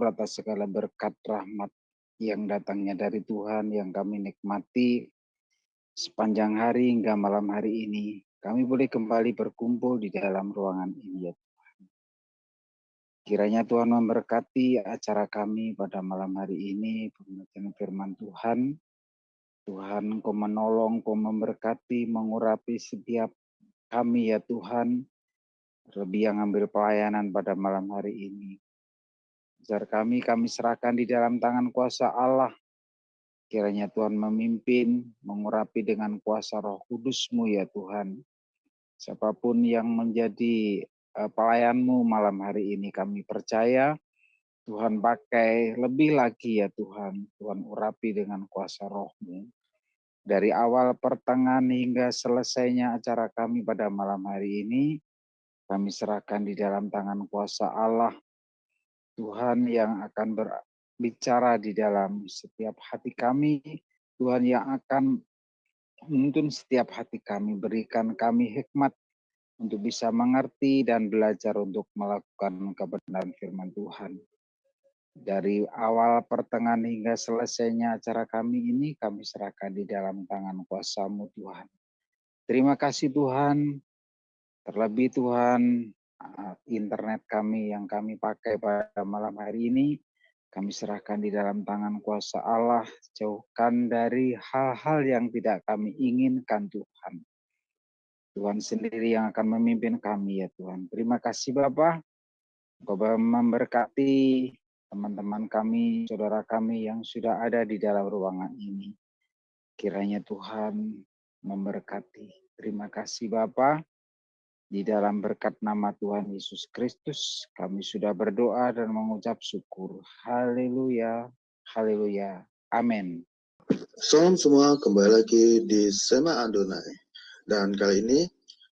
bersyukur atas segala berkat rahmat yang datangnya dari Tuhan yang kami nikmati sepanjang hari hingga malam hari ini. Kami boleh kembali berkumpul di dalam ruangan ini, ya Tuhan. Kiranya Tuhan memberkati acara kami pada malam hari ini, pembacaan firman Tuhan. Tuhan, Engkau menolong, Engkau memberkati, mengurapi setiap kami, ya Tuhan. Terlebih yang ambil pelayanan pada malam hari ini. Ajar kami serahkan di dalam tangan kuasa Allah. Kiranya Tuhan memimpin, mengurapi dengan kuasa Roh Kudus-Mu, ya Tuhan. Siapapun yang menjadi pelayan-Mu malam hari ini, kami percaya Tuhan pakai lebih lagi, ya Tuhan. Tuhan urapi dengan kuasa Roh-Mu. Dari awal, pertengahan, hingga selesainya acara kami pada malam hari ini, kami serahkan di dalam tangan kuasa Allah. Tuhan yang akan berbicara di dalam setiap hati kami, Tuhan yang akan menuntun setiap hati kami, berikan kami hikmat untuk bisa mengerti dan belajar untuk melakukan kebenaran firman Tuhan. Dari awal, pertengahan, hingga selesainya acara kami ini, kami serahkan di dalam tangan kuasa-Mu Tuhan. Terima kasih Tuhan, terlebih Tuhan, internet kami yang kami pakai pada malam hari ini, kami serahkan di dalam tangan kuasa Allah, jauhkan dari hal-hal yang tidak kami inginkan Tuhan. Tuhan sendiri yang akan memimpin kami, ya Tuhan. Terima kasih Bapa, Engkau memberkati teman-teman kami, saudara kami yang sudah ada di dalam ruangan ini. Kiranya Tuhan memberkati. Terima kasih Bapa. Di dalam berkat nama Tuhan Yesus Kristus, kami sudah berdoa dan mengucap syukur. Haleluya, haleluya, amin. Salam semua, kembali lagi di Sema Adonai. Dan kali ini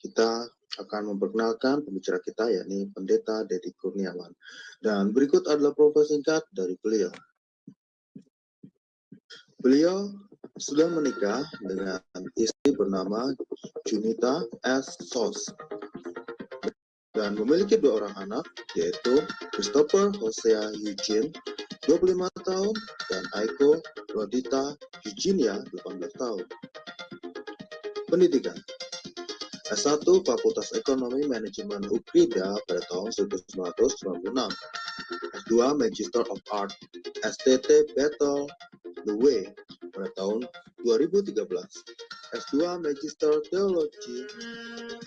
kita akan memperkenalkan pembicara kita, yakni Pendeta Dedi Kurniawan. Dan berikut adalah profil singkat dari beliau. Beliau sudah menikah dengan istri bernama Junita S. Sos dan memiliki 2 orang anak, yaitu Christopher Hosea Eugene, 25 tahun, dan Aiko Rodita Eugenia, 18 tahun. Pendidikan S1 Fakultas Ekonomi Manajemen UPRIDA pada tahun 1996, S2 Magister of Art STT Battle The Way pada tahun 2013, S2 Magister Teologi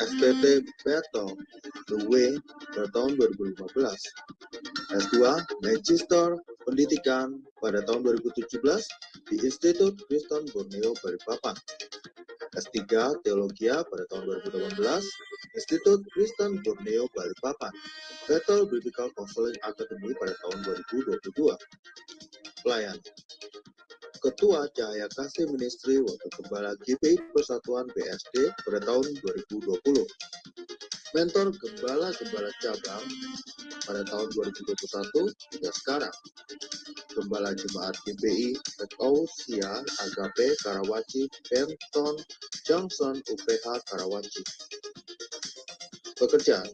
STT Battle The Way pada tahun 2015, S2 Magister Pendidikan pada tahun 2017 di Institut Kristen Borneo Balikpapan, S3 Teologia pada tahun 2018, Institut Kristen Borneo Balikpapan, Bethel Biblical Counseling Academy pada tahun 2022. Pelayan Ketua Cahaya Kasih Ministry Waktu Gembala GPI Persatuan BSD pada tahun 2020. Mentor Gembala-Gembala Cabang pada tahun 2021 hingga sekarang. Gembala Jemaat GPI Ekousia Agape Karawaci Benton Johnson UPH Karawaci. Pekerjaan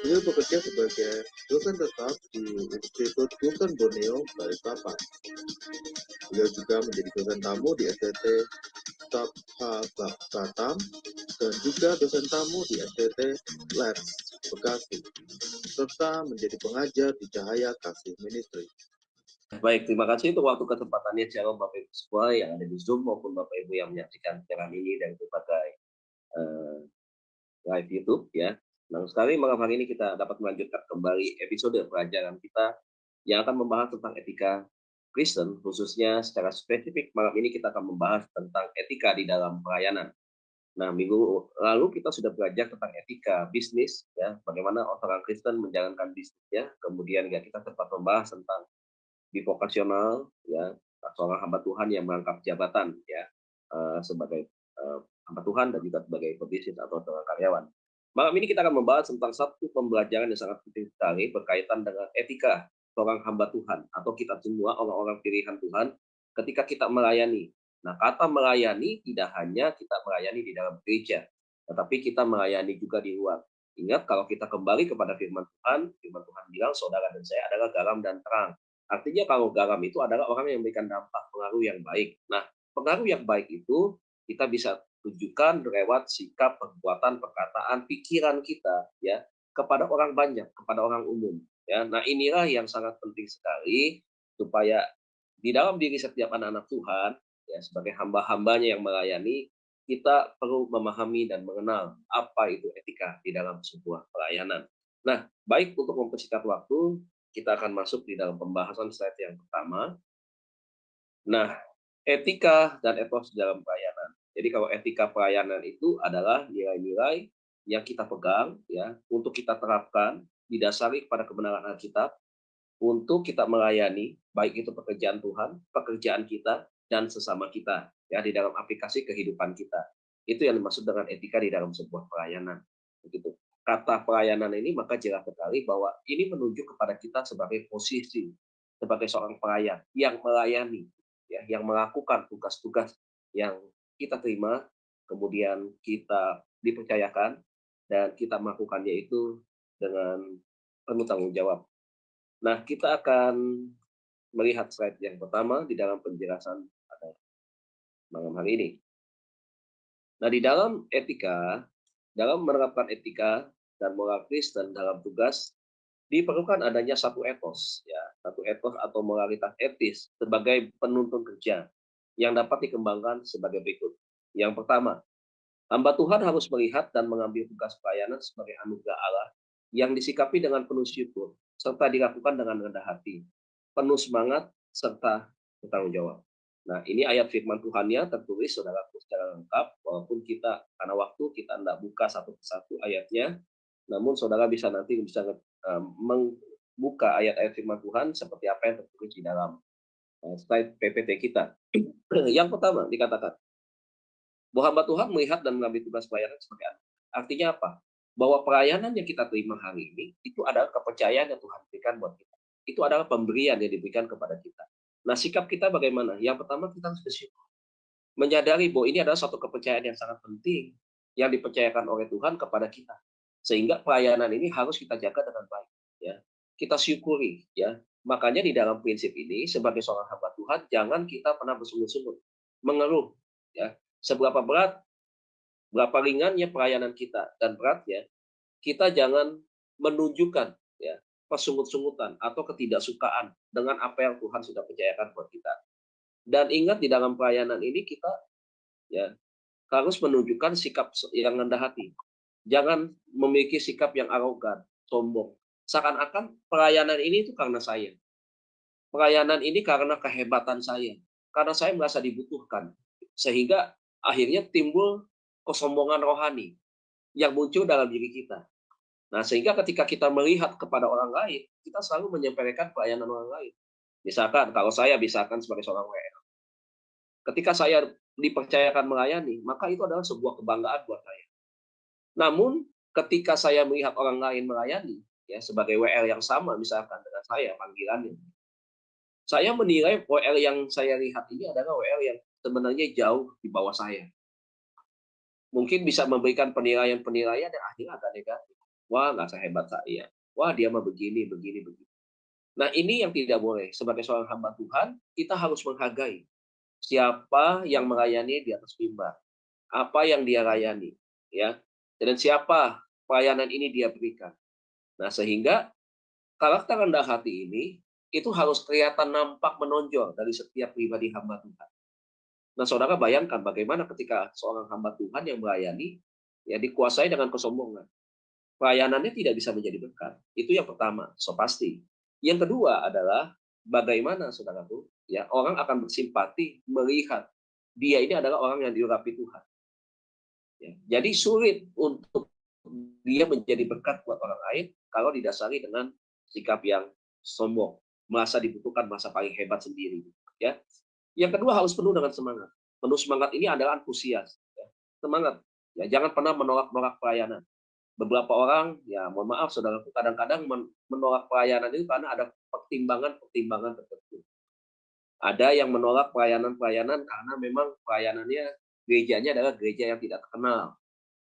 beliau bekerja sebagai dosen tetap di Institut Kristen Borneo Balikpapan. Beliau juga menjadi dosen tamu di STT Tabha Batam dan juga dosen tamu di STT Labs Bekasi, serta menjadi pengajar di Cahaya Kasih Ministry. Baik, terima kasih untuk waktu kesempatannya Shalom Bapak Ibu semua yang ada di Zoom maupun Bapak Ibu yang menyaksikan siaran ini dari berbagai live YouTube ya. Nah, sekali malam hari ini kita dapat melanjutkan kembali episode pelajaran kita yang akan membahas tentang etika Kristen, khususnya secara spesifik malam ini kita akan membahas tentang etika di dalam pelayanan. Nah, minggu lalu kita sudah belajar tentang etika bisnis ya, bagaimana orang Kristen menjalankan bisnisnya. Kemudian ya kita sempat membahas tentang bivokasional ya, seorang hamba Tuhan yang merangkap jabatan ya sebagai hamba Tuhan dan juga sebagai pebisnis atau seorang karyawan. Malam ini kita akan membahas tentang satu pembelajaran yang sangat penting sekali berkaitan dengan etika seorang hamba Tuhan atau kita semua orang-orang pilihan Tuhan ketika kita melayani. Nah, kata melayani tidak hanya kita melayani di dalam gereja, tetapi kita melayani juga di luar. Ingat kalau kita kembali kepada firman Tuhan bilang saudara dan saya adalah garam dan terang. Artinya kalau garam itu adalah orang yang memberikan dampak pengaruh yang baik. Nah, pengaruh yang baik itu kita bisa tunjukkan lewat sikap, perbuatan, perkataan, pikiran kita ya kepada orang banyak, kepada orang umum ya. Nah, inilah yang sangat penting sekali supaya di dalam diri setiap anak-anak Tuhan ya sebagai hamba-hambanya yang melayani, kita perlu memahami dan mengenal apa itu etika di dalam sebuah pelayanan. Nah, baik untuk mempersingkat waktu, kita akan masuk di dalam pembahasan slide yang pertama. Nah, etika dan etos dalam pelayanan. Jadi kalau etika pelayanan itu adalah nilai-nilai yang kita pegang ya untuk kita terapkan didasari kepada kebenaran Alkitab untuk kita melayani baik itu pekerjaan Tuhan, pekerjaan kita dan sesama kita ya di dalam aplikasi kehidupan kita. Itu yang dimaksud dengan etika di dalam sebuah pelayanan. Begitu. Kata pelayanan ini maka jelas sekali bahwa ini menunjuk kepada kita sebagai posisi sebagai seorang pelayan yang melayani ya, yang melakukan tugas-tugas yang kita terima, kemudian kita dipercayakan dan kita melakukannya itu dengan penuh tanggung jawab. Nah, kita akan melihat slide yang pertama di dalam penjelasan pada malam hari ini. Nah, di dalam etika, dalam menerapkan etika dan moral Kristen dalam tugas, diperlukan adanya satu etos, ya, satu etos atau moralitas etis sebagai penuntun kerja yang dapat dikembangkan sebagai berikut. Yang pertama, hamba Tuhan harus melihat dan mengambil tugas pelayanan sebagai anugerah Allah yang disikapi dengan penuh syukur serta dilakukan dengan rendah hati, penuh semangat serta bertanggung jawab. Nah, ini ayat firman Tuhannya tertulis saudaraku secara lengkap, walaupun kita karena waktu kita tidak buka satu persatu ayatnya, namun saudara bisa nanti bisa membuka ayat-ayat firman Tuhan seperti apa yang tertulis di dalam slide PPT kita. Yang pertama dikatakan, bahwa hamba Tuhan melihat dan mengambil tugas pelayanan sebagai anugerah. Artinya apa? Bahwa pelayanan yang kita terima hari ini itu adalah kepercayaan yang Tuhan berikan buat kita. Itu adalah pemberian yang diberikan kepada kita. Nah, sikap kita bagaimana? Yang pertama kita harus bersyukur. Menyadari bahwa ini adalah satu kepercayaan yang sangat penting yang dipercayakan oleh Tuhan kepada kita. Sehingga pelayanan ini harus kita jaga dengan baik, ya. Kita syukuri, ya. Makanya di dalam prinsip ini sebagai seorang hamba Tuhan jangan kita pernah bersungut-sungut, mengeluh, ya. Seberapa berat, berapa ringannya pelayanan kita dan beratnya, kita jangan menunjukkan ya persungut-sungutan atau ketidaksukaan dengan apa yang Tuhan sudah percayakan buat kita. Dan ingat di dalam pelayanan ini kita ya harus menunjukkan sikap yang rendah hati. Jangan memiliki sikap yang arogan, sombong. Seakan-akan pelayanan ini itu karena saya. Pelayanan ini karena kehebatan saya. Karena saya merasa dibutuhkan. Sehingga akhirnya timbul kesombongan rohani yang muncul dalam diri kita. Nah, sehingga ketika kita melihat kepada orang lain, kita selalu menyampaikan pelayanan orang lain. Misalkan, kalau saya misalkan sebagai seorang WL, ketika saya dipercayakan melayani, maka itu adalah sebuah kebanggaan buat saya. Namun, ketika saya melihat orang lain melayani, ya sebagai WL yang sama misalkan dengan saya panggilannya, saya menilai WL yang saya lihat ini adalah WL yang sebenarnya jauh di bawah saya. Mungkin bisa memberikan penilaian-penilaian yang akhirnya agak negatif. Wah, nggak sehebat saya. Wah, dia mah begini, begini, begini. Nah, ini yang tidak boleh. Sebagai seorang hamba Tuhan, kita harus menghargai siapa yang melayani di atas mimbar. Apa yang dia layani. Ya. Dan siapa pelayanan ini dia berikan. Nah, sehingga karakter rendah hati ini, itu harus kelihatan nampak menonjol dari setiap pribadi hamba Tuhan. Nah, saudara bayangkan bagaimana ketika seorang hamba Tuhan yang melayani, ya dikuasai dengan kesombongan. Pelayanannya tidak bisa menjadi berkat. Itu yang pertama, so pasti. Yang kedua adalah bagaimana saudaraku, ya orang akan bersimpati melihat dia ini adalah orang yang diurapi Tuhan. Ya, jadi sulit untuk dia menjadi berkat buat orang lain kalau didasari dengan sikap yang sombong, merasa dibutuhkan, merasa paling hebat sendiri. Ya, yang kedua harus penuh dengan semangat. Penuh semangat ini adalah antusias. Ya. Semangat. Ya, jangan pernah menolak-nolak pelayanan. Beberapa orang, ya mohon maaf saudaraku, kadang-kadang menolak pelayanan itu karena ada pertimbangan-pertimbangan tertentu. Ada yang menolak pelayanan-pelayanan karena memang pelayanannya gerejanya adalah gereja yang tidak terkenal,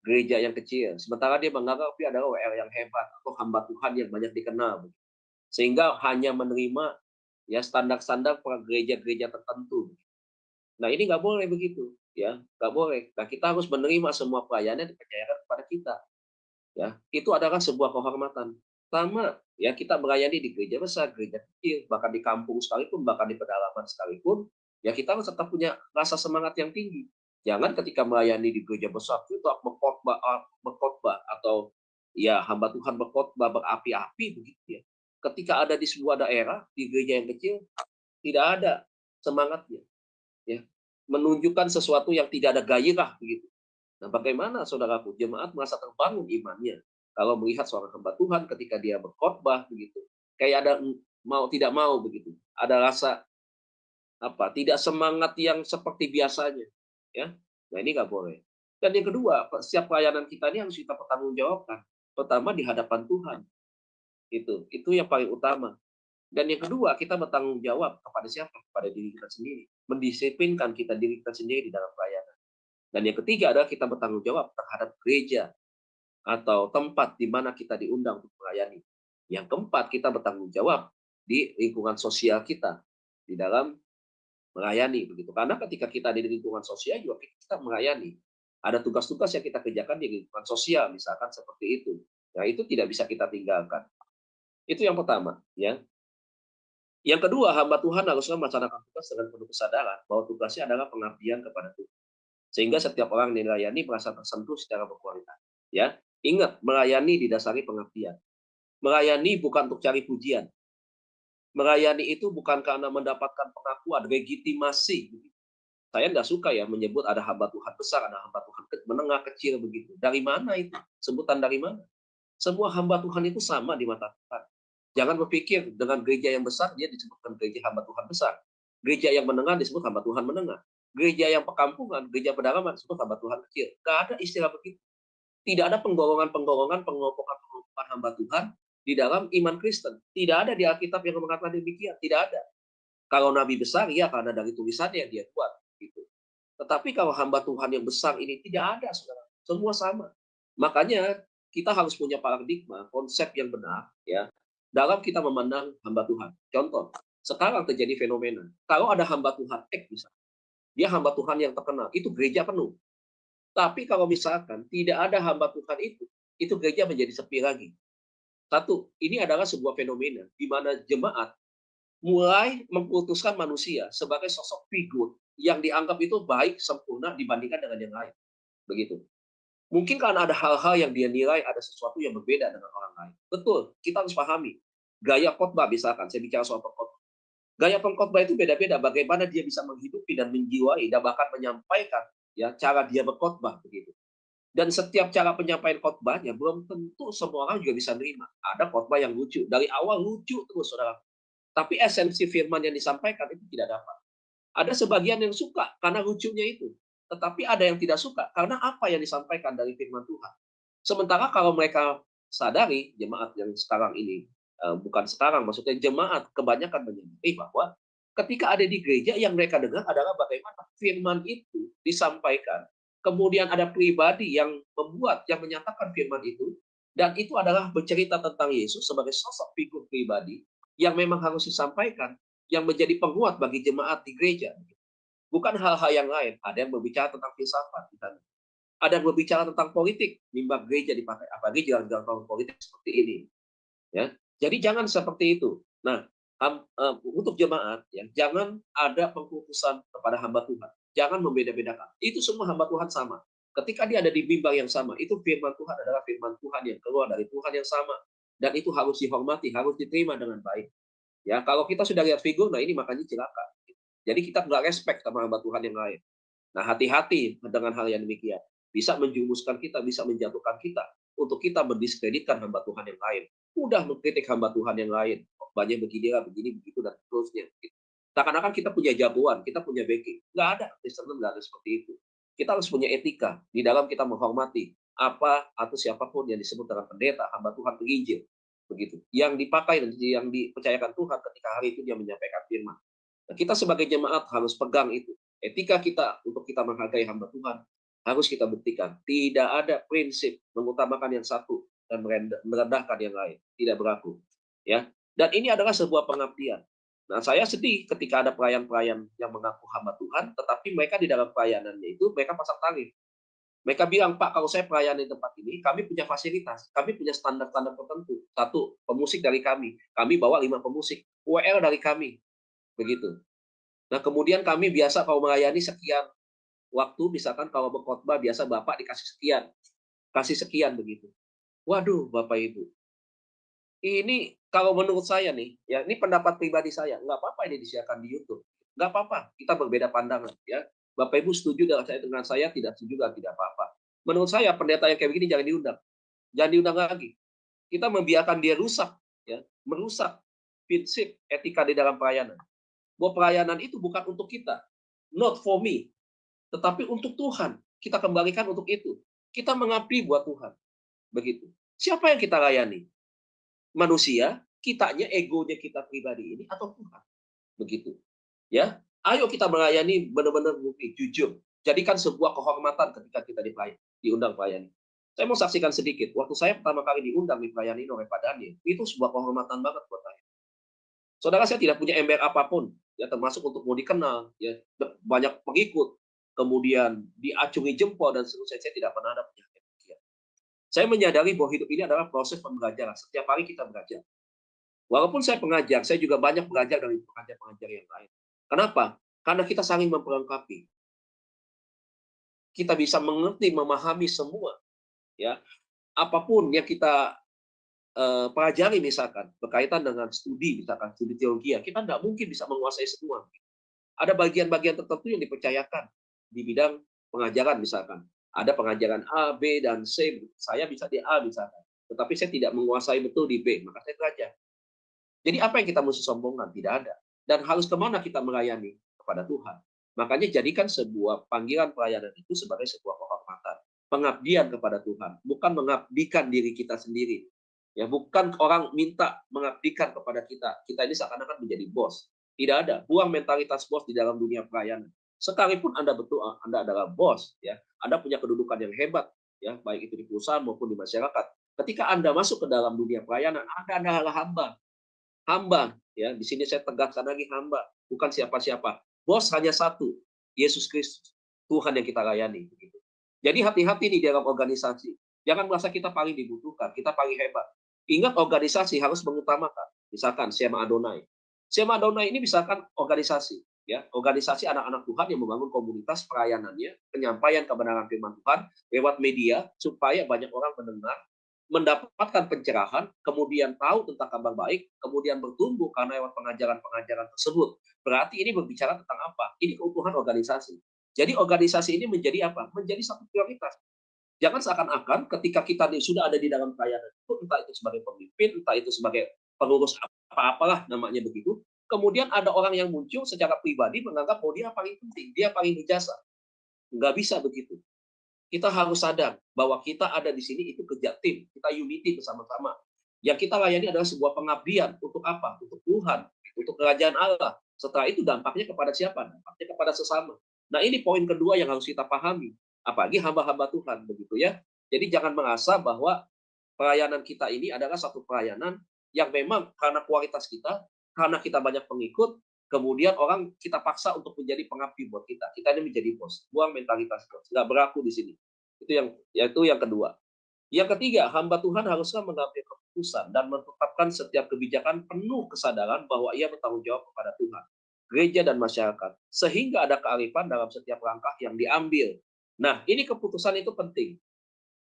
gereja yang kecil. Sementara dia menganggap dia adalah WL yang hebat atau hamba Tuhan yang banyak dikenal. Sehingga hanya menerima ya standar-standar gereja-gereja tertentu. Nah, ini nggak boleh begitu, ya, nggak boleh. Nah, kita harus menerima semua pelayanan yang dipercayakan kepada kita, ya. Itu adalah sebuah kehormatan. Sama, ya, kita melayani di gereja besar, gereja kecil, bahkan di kampung sekalipun, bahkan di pedalaman sekalipun, ya kita harus tetap punya rasa semangat yang tinggi. Jangan ketika melayani di gereja besar kita berkhotbah atau ya hamba Tuhan berkhotbah berapi-api begitu ya. Ketika ada di sebuah daerah di gereja yang kecil tidak ada semangatnya, ya, menunjukkan sesuatu yang tidak ada gairah begitu. Nah, bagaimana saudaraku jemaat merasa terbangun imannya kalau melihat seorang hamba Tuhan ketika dia berkhotbah begitu, kayak ada mau tidak mau begitu, ada rasa apa tidak semangat yang seperti biasanya, ya. Nah, ini nggak boleh. Dan yang kedua, setiap pelayanan kita ini harus kita pertanggungjawabkan. Pertama di hadapan Tuhan, itu yang paling utama. Dan yang kedua, kita bertanggung jawab kepada siapa? Kepada diri kita sendiri. Mendisiplinkan diri kita sendiri di dalam pelayanan. Dan yang ketiga adalah kita bertanggung jawab terhadap gereja atau tempat di mana kita diundang untuk melayani. Yang keempat, kita bertanggung jawab di lingkungan sosial kita di dalam melayani begitu. Karena ketika kita di lingkungan sosial juga kita melayani. Ada tugas-tugas yang kita kerjakan di lingkungan sosial misalkan seperti itu. Nah, itu tidak bisa kita tinggalkan. Itu yang pertama, ya. Yang kedua, hamba Tuhan haruslah melaksanakan tugas dengan penuh kesadaran bahwa tugasnya adalah pengabdian kepada Tuhan. Sehingga setiap orang yang dilayani merasa tersentuh secara berkualitas. Ya, ingat melayani didasari pengabdian. Melayani bukan untuk cari pujian. Melayani itu bukan karena mendapatkan pengakuan, legitimasi. Saya nggak suka ya menyebut ada hamba Tuhan besar, ada hamba Tuhan menengah, kecil begitu. Dari mana itu? Sebutan dari mana? Semua hamba Tuhan itu sama di mata Tuhan. Jangan berpikir dengan gereja yang besar dia disebutkan gereja hamba Tuhan besar. Gereja yang menengah disebut hamba Tuhan menengah. Gereja yang perkampungan, gereja pedalaman disebut hamba Tuhan kecil. Nggak ada istilah begitu. Tidak ada penggolongan-penggolongan, pengelompokan-pengelompokan hamba Tuhan di dalam iman Kristen. Tidak ada di Alkitab yang mengatakan demikian. Tidak ada. Kalau nabi besar, ya karena dari tulisannya dia kuat. Gitu. Tetapi kalau hamba Tuhan yang besar ini tidak ada, saudara. Semua sama. Makanya kita harus punya paradigma, konsep yang benar, ya, dalam kita memandang hamba Tuhan. Contoh, sekarang terjadi fenomena. Kalau ada hamba Tuhan X misalnya, dia hamba Tuhan yang terkenal, itu gereja penuh. Tapi kalau misalkan tidak ada hamba Tuhan itu gereja menjadi sepi lagi. Satu, ini adalah sebuah fenomena di mana jemaat mulai memputuskan manusia sebagai sosok figur yang dianggap itu baik, sempurna dibandingkan dengan yang lain. Begitu. Mungkin karena ada hal-hal yang dia nilai ada sesuatu yang berbeda dengan orang lain. Betul, kita harus pahami. Gaya khotbah misalkan, saya bicara soal pengkhotbah. Gaya pengkhotbah itu beda-beda. Bagaimana dia bisa menghidupi dan menjiwai dan bahkan menyampaikan ya cara dia berkhotbah begitu. Dan setiap cara penyampaian khotbahnya belum tentu semua orang juga bisa menerima. Ada khotbah yang lucu, dari awal lucu terus saudara. Tapi esensi firman yang disampaikan itu tidak dapat. Ada sebagian yang suka karena lucunya itu. Tetapi ada yang tidak suka karena apa yang disampaikan dari firman Tuhan. Sementara kalau mereka sadari, jemaat yang sekarang ini, bukan sekarang, maksudnya jemaat kebanyakan menyadari bahwa ketika ada di gereja yang mereka dengar adalah bagaimana firman itu disampaikan. Kemudian ada pribadi yang membuat, yang menyatakan firman itu, dan itu adalah bercerita tentang Yesus sebagai sosok figur pribadi yang memang harus disampaikan, yang menjadi penguat bagi jemaat di gereja. Bukan hal-hal yang lain. Ada yang berbicara tentang filsafat. Ada yang berbicara tentang politik. Mimbar gereja dipakai. Apalagi jalan-jalan politik seperti ini. Ya. Jadi jangan seperti itu. Nah, untuk jemaat, ya, jangan ada pengkhususan kepada hamba Tuhan. Jangan membeda-bedakan. Itu semua hamba Tuhan sama. Ketika dia ada di mimbar yang sama, itu firman Tuhan adalah firman Tuhan yang keluar dari Tuhan yang sama. Dan itu harus dihormati, harus diterima dengan baik. Ya, kalau kita sudah lihat figur, nah ini makanya celaka. Jadi kita nggak respect sama hamba Tuhan yang lain. Nah, hati-hati dengan hal yang demikian. Bisa menjumuskan kita, bisa menjatuhkan kita untuk kita mendiskreditkan hamba Tuhan yang lain. Mudah mengkritik hamba Tuhan yang lain. Banyak beginilah, begini, begitu, dan seterusnya. Seakan-akan kita punya jagoan, kita punya backing. Nggak ada, Kristen nggak ada seperti itu. Kita harus punya etika di dalam kita menghormati apa atau siapapun yang disebut dengan pendeta, hamba Tuhan, penginjil. Begitu. Yang dipakai dan yang dipercayakan Tuhan ketika hari itu dia menyampaikan firman. Nah, kita sebagai jemaat harus pegang itu. Etika kita untuk kita menghargai hamba Tuhan harus kita buktikan. Tidak ada prinsip mengutamakan yang satu dan merendahkan yang lain. Tidak berlaku. Ya. Dan ini adalah sebuah pengabdian. Nah, saya sedih ketika ada pelayan-pelayan yang mengaku hamba Tuhan, tetapi mereka di dalam pelayanannya itu mereka pasang tarif. Mereka bilang, "Pak, kalau saya pelayanan di tempat ini, kami punya fasilitas, kami punya standar-standar tertentu. Satu, pemusik dari kami bawa 5 pemusik, WL dari kami," begitu. Nah, kemudian kami biasa kalau melayani sekian waktu, misalkan kalau berkhotbah biasa Bapak dikasih sekian, kasih sekian begitu. Waduh, Bapak Ibu, ini kalau menurut saya nih, ya ini pendapat pribadi saya, nggak apa-apa ini disiarkan di YouTube. Nggak apa-apa, kita berbeda pandangan ya. Bapak Ibu setuju dengan saya, tidak setuju juga tidak apa-apa. Menurut saya pendeta yang kayak begini jangan diundang. Jangan diundang lagi. Kita membiarkan dia rusak, ya, merusak prinsip etika di dalam pelayanan. Bahwa pelayanan itu bukan untuk kita, not for me, tetapi untuk Tuhan. Kita kembalikan untuk itu. Kita mengabdi buat Tuhan. Begitu. Siapa yang kita layani? Manusia, kitanya, egonya kita pribadi ini, atau Tuhan? Begitu. Ya, ayo kita melayani benar-benar murni, jujur. Jadikan sebuah kehormatan ketika kita diundang pelayani. Saya mau saksikan sedikit. Waktu saya pertama kali diundang dilayani oleh Pak Daniel, itu sebuah kehormatan banget buat saya. Saudara, saya tidak punya ember apapun, ya termasuk untuk mau dikenal, ya banyak pengikut, kemudian diacungi jempol dan seterusnya. Saya tidak pernah ada penyakit. Saya menyadari bahwa hidup ini adalah proses pembelajaran. Setiap hari kita belajar. Walaupun saya pengajar, saya juga banyak belajar dari pengajar-pengajar yang lain. Kenapa? Karena kita saling memperlengkapi. Kita bisa mengerti, memahami semua, ya. Apapun yang kita pelajari misalkan berkaitan dengan studi, misalkan studi teologi, kita tidak mungkin bisa menguasai semua. Ada bagian-bagian tertentu yang dipercayakan di bidang pengajaran misalkan. Ada pengajaran A, B, dan C. Saya bisa di A misalkan. Tetapi saya tidak menguasai betul di B, maka saya belajar. Jadi apa yang kita mesti sombongkan? Tidak ada. Dan harus kemana kita melayani? Kepada Tuhan. Makanya jadikan sebuah panggilan pelayanan itu sebagai sebuah kehormatan. Pengabdian kepada Tuhan. Bukan mengabdikan diri kita sendiri. Ya, bukan orang minta mengabdikan kepada kita. Kita ini seakan-akan menjadi bos. Tidak ada. Buang mentalitas bos di dalam dunia pelayanan. Sekalipun Anda betul Anda adalah bos, ya, Anda punya kedudukan yang hebat, ya, baik itu di perusahaan maupun di masyarakat. Ketika Anda masuk ke dalam dunia pelayanan, Anda adalah hamba. Hamba, ya, di sini saya tegaskan lagi hamba, bukan siapa-siapa. Bos hanya satu, Yesus Kristus, Tuhan yang kita layani. Begitu. Jadi hati-hati di dalam organisasi. Jangan merasa kita paling dibutuhkan, kita paling hebat. Ingat organisasi harus mengutamakan. Misalkan Shema Adonai. Shema Adonai ini misalkan organisasi, ya, organisasi anak-anak Tuhan yang membangun komunitas pelayanannya, penyampaian kebenaran firman Tuhan lewat media supaya banyak orang mendengar, mendapatkan pencerahan, kemudian tahu tentang kabar baik, kemudian bertumbuh karena lewat pengajaran-pengajaran tersebut. Berarti ini berbicara tentang apa? Ini keutuhan organisasi. Jadi organisasi ini menjadi apa? Menjadi satu prioritas. Jangan seakan-akan ketika kita sudah ada di dalam pelayanan itu, entah itu sebagai pemimpin, entah itu sebagai pengurus apa-apalah namanya begitu, kemudian ada orang yang muncul secara pribadi menganggap bahwa dia paling penting, dia paling berjasa. Nggak bisa begitu. Kita harus sadar bahwa kita ada di sini itu kerja tim, kita unity bersama-sama. Yang kita layani adalah sebuah pengabdian untuk apa? Untuk Tuhan, untuk kerajaan Allah. Setelah itu dampaknya kepada siapa? Dampaknya kepada sesama. Nah, ini poin kedua yang harus kita pahami. Apalagi hamba-hamba Tuhan, begitu ya. Jadi jangan merasa bahwa pelayanan kita ini adalah satu pelayanan yang memang karena kualitas kita, karena kita banyak pengikut, kemudian orang kita paksa untuk menjadi pengabdi buat kita. Kita ini menjadi bos. Buang mentalitas bos. Nggak berlaku di sini. Itu yang kedua. Yang ketiga, hamba Tuhan haruslah mengambil keputusan dan menetapkan setiap kebijakan penuh kesadaran bahwa ia bertanggung jawab kepada Tuhan, gereja, dan masyarakat. Sehingga ada kearifan dalam setiap langkah yang diambil. Nah, ini keputusan itu penting.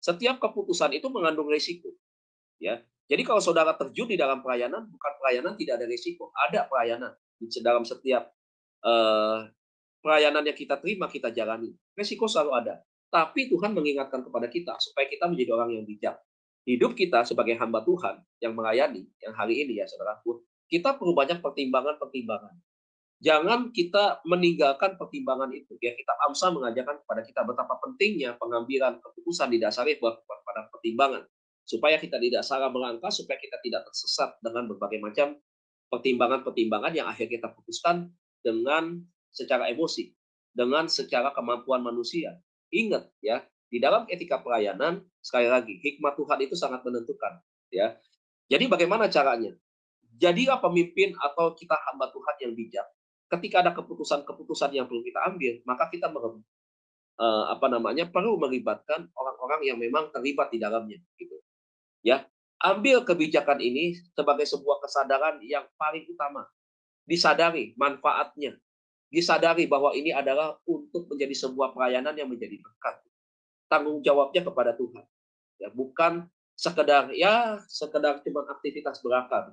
Setiap keputusan itu mengandung risiko. Ya. Jadi kalau saudara terjun di dalam pelayanan, bukan pelayanan tidak ada risiko. Ada pelayanan. Di dalam setiap pelayanan yang kita terima, kita jalani. Risiko selalu ada. Tapi Tuhan mengingatkan kepada kita supaya kita menjadi orang yang bijak. Hidup kita sebagai hamba Tuhan yang melayani, yang hari ini ya saudaraku, kita perlu banyak pertimbangan-pertimbangan. Jangan kita meninggalkan pertimbangan itu. Ya, Kitab Amsal mengajarkan kepada kita betapa pentingnya pengambilan keputusan didasari pada pertimbangan. Supaya kita tidak salah melangkah, supaya kita tidak tersesat dengan berbagai macam pertimbangan-pertimbangan yang akhirnya kita putuskan dengan secara emosi, dengan secara kemampuan manusia. Ingat ya, di dalam etika pelayanan, sekali lagi, hikmat Tuhan itu sangat menentukan. Ya. Jadi bagaimana caranya? Jadilah pemimpin atau kita hamba Tuhan yang bijak. Ketika ada keputusan-keputusan yang perlu kita ambil, maka kita perlu melibatkan orang-orang yang memang terlibat di dalamnya, gitu. Ya, ambil kebijakan ini sebagai sebuah kesadaran yang paling utama. Disadari manfaatnya, disadari bahwa ini adalah untuk menjadi sebuah pelayanan yang menjadi berkat. Tanggung jawabnya kepada Tuhan. Ya, bukan sekedar cuma aktivitas belaka.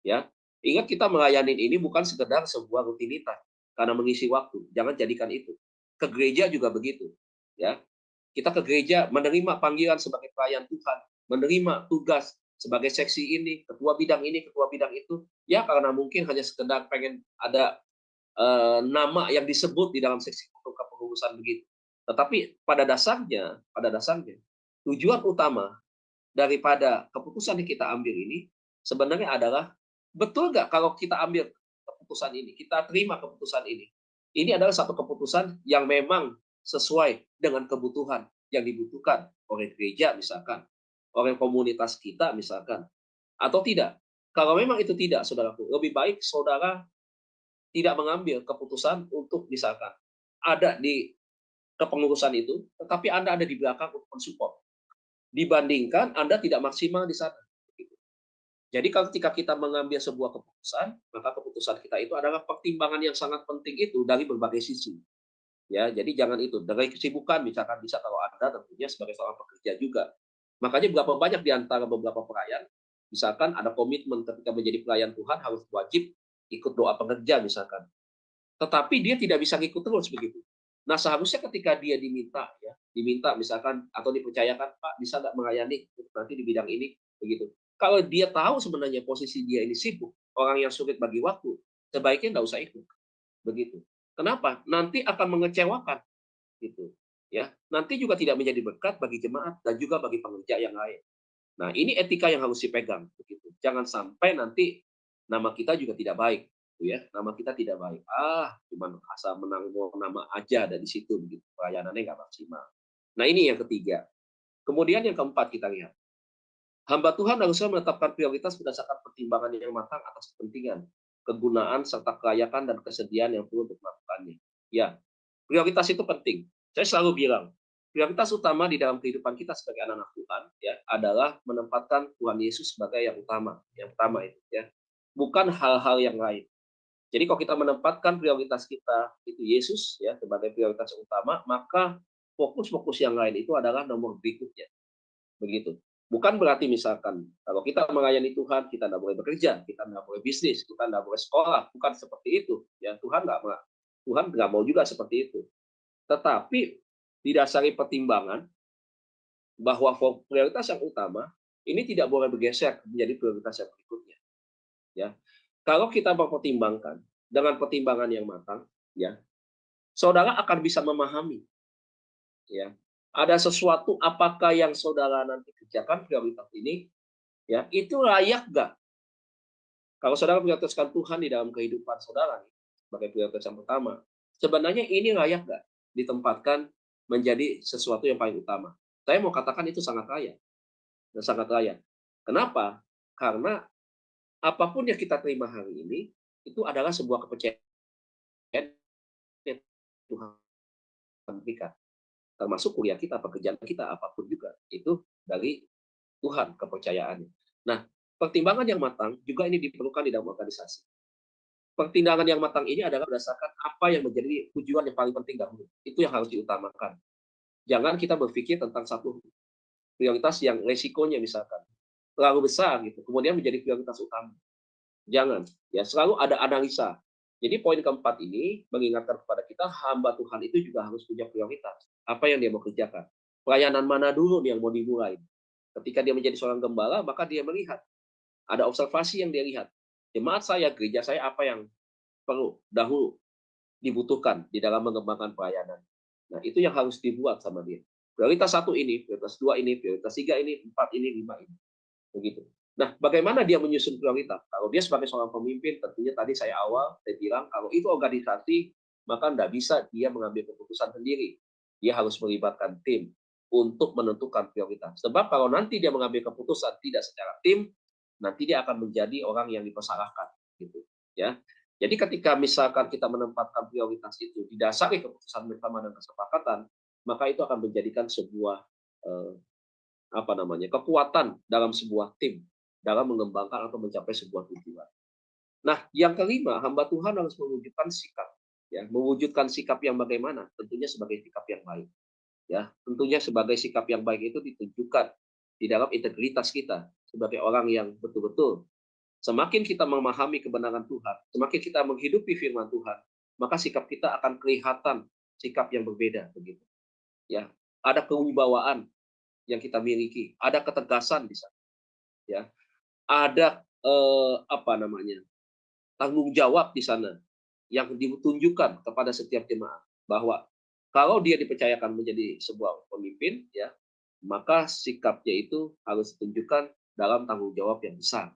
Ya, ingat kita melayani ini bukan sekedar sebuah rutinitas karena mengisi waktu. Jangan jadikan itu. Ke gereja juga begitu. Ya, kita ke gereja menerima panggilan sebagai pelayan Tuhan, menerima tugas sebagai seksi ini, ketua bidang ini, ketua bidang itu. Ya, karena mungkin hanya sekedar pengen ada nama yang disebut di dalam seksi kepengurusan begitu. Tetapi pada dasarnya, tujuan utama daripada keputusan yang kita ambil ini sebenarnya adalah betul nggak kalau kita ambil keputusan ini, kita terima keputusan ini adalah satu keputusan yang memang sesuai dengan kebutuhan yang dibutuhkan oleh gereja misalkan, oleh komunitas kita misalkan, atau tidak. Kalau memang itu tidak, saudaraku, lebih baik saudara tidak mengambil keputusan untuk misalkan ada di kepengurusan itu, tetapi Anda ada di belakang untuk mensupport. Dibandingkan Anda tidak maksimal di sana. Jadi ketika kita mengambil sebuah keputusan, maka keputusan kita itu adalah pertimbangan yang sangat penting itu dari berbagai sisi. Ya, jadi jangan itu dari kesibukan misalkan bisa kalau Anda tentunya sebagai seorang pekerja juga. Makanya berapa banyak di antara beberapa pelayan, misalkan ada komitmen ketika menjadi pelayan Tuhan harus wajib ikut doa pekerja misalkan. Tetapi dia tidak bisa ikut terus begitu. Nah, seharusnya ketika dia diminta misalkan atau dipercayakan, Pak bisa nggak melayani nanti di bidang ini begitu. Kalau dia tahu sebenarnya posisi dia ini sibuk, orang yang sulit bagi waktu, sebaiknya nggak usah ikut begitu. Kenapa? Nanti akan mengecewakan gitu. Ya, nanti juga tidak menjadi berkat bagi jemaat dan juga bagi pengerja yang lain. Nah, ini etika yang harus dipegang begitu. Jangan sampai nanti nama kita juga tidak baik, gitu ya. Nama kita tidak baik. Cuman asal menang nama aja dari situ begitu. Pelayanannya nggak maksimal. Nah, ini yang ketiga. Kemudian yang keempat kita lihat. Hamba Tuhan harusnya menetapkan prioritas berdasarkan pertimbangan yang matang atas kepentingan, kegunaan, serta kelayakan dan kesediaan yang perlu untuk melakukannya. Ya, prioritas itu penting. Saya selalu bilang, prioritas utama di dalam kehidupan kita sebagai anak-anak Tuhan ya adalah menempatkan Tuhan Yesus sebagai yang utama itu ya. Bukan hal-hal yang lain. Jadi kalau kita menempatkan prioritas kita itu Yesus ya sebagai prioritas utama, maka fokus-fokus yang lain itu adalah nomor berikutnya. Begitu. Bukan berarti misalkan kalau kita melayani Tuhan kita tidak boleh bekerja, kita tidak boleh bisnis, kita tidak boleh sekolah, bukan seperti itu. Ya Tuhan nggak mau juga seperti itu. Tetapi didasari pertimbangan bahwa prioritas yang utama ini tidak boleh bergeser menjadi prioritas yang berikutnya. Ya, kalau kita mempertimbangkan dengan pertimbangan yang matang, ya, saudara akan bisa memahami, ya, ada sesuatu apakah yang saudara nanti kerjakan prioritas ini, ya, itu layak nggak? Kalau saudara prioritaskan Tuhan di dalam kehidupan saudara sebagai prioritas yang pertama, sebenarnya ini layak nggak ditempatkan menjadi sesuatu yang paling utama? Saya mau katakan itu sangat layak dan sangat layak. Kenapa? Karena apapun yang kita terima hari ini itu adalah sebuah kepercayaan yang Tuhan berikan. Termasuk kuliah kita, pekerjaan kita, apapun juga itu dari Tuhan kepercayaannya. Nah, pertimbangan yang matang juga ini diperlukan di dalam organisasi. Pertimbangan yang matang ini adalah berdasarkan apa yang menjadi tujuan yang paling penting dahulu. Itu yang harus diutamakan. Jangan kita berpikir tentang satu prioritas yang resikonya misalkan terlalu besar gitu, kemudian menjadi prioritas utama. Jangan, ya selalu ada analisa. Jadi poin keempat ini mengingatkan kepada kita hamba Tuhan itu juga harus punya prioritas. Apa yang dia mau kerjakan? Pelayanan mana dulu yang mau dimulai? Ketika dia menjadi seorang gembala, maka dia melihat. Ada observasi yang dia lihat. Jemaat saya, gereja saya apa yang perlu dahulu dibutuhkan di dalam mengembangkan pelayanan. Nah, itu yang harus dibuat sama dia. Prioritas 1 ini, prioritas 2 ini, prioritas 3 ini, 4 ini, 5 ini. Begitu. Nah, bagaimana dia menyusun prioritas? Kalau dia sebagai seorang pemimpin, tentunya tadi saya bilang, kalau itu organisasi, maka tidak bisa dia mengambil keputusan sendiri. Dia harus melibatkan tim untuk menentukan prioritas. Sebab kalau nanti dia mengambil keputusan tidak secara tim, nanti dia akan menjadi orang yang dipersalahkan gitu ya. Jadi ketika misalkan kita menempatkan prioritas itu didasari keputusan bersama dan kesepakatan, maka itu akan menjadikan sebuah eh, kekuatan dalam sebuah tim dalam mengembangkan atau mencapai sebuah tujuan. Nah, yang kelima, hamba Tuhan harus mewujudkan sikap, ya, mewujudkan sikap yang bagaimana? Tentunya sebagai sikap yang baik, ya. Tentunya sebagai sikap yang baik itu ditunjukkan di dalam integritas kita sebagai orang yang betul-betul semakin kita memahami kebenaran Tuhan, semakin kita menghidupi firman Tuhan, maka sikap kita akan kelihatan sikap yang berbeda begitu. Ya, ada kewibawaan yang kita miliki, ada ketegasan di sana, ya. Ada tanggung jawab di sana yang ditunjukkan kepada setiap jemaat bahwa kalau dia dipercayakan menjadi sebuah pemimpin, ya, maka sikapnya itu harus ditunjukkan dalam tanggung jawab yang besar.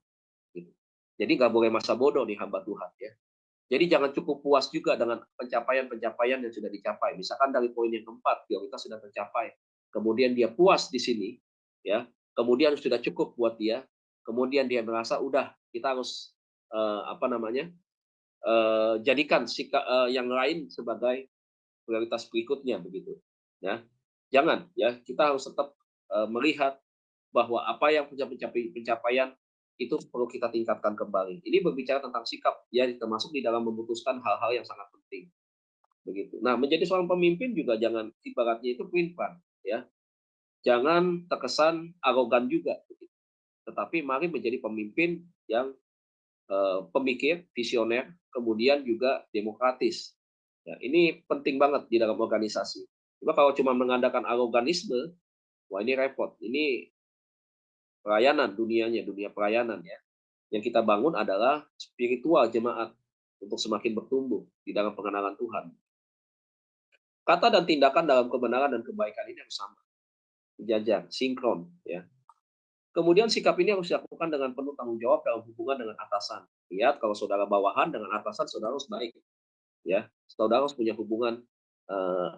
Gitu. Jadi nggak boleh masa bodoh nih hamba Tuhan, ya. Jadi jangan cukup puas juga dengan pencapaian-pencapaian yang sudah dicapai. Misalkan dari poin yang keempat, prioritas sudah tercapai. Kemudian dia puas di sini, ya. Kemudian sudah cukup buat dia. Kemudian dia merasa udah kita harus jadikan sikap yang lain sebagai prioritas berikutnya begitu. Ya, jangan ya kita harus tetap melihat bahwa apa yang punya pencapaian itu perlu kita tingkatkan kembali. Ini berbicara tentang sikap, ya termasuk di dalam memutuskan hal-hal yang sangat penting, begitu. Nah, menjadi seorang pemimpin juga jangan ibaratnya itu pelin-pelan, ya. Jangan terkesan arogan juga, begitu. Tetapi mari menjadi pemimpin yang pemikir, visioner, kemudian juga demokratis. Ya, ini penting banget di dalam organisasi. Cuma kalau cuma mengandalkan aroganisme, wah ini repot. Ini pelayanan dunianya, dunia pelayanan ya. Yang kita bangun adalah spiritual jemaat untuk semakin bertumbuh di dalam pengenalan Tuhan. Kata dan tindakan dalam kebenaran dan kebaikan ini harus sama, sejajar, sinkron ya. Kemudian sikap ini harus dilakukan dengan penuh tanggung jawab dalam hubungan dengan atasan. Lihat kalau saudara bawahan dengan atasan saudara harus baik ya. Saudara harus punya hubungan eh,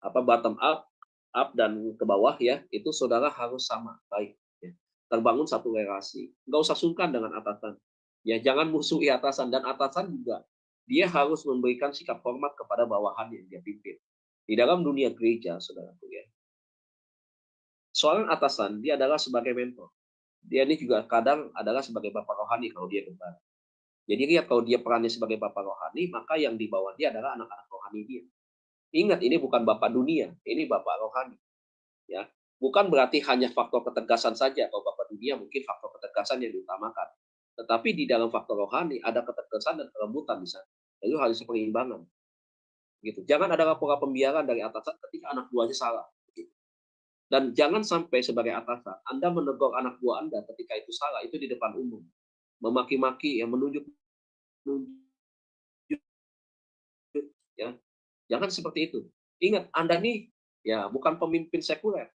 bottom up dan ke bawah ya, itu saudara harus sama baik ya. Terbangun satu relasi. Nggak usah sungkan dengan atasan. Ya, jangan musuhi atasan, dan atasan juga dia harus memberikan sikap hormat kepada bawahan yang dia pimpin. Di dalam dunia gereja, saudaraku ya, seorang atasan dia adalah sebagai mentor. Dia ini juga kadang adalah sebagai bapak rohani kalau dia kembali. Jadi lihat kalau dia perannya sebagai bapak rohani, maka yang di bawah dia adalah anak-anak rohani dia. Ingat, ini bukan bapak dunia, ini bapak rohani. Ya, bukan berarti hanya faktor ketegasan saja. Kalau bapak dunia mungkin faktor ketegasan yang diutamakan. Tetapi di dalam faktor rohani ada ketegasan dan kelembutan di sana. Itu harus perimbangan. Gitu. Jangan ada laporan pembiaran dari atasan ketika anak buahnya salah. Gitu. Dan jangan sampai sebagai atasan Anda menegur anak buah Anda ketika itu salah, itu di depan umum. Memaki-maki yang menunjuk ya. Jangan seperti itu. Ingat, Anda nih ya bukan pemimpin sekuler.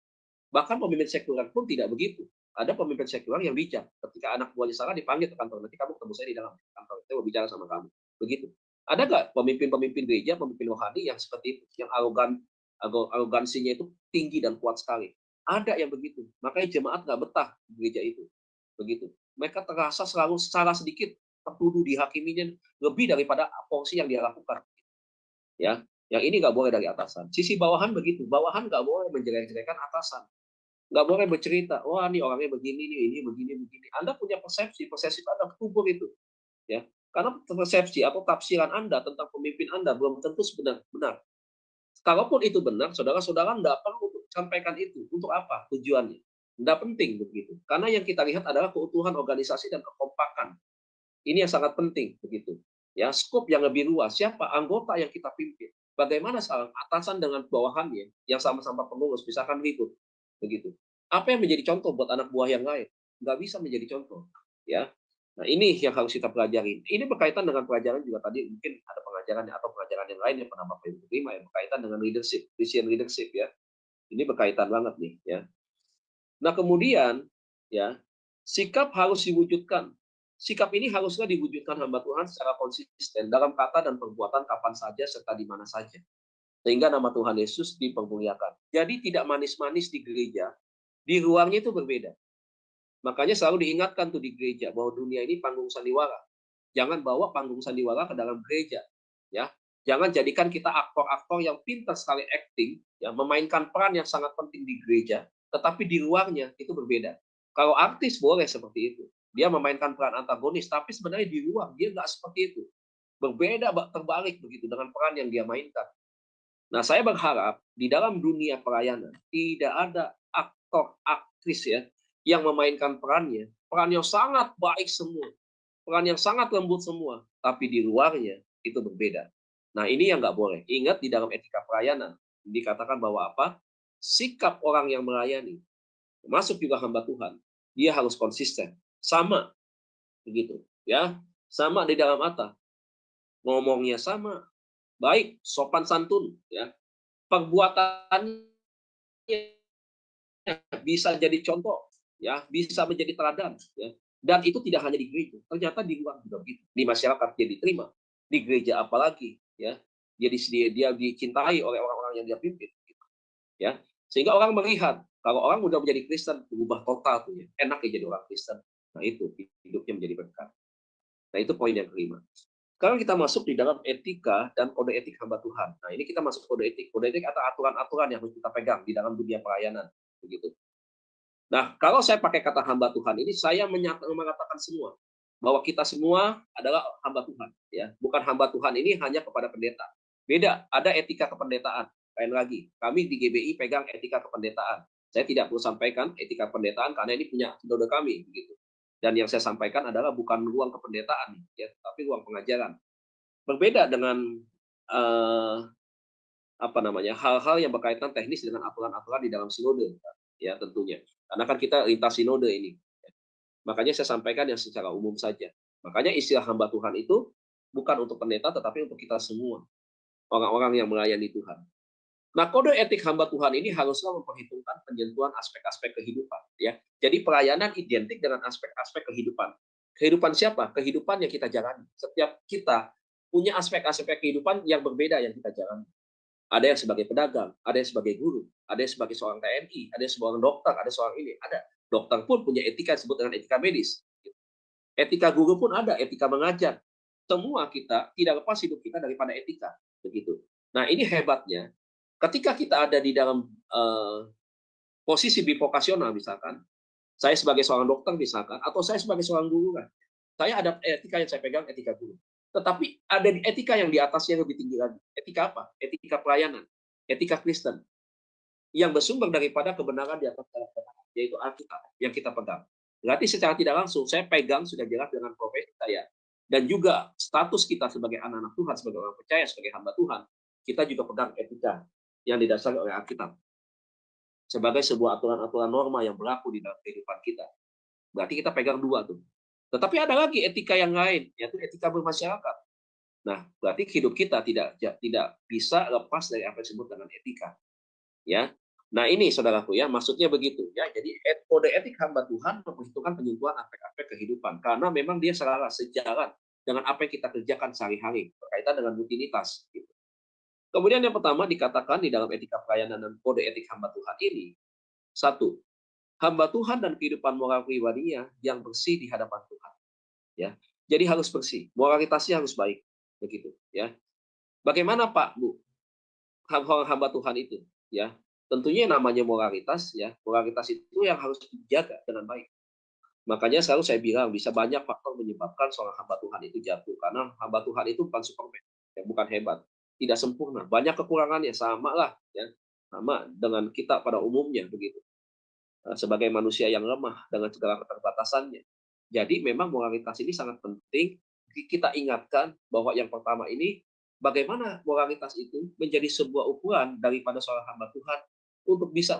Bahkan pemimpin sekuler pun tidak begitu. Ada pemimpin sekuler yang bijak. Ketika anak buahnya salah dipanggil ke kantor. Nanti kamu ketemu saya di dalam kantor. Saya mau bicara sama kamu. Begitu. Ada nggak pemimpin-pemimpin gereja, pemimpin rohani yang seperti itu, yang arogansinya itu tinggi dan kuat sekali? Ada yang begitu. Makanya jemaat nggak betah di gereja itu. Begitu. Mereka terasa selalu salah sedikit tertuduh dihakiminya lebih daripada porsi yang dia lakukan. Ya, yang ini nggak boleh dari atasan. Sisi bawahan begitu. Bawahan nggak boleh menjelek-jelekan atasan. Nggak boleh bercerita, wah ini orangnya begini nih, ini begini begini. Anda punya persepsi Anda kubur itu, ya. Karena persepsi atau tafsiran Anda tentang pemimpin Anda belum tentu benar. Kalaupun itu benar, saudara-saudara nggak perlu untuk sampaikan itu. Untuk apa tujuannya? Nggak penting begitu. Karena yang kita lihat adalah keutuhan organisasi dan kekompakan. Ini yang sangat penting begitu. Ya, skop yang lebih luas. Siapa anggota yang kita pimpin? Bagaimana salah atasan dengan bawahannya yang sama-sama pengurus, misalkan ribut begitu. Apa yang menjadi contoh buat anak buah yang lain? Nggak bisa menjadi contoh, ya. Nah, ini yang harus kita pelajari. Ini berkaitan dengan pelajaran juga tadi mungkin ada pengajaran atau pelajaran yang lain yang pernah Bapak Ibu terima yang berkaitan dengan leadership, vision leadership ya. Ini berkaitan banget nih, ya. Nah, kemudian ya, sikap harus diwujudkan. Sikap ini harusnya diwujudkan hamba Tuhan secara konsisten dalam kata dan perbuatan kapan saja serta di mana saja. Sehingga nama Tuhan Yesus dipermuliakan. Jadi tidak manis-manis di gereja, di ruangnya itu berbeda. Makanya selalu diingatkan tuh di gereja bahwa dunia ini panggung sandiwara. Jangan bawa panggung sandiwara ke dalam gereja, ya. Jangan jadikan kita aktor-aktor yang pintar sekali acting, ya, memainkan peran yang sangat penting di gereja, tetapi di luarnya itu berbeda. Kalau artis boleh seperti itu, dia memainkan peran antagonis, tapi sebenarnya di luar dia nggak seperti itu. Berbeda, terbalik begitu dengan peran yang dia mainkan. Nah, saya berharap di dalam dunia pelayanan tidak ada aktor, aktris ya yang memainkan peran yang sangat baik semua, peran yang sangat lembut semua, tapi di luarnya itu berbeda. Nah, ini yang nggak boleh. Ingat di dalam etika pelayanan dikatakan bahwa apa? Sikap orang yang melayani, termasuk juga hamba Tuhan, dia harus konsisten, sama begitu, ya, sama di dalam mata, ngomongnya sama, baik, sopan santun, ya, perbuatannya bisa jadi contoh, ya, bisa menjadi teladan, ya. Dan itu tidak hanya di gereja, ternyata di luar juga begitu. Di masyarakat dia diterima, di gereja apalagi, ya. Dia dicintai oleh orang-orang yang dia pimpin, gitu, ya. Sehingga orang melihat kalau orang udah menjadi Kristen berubah total tuh ya. Enak ya jadi orang Kristen. Nah, itu hidupnya menjadi berkat. Nah, itu poin yang kelima. Sekarang kita masuk di dalam etika dan kode etik hamba Tuhan. Nah, ini kita masuk kode etik. Kode etik atau aturan-aturan yang harus kita pegang di dalam dunia pelayanan, begitu. Nah, kalau saya pakai kata hamba Tuhan ini, saya mengatakan semua bahwa kita semua adalah hamba Tuhan, ya. Bukan hamba Tuhan ini hanya kepada pendeta. Beda, ada etika kependetaan. Lain lagi, kami di GBI pegang etika kependetaan. Saya tidak perlu sampaikan etika kependetaan karena ini punya sinode kami, begitu. Dan yang saya sampaikan adalah bukan ruang kependetaan, ya, tapi ruang pengajaran. Berbeda dengan eh, apa namanya hal-hal yang berkaitan teknis dengan aturan-aturan di dalam sinode, ya tentunya. Karena kan kita lintas sinode ini. Makanya saya sampaikan yang secara umum saja. Makanya istilah hamba Tuhan itu bukan untuk pendeta, tetapi untuk kita semua. Orang-orang yang melayani Tuhan. Nah, kode etik hamba Tuhan ini haruslah memperhitungkan penyentuhan aspek-aspek kehidupan. Ya. Jadi pelayanan identik dengan aspek-aspek kehidupan. Kehidupan siapa? Kehidupan yang kita jalani. Setiap kita punya aspek-aspek kehidupan yang berbeda yang kita jalani. Ada yang sebagai pedagang, ada yang sebagai guru, ada yang sebagai seorang TNI, ada yang seorang dokter, ada seorang ini, ada. Dokter pun punya etika yang disebut dengan etika medis. Etika guru pun ada, etika mengajar. Semua kita tidak lepas hidup kita daripada etika, begitu. Nah, ini hebatnya. Ketika kita ada di dalam posisi bivokasional misalkan, saya sebagai seorang dokter misalkan, atau saya sebagai seorang guru kan, saya ada etika yang saya pegang, etika guru. Tetapi ada etika yang di atasnya lebih tinggi lagi. Etika apa? Etika pelayanan, etika Kristen, yang bersumber daripada kebenaran di atas segala kebenaran, yaitu Alkitab yang kita pegang. Berarti secara tidak langsung saya pegang sudah jelas dengan profesi saya dan juga status kita sebagai anak-anak Tuhan, sebagai orang percaya, sebagai hamba Tuhan, kita juga pegang etika yang didasari oleh Alkitab sebagai sebuah aturan-aturan norma yang berlaku di dalam kehidupan kita. Berarti kita pegang dua tuh. Tetapi ada lagi etika yang lain, yaitu etika bermasyarakat. Nah, berarti hidup kita tidak bisa lepas dari apa yang disebut dengan etika. Ya. Nah, ini saudaraku ya, maksudnya begitu ya. Jadi kode etik hamba Tuhan memperhitungkan penyentuhan aspek-aspek kehidupan karena memang dia selaras sejalan dengan apa yang kita kerjakan sehari-hari berkaitan dengan rutinitas gitu. Kemudian yang pertama dikatakan di dalam etika pelayanan dan kode etik hamba Tuhan ini, satu, hamba Tuhan dan kehidupan moral pribadinya yang bersih di hadapan Tuhan. Ya, jadi harus bersih, moralitasnya harus baik, begitu. Ya, bagaimana Pak Bu hamba Tuhan itu? Ya, tentunya namanya moralitas, ya, moralitas itu yang harus dijaga dengan baik. Makanya selalu saya bilang bisa banyak faktor menyebabkan seorang hamba Tuhan itu jatuh karena hamba Tuhan itu bukan Superman, ya, bukan hebat, tidak sempurna, banyak kekurangannya, sama lah, ya, sama dengan kita pada umumnya begitu. Sebagai manusia yang lemah dengan segala keterbatasannya. Jadi memang moralitas ini sangat penting kita ingatkan bahwa yang pertama ini bagaimana moralitas itu menjadi sebuah ukuran daripada seorang hamba Tuhan untuk bisa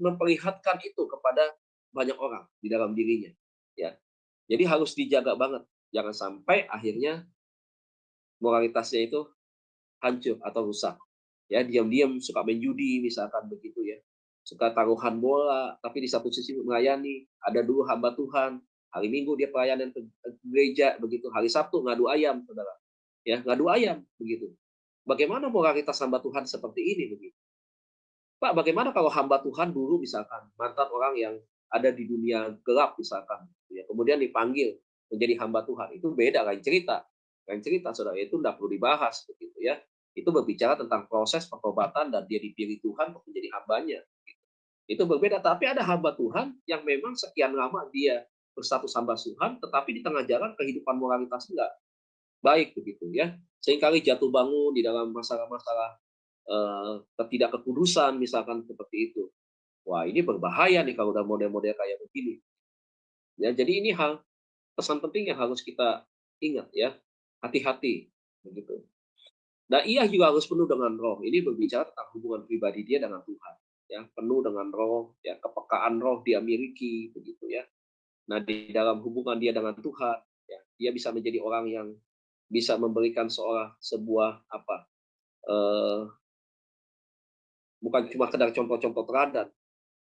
memperlihatkan itu kepada banyak orang di dalam dirinya. Ya, jadi harus dijaga banget, jangan sampai akhirnya moralitasnya itu hancur atau rusak. Ya, diam-diam suka main judi misalkan begitu ya. Suka taruhan bola, tapi di satu sisi melayani. Ada dulu hamba Tuhan, hari Minggu dia pelayanan ke gereja begitu, hari Sabtu ngadu ayam, saudara. Ya, ngadu ayam begitu. Bagaimana moralitas hamba Tuhan seperti ini begitu? Pak, bagaimana kalau hamba Tuhan dulu misalkan mantan orang yang ada di dunia gelap misalkan, ya, kemudian dipanggil menjadi hamba Tuhan, itu beda, lain cerita. Lain cerita, saudara, itu tidak perlu dibahas, begitu ya. Itu berbicara tentang proses pertobatan dan dia dipilih Tuhan untuk menjadi hambanya. Itu berbeda, tapi ada hamba Tuhan yang memang sekian lama dia berstatus hamba Tuhan, tetapi di tengah jalan kehidupan moralitas enggak baik, begitu ya. Seringkali jatuh bangun di dalam masalah-masalah ketidakkekudusan misalkan seperti itu. Wah, ini berbahaya nih kalau udah model-model kayak begini. Ya, jadi ini hal pesan penting yang harus kita ingat ya. Hati-hati begitu. Nah, ia juga harus penuh dengan roh. Ini berbicara tentang hubungan pribadi dia dengan Tuhan. Ya, penuh dengan roh, ya, kepekaan roh dia miliki begitu ya. Nah, di dalam hubungan dia dengan Tuhan, ya, dia bisa menjadi orang yang bisa memberikan sebuah apa? eh, Bukan cuma sekedar contoh-contoh teladan,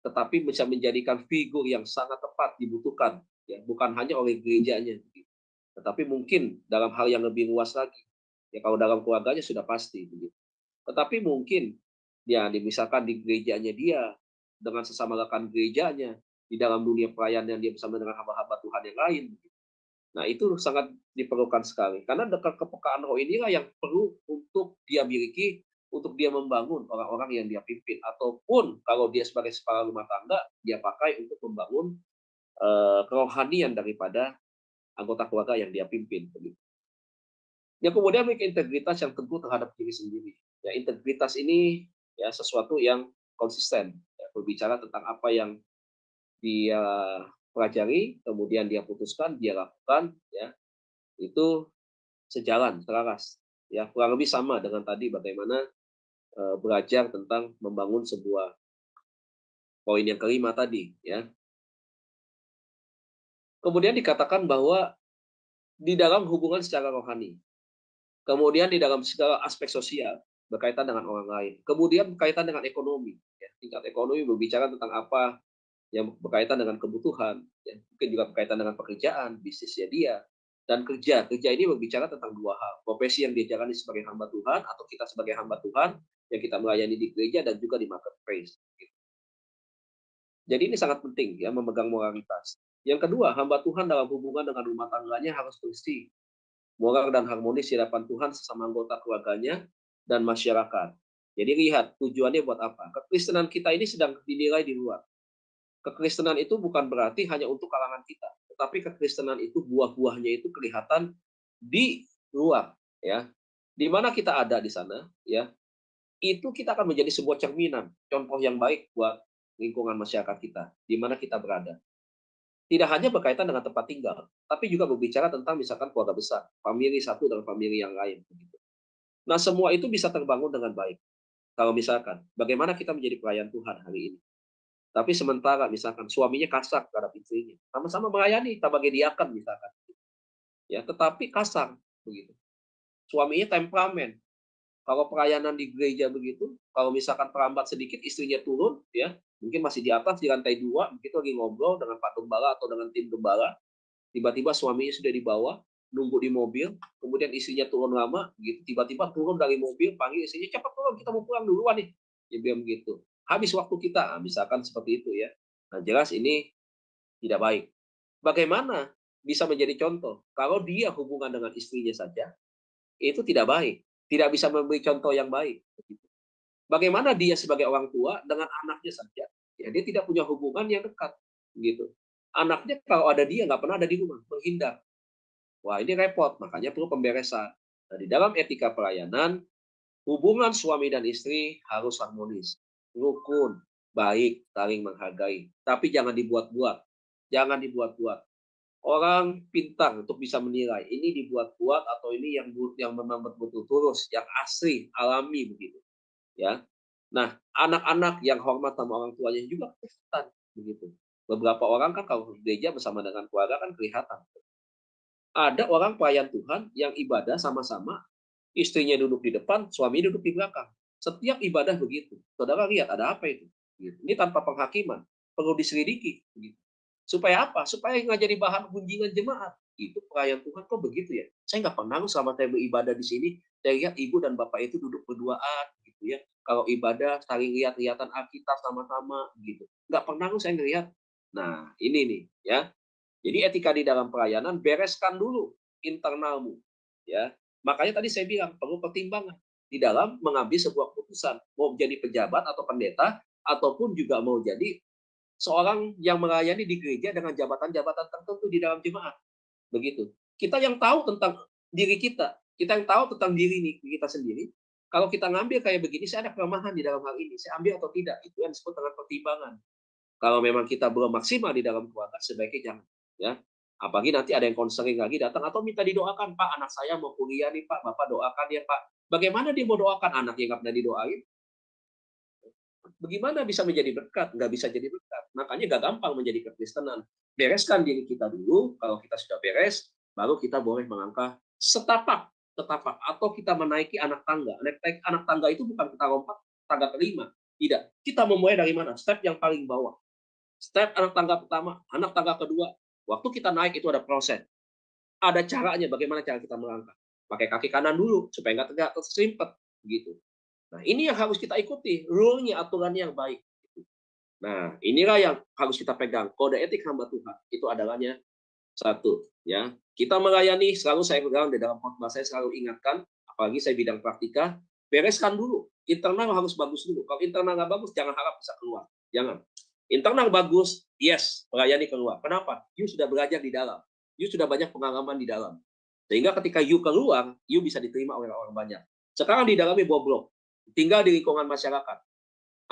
tetapi bisa menjadikan figur yang sangat tepat dibutuhkan, ya, bukan hanya oleh gerejanya, tetapi mungkin dalam hal yang lebih luas lagi. Ya, kalau dalam keluarganya sudah pasti begitu. Tetapi mungkin ya misalkan di gerejanya dia dengan sesama rekan gerejanya, di dalam dunia pelayanan dia bersama dengan hamba-hamba Tuhan yang lain. Nah, itu sangat diperlukan sekali. Karena dekat kepekaan roh inilah yang perlu untuk dia miliki, untuk dia membangun orang-orang yang dia pimpin. Ataupun kalau dia sebagai kepala rumah tangga, dia pakai untuk membangun kerohanian daripada anggota keluarga yang dia pimpin. Yang kemudian memiliki integritas yang teguh terhadap diri sendiri. Ya, integritas ini ya sesuatu yang konsisten. Ya, berbicara tentang apa yang dia pelajari, kemudian dia putuskan, dia lakukan, ya itu sejalan, selaras. Ya, kurang lebih sama dengan tadi bagaimana belajar tentang membangun sebuah poin yang kelima tadi. Ya. Kemudian dikatakan bahwa di dalam hubungan secara rohani, kemudian di dalam segala aspek sosial, berkaitan dengan orang lain. Kemudian berkaitan dengan ekonomi. Ya. Tingkat ekonomi berbicara tentang apa yang berkaitan dengan kebutuhan. Ya. Mungkin juga berkaitan dengan pekerjaan, bisnisnya dia. Dan kerja. Kerja ini berbicara tentang dua hal. Profesi yang dia jalani sebagai hamba Tuhan, atau kita sebagai hamba Tuhan, yang kita melayani di gereja dan juga di marketplace. Jadi ini sangat penting ya, memegang moralitas. Yang kedua, hamba Tuhan dalam hubungan dengan rumah tangganya harus bersih, moral dan harmonis di hadapan Tuhan sesama anggota keluarganya dan masyarakat. Jadi lihat tujuannya buat apa. Kekristenan kita ini sedang dinilai di luar. Kekristenan itu bukan berarti hanya untuk kalangan kita, tetapi kekristenan itu buah-buahnya itu kelihatan di luar, ya. Di mana kita ada di sana, ya. Itu kita akan menjadi sebuah cerminan, contoh yang baik buat lingkungan masyarakat kita, di mana kita berada. Tidak hanya berkaitan dengan tempat tinggal, tapi juga berbicara tentang misalkan keluarga besar, famili satu dengan famili yang lain. Nah, semua itu bisa terbangun dengan baik. Kalau misalkan, bagaimana kita menjadi pelayan Tuhan hari ini? Tapi sementara misalkan suaminya kasar terhadap istrinya, sama-sama melayani sebagai diaken misalkan, ya, tetapi kasar begitu. Suaminya temperamen. Kalau pelayanan di gereja begitu, kalau misalkan terlambat sedikit, istrinya turun, ya, mungkin masih di atas di lantai 2, begitu lagi ngobrol dengan Pak Gembala atau dengan tim Gembala, tiba-tiba suaminya sudah di bawah, nunggu di mobil, kemudian istrinya turun lama, gitu, tiba-tiba turun dari mobil, panggil istrinya, cepat turun, kita mau pulang duluan nih, dia bilang begitu. Habis waktu kita, misalkan seperti itu ya. Nah, jelas ini tidak baik. Bagaimana bisa menjadi contoh? Kalau dia hubungan dengan istrinya saja, itu tidak baik. Tidak bisa memberi contoh yang baik. Bagaimana dia sebagai orang tua dengan anaknya saja? Ya, dia tidak punya hubungan yang dekat. Gitu. Anaknya kalau ada dia nggak pernah ada di rumah, menghindar. Wah, ini repot. Makanya perlu pemberesan. Nah, di dalam etika pelayanan, hubungan suami dan istri harus harmonis, rukun, baik, saling menghargai. Tapi jangan dibuat-buat. Jangan dibuat-buat. Orang pintar untuk bisa menilai ini dibuat-buat atau ini yang memang betul-betul tulus, yang asli, alami begitu. Ya. Nah, anak-anak yang hormat sama orang tuanya juga kelihatan begitu. Beberapa orang kan kalau gereja bersama dengan keluarga kan kelihatan. Ada orang pelayan Tuhan yang ibadah sama-sama, istrinya duduk di depan, suami duduk di belakang. Setiap ibadah begitu. Saudara lihat ada apa itu? Ini tanpa penghakiman, perlu diselidiki. Supaya apa? Supaya nggak jadi bahan gunjingan jemaat. Itu pelayan Tuhan kok begitu ya? Saya nggak pernah selama saya beribadah di sini, saya lihat ibu dan bapak itu duduk berduaan gitu ya. Kalau ibadah saling lihat-lihatan Alkitab sama-sama gitu. Nggak pernah saya ngelihat Nah, ini nih ya. Jadi etika di dalam pelayanan bereskan dulu internalmu ya. Makanya tadi saya bilang perlu pertimbangan di dalam mengambil sebuah keputusan, mau menjadi pejabat atau pendeta ataupun juga mau jadi seorang yang melayani di gereja dengan jabatan-jabatan tertentu di dalam jemaat. Begitu. Kita yang tahu tentang diri kita yang tahu tentang diri kita sendiri. Kalau kita ngambil kayak begini, saya ada kelemahan di dalam hal ini, saya ambil atau tidak, itu yang disebut dengan pertimbangan. Kalau memang kita belum maksimal di dalam keluarga, sebaiknya jangan. Ya, apalagi nanti ada yang konseling lagi datang atau minta didoakan, Pak, anak saya mau kuliah nih, Pak, Bapak doakan ya, Pak. Bagaimana dia mau doakan anak yang nggak pernah didoain? Bagaimana bisa menjadi berkat? Nggak bisa jadi berkat. Makanya nggak gampang menjadi kekristenan. Bereskan diri kita dulu. Kalau kita sudah beres, baru kita boleh melangkah setapak, atau kita menaiki anak tangga. Anak tangga itu bukan kita lompat tangga kelima. Tidak. Kita memulai dari mana? Step yang paling bawah. Step anak tangga pertama, anak tangga kedua. Waktu kita naik itu ada proses. Ada caranya bagaimana cara kita melangkah. Pakai kaki kanan dulu supaya nggak tegak terserimpet gitu. Nah, ini yang harus kita ikuti, rule-nya, aturannya yang baik. Nah, inilah yang harus kita pegang. Kode etik hamba Tuhan itu adalahnya satu, ya. Kita melayani, selalu saya pegang di dalam khotbah saya selalu ingatkan, apalagi saya bidang praktika, bereskan dulu. Internal harus bagus dulu. Kalau internal nggak bagus, jangan harap bisa keluar. Jangan. Internal bagus, yes, melayani keluar. Kenapa? You sudah belajar di dalam. You sudah banyak pengalaman di dalam. Sehingga ketika you keluar, you bisa diterima oleh orang banyak. Sekarang di dalamnya bobrok. Tinggal di lingkungan masyarakat.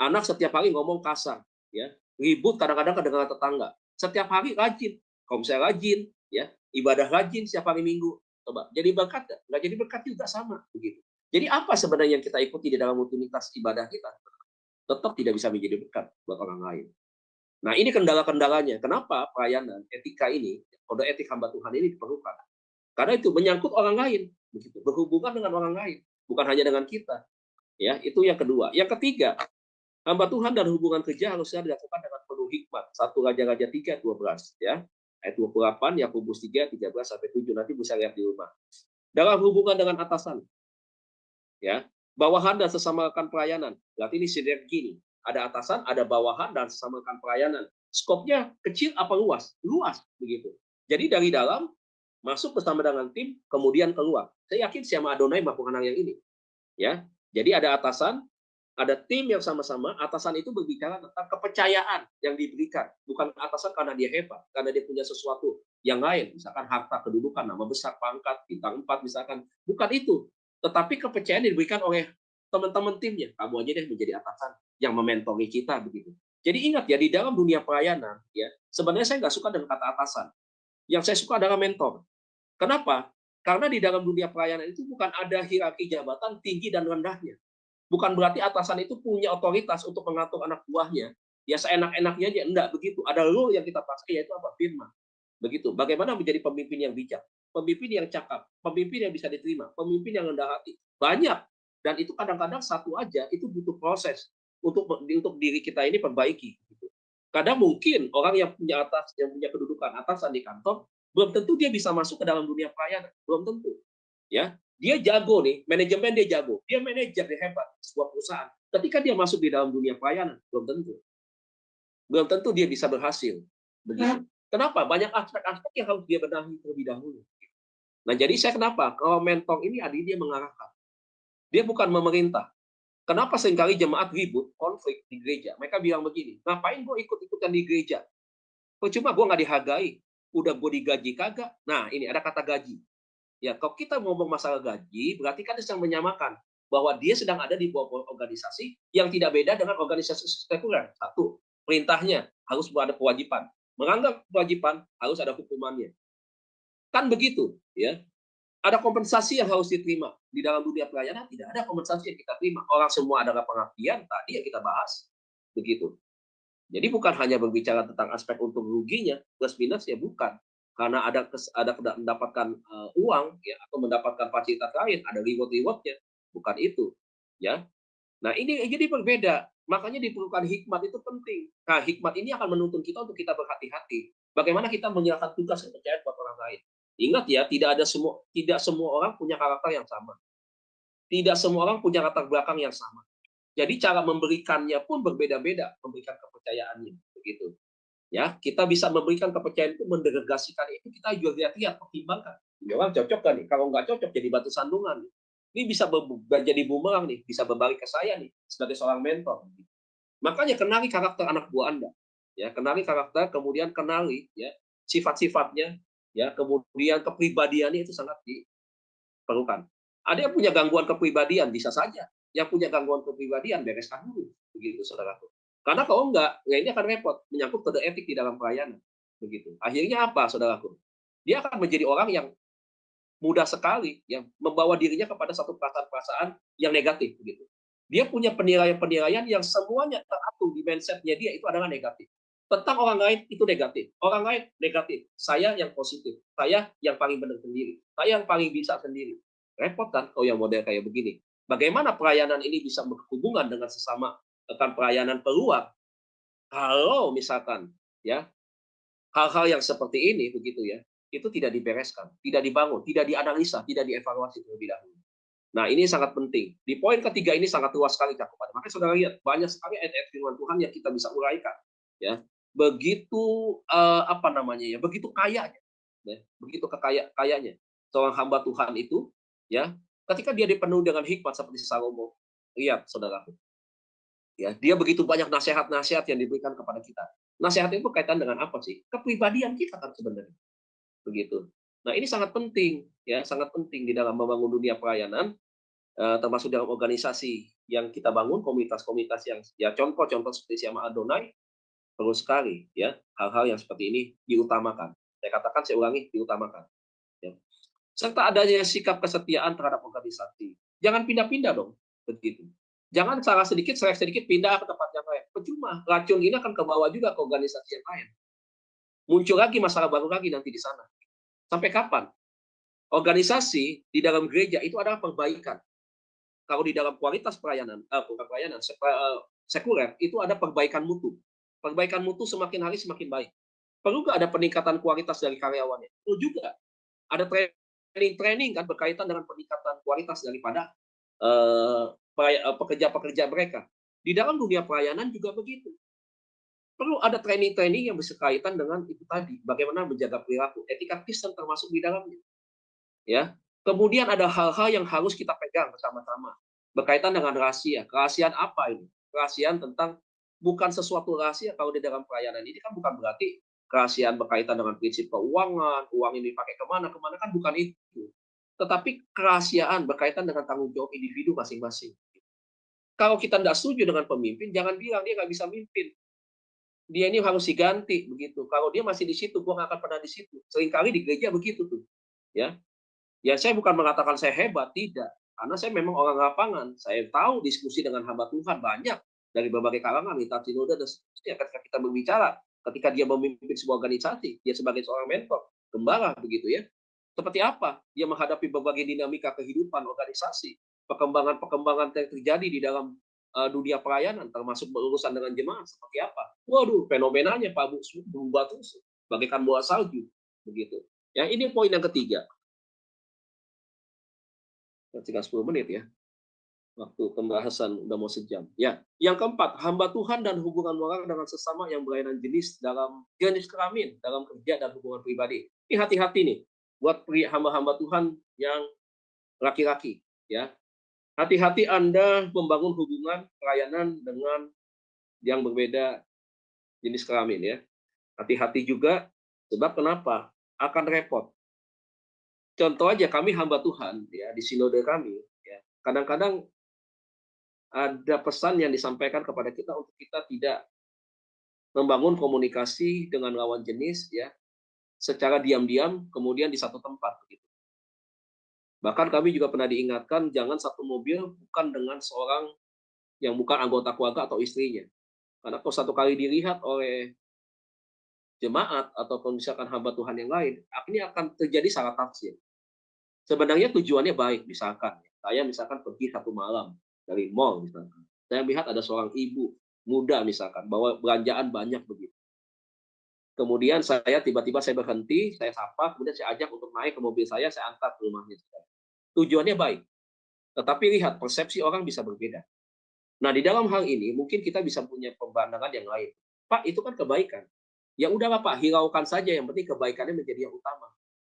Anak setiap hari ngomong kasar, ya, ribut kadang-kadang dengan tetangga. Setiap hari rajin, kalau misalnya rajin, ya, ibadah rajin setiap hari Minggu. Coba, jadi berkat nggak? Nggak jadi berkat juga sama, begitu. Jadi apa sebenarnya yang kita ikuti di dalam rutinitas ibadah kita? Tetap tidak bisa menjadi berkat buat orang lain. Nah, ini kendala-kendalanya. Kenapa pelayanan etika ini, kode etik hamba Tuhan ini diperlukan? Karena itu menyangkut orang lain, begitu, berhubungan dengan orang lain, bukan hanya dengan kita. Ya, itu yang kedua. Yang ketiga, hamba Tuhan dan hubungan kerja harusnya dilakukan dengan penuh hikmat. 1 Raja-Raja 3:12 ya. Ayat 28, Yakobus 3:13-7 nanti bisa lihat di rumah. Dalam hubungan dengan atasan, ya, bawahan dan sesama rekan pelayanan. Berarti ini sinergi nih. Ada atasan, ada bawahan dan sesama rekan pelayanan. Skopnya kecil apa luas? Luas begitu. Jadi dari dalam masuk bersama dengan tim, kemudian keluar. Saya yakin siapa Adonai melakukan hal yang ini. Ya, jadi ada atasan, ada tim yang sama-sama. Atasan itu berbicara tentang kepercayaan yang diberikan, bukan atasan karena dia hebat, karena dia punya sesuatu yang lain, misalkan harta, kedudukan, nama besar, pangkat, bintang 4 misalkan. Bukan itu, tetapi kepercayaan diberikan oleh teman-teman timnya. Kamu aja deh menjadi atasan yang mementori kita begitu. Jadi ingat ya, di dalam dunia pelayanan, ya, sebenarnya saya nggak suka dengan kata atasan. Yang saya suka adalah mentor. Kenapa? Karena di dalam dunia pelayanan itu bukan ada hierarki jabatan tinggi dan rendahnya. Bukan berarti atasan itu punya otoritas untuk mengatur anak buahnya. Ya seenak-enaknya aja. Enggak begitu. Ada rule yang kita pakai, yaitu apa? Firman. Begitu. Bagaimana menjadi pemimpin yang bijak? Pemimpin yang cakap. Pemimpin yang bisa diterima. Pemimpin yang rendah hati. Banyak. Dan itu kadang-kadang satu aja, itu butuh proses. Untuk diri kita ini perbaiki. Kadang mungkin orang yang punya kedudukan atasan di kantor, belum tentu dia bisa masuk ke dalam dunia pelayanan, belum tentu. Ya, dia jago nih, manajemen dia jago, dia manajer, dia hebat sebuah perusahaan. Ketika dia masuk di dalam dunia pelayanan, belum tentu dia bisa berhasil. Begitu. Kenapa? Banyak aspek-aspek yang harus dia benahi terlebih dahulu. Nah, jadi saya kenapa? Kalau mentor ini dia mengarahkan. Dia bukan memerintah. Kenapa seringkali jemaat ribut, konflik di gereja? Mereka bilang begini, ngapain gue ikut-ikutan di gereja? Percuma gue nggak dihargai, udah gue digaji kagak. Nah, ini ada kata gaji. Ya, kalau kita ngomong masalah gaji, berarti kan sedang menyamakan bahwa dia sedang ada di bawah organisasi yang tidak beda dengan organisasi sekuler. Satu, perintahnya harus ada kewajiban. Melanggar kewajiban harus ada hukumannya. Kan begitu, ya. Ada kompensasi yang harus diterima. Di dalam dunia pelayanan tidak ada kompensasi yang kita terima. Orang semua adalah pengabdian, tadi yang kita bahas. Begitu. Jadi bukan hanya berbicara tentang aspek untung ruginya, plus minus ya bukan. Karena ada mendapatkan uang ya, atau mendapatkan fasilitas lain, ada reward-rewardnya. Bukan itu. Ya. Nah ini jadi berbeda. Makanya diperlukan hikmat itu penting. Nah hikmat ini akan menuntun kita untuk kita berhati-hati. Bagaimana kita menyerahkan tugas kepercayaan buat orang lain. Ingat ya, tidak semua orang punya karakter yang sama. Tidak semua orang punya latar belakang yang sama. Jadi cara memberikannya pun berbeda-beda, memberikan kepercayaannya begitu. Ya, kita bisa memberikan kepercayaan itu, mendelegasikan itu, kita juga lihat-lihat, pertimbangkan. Memang cocok kan nih? Kalau nggak cocok jadi batu sandungan. Ini bisa jadi bumerang nih, bisa berbalik ke saya nih sebagai seorang mentor. Makanya kenali karakter anak buah Anda. Ya, kenali karakter, kemudian kenali ya sifat-sifatnya, ya, kemudian kepribadiannya itu sangat diperlukan. Ada yang punya gangguan kepribadian, bisa saja. Yang punya gangguan kepribadian bereskan dulu, begitu saudaraku. Karena kalau enggak, ya ini akan repot, menyangkut kode etik di dalam pelayanan, begitu. Akhirnya apa, saudaraku? Dia akan menjadi orang yang mudah sekali yang membawa dirinya kepada satu perasaan-perasaan yang negatif, begitu. Dia punya penilaian-penilaian yang semuanya teratur di mindset-nya dia itu adalah negatif. Tentang orang lain itu negatif. Orang lain negatif. Saya yang positif. Saya yang paling benar sendiri. Saya yang paling bisa sendiri. Repot kan kalau yang model kayak begini. Bagaimana pelayanan ini bisa berhubungan dengan sesama rekan pelayanan peluang kalau misalkan ya hal-hal yang seperti ini begitu ya, itu tidak dibereskan, tidak dibangun, tidak dianalisa, tidak dievaluasi terlebih dahulu. Nah, ini sangat penting. Di poin ketiga ini sangat luas sekali cakupannya. Makanya saudara lihat banyak sekali ayat-ayat firman Tuhan yang kita bisa uraikan. Ya, begitu apa namanya ya, begitu kayanya, ya, begitu kayanya seorang hamba Tuhan itu, ya, ketika dia dipenuhi dengan hikmat seperti Salomo. Lihat, saudara, ya, dia begitu banyak nasihat-nasihat yang diberikan kepada kita. Nasihat itu kaitan dengan apa sih? Kepribadian kita kan sebenarnya, begitu. Nah, ini sangat penting, ya, sangat penting di dalam membangun dunia pelayanan, termasuk dalam organisasi yang kita bangun, komunitas-komunitas yang ya contoh-contoh seperti Siama Adonai, perlu sekali ya hal-hal yang seperti ini diutamakan. Saya katakan, saya ulangi, diutamakan. Ya. Serta adanya sikap kesetiaan terhadap organisasi. Jangan pindah-pindah dong, begitu. Jangan salah sedikit, selek sedikit pindah ke tempat yang lain. Percuma, racun ini akan ke bawah juga ke organisasi yang lain. Muncul lagi masalah baru lagi nanti di sana. Sampai kapan? Organisasi di dalam gereja itu adalah perbaikan. Kalau di dalam kualitas pelayanan, bukan pelayanan, sekuler, itu ada perbaikan mutu. Perbaikan mutu semakin hari semakin baik. Perlu nggak ada peningkatan kualitas dari karyawannya? Perlu juga. Ada training kan berkaitan dengan peningkatan kualitas daripada pekerja-pekerja mereka. Di dalam dunia pelayanan juga begitu. Perlu ada training-training yang berkaitan dengan itu tadi, bagaimana menjaga perilaku, etika Kristen termasuk di dalamnya. Ya. Kemudian ada hal-hal yang harus kita pegang bersama-sama berkaitan dengan rahasia. Kerahasiaan apa ini? Kerahasiaan tentang bukan sesuatu rahasia kalau di dalam pelayanan ini kan bukan berarti kerahasiaan berkaitan dengan prinsip keuangan, uang ini pakai kemana kan bukan itu. Tetapi kerahasiaan berkaitan dengan tanggung jawab individu masing-masing. Kalau kita tidak setuju dengan pemimpin, jangan bilang dia nggak bisa mimpin. Dia ini harus diganti begitu. Kalau dia masih di situ, gua nggak akan pernah di situ. Seringkali di gereja begitu tuh, ya. Ya saya bukan mengatakan saya hebat, tidak. Karena saya memang orang lapangan. Saya tahu diskusi dengan hamba Tuhan banyak dari berbagai kalangan, lintas sinode dan seterusnya. Ketika kita berbicara, ketika dia memimpin sebuah organisasi, dia sebagai seorang mentor, gembala begitu ya. Seperti apa dia menghadapi berbagai dinamika kehidupan organisasi, perkembangan-perkembangan yang terjadi di dalam dunia pelayanan, termasuk berurusan dengan jemaat seperti apa. Waduh, fenomenanya Pak Bu berubah terus, bagaikan bola salju begitu. Ya, ini poin yang ketiga. Tinggal 10 menit ya. Waktu pembahasan udah mau sejam. Ya, yang keempat, hamba Tuhan dan hubungan moral dengan sesama yang berlainan jenis dalam jenis kelamin, dalam kerja dan hubungan pribadi. Ini hati-hati nih buat hamba-hamba Tuhan yang laki-laki ya. Hati-hati Anda membangun hubungan pelayanan dengan yang berbeda jenis kelamin ya. Hati-hati juga sebab kenapa? Akan repot. Contoh aja kami hamba Tuhan ya di sinode kami ya. Kadang-kadang ada pesan yang disampaikan kepada kita untuk kita tidak membangun komunikasi dengan lawan jenis ya secara diam-diam kemudian di satu tempat begitu. Bahkan kami juga pernah diingatkan jangan satu mobil bukan dengan seorang yang bukan anggota keluarga atau istrinya. Karena kalau satu kali dilihat oleh jemaat ataupun misalkan hamba Tuhan yang lain, ini akan terjadi salah tafsir. Sebenarnya tujuannya baik, misalkan saya misalkan pergi satu malam dari mall misalkan. Saya melihat ada seorang ibu muda misalkan bawa belanjaan banyak begitu. Kemudian tiba-tiba saya berhenti, saya sapa, kemudian saya ajak untuk naik ke mobil saya antar ke rumahnya. Tujuannya baik. Tetapi lihat persepsi orang bisa berbeda. Nah, di dalam hal ini mungkin kita bisa punya pandangan yang lain. Pak, itu kan kebaikan. ya udahlah Pak, hiraukan saja, yang penting kebaikannya menjadi yang utama.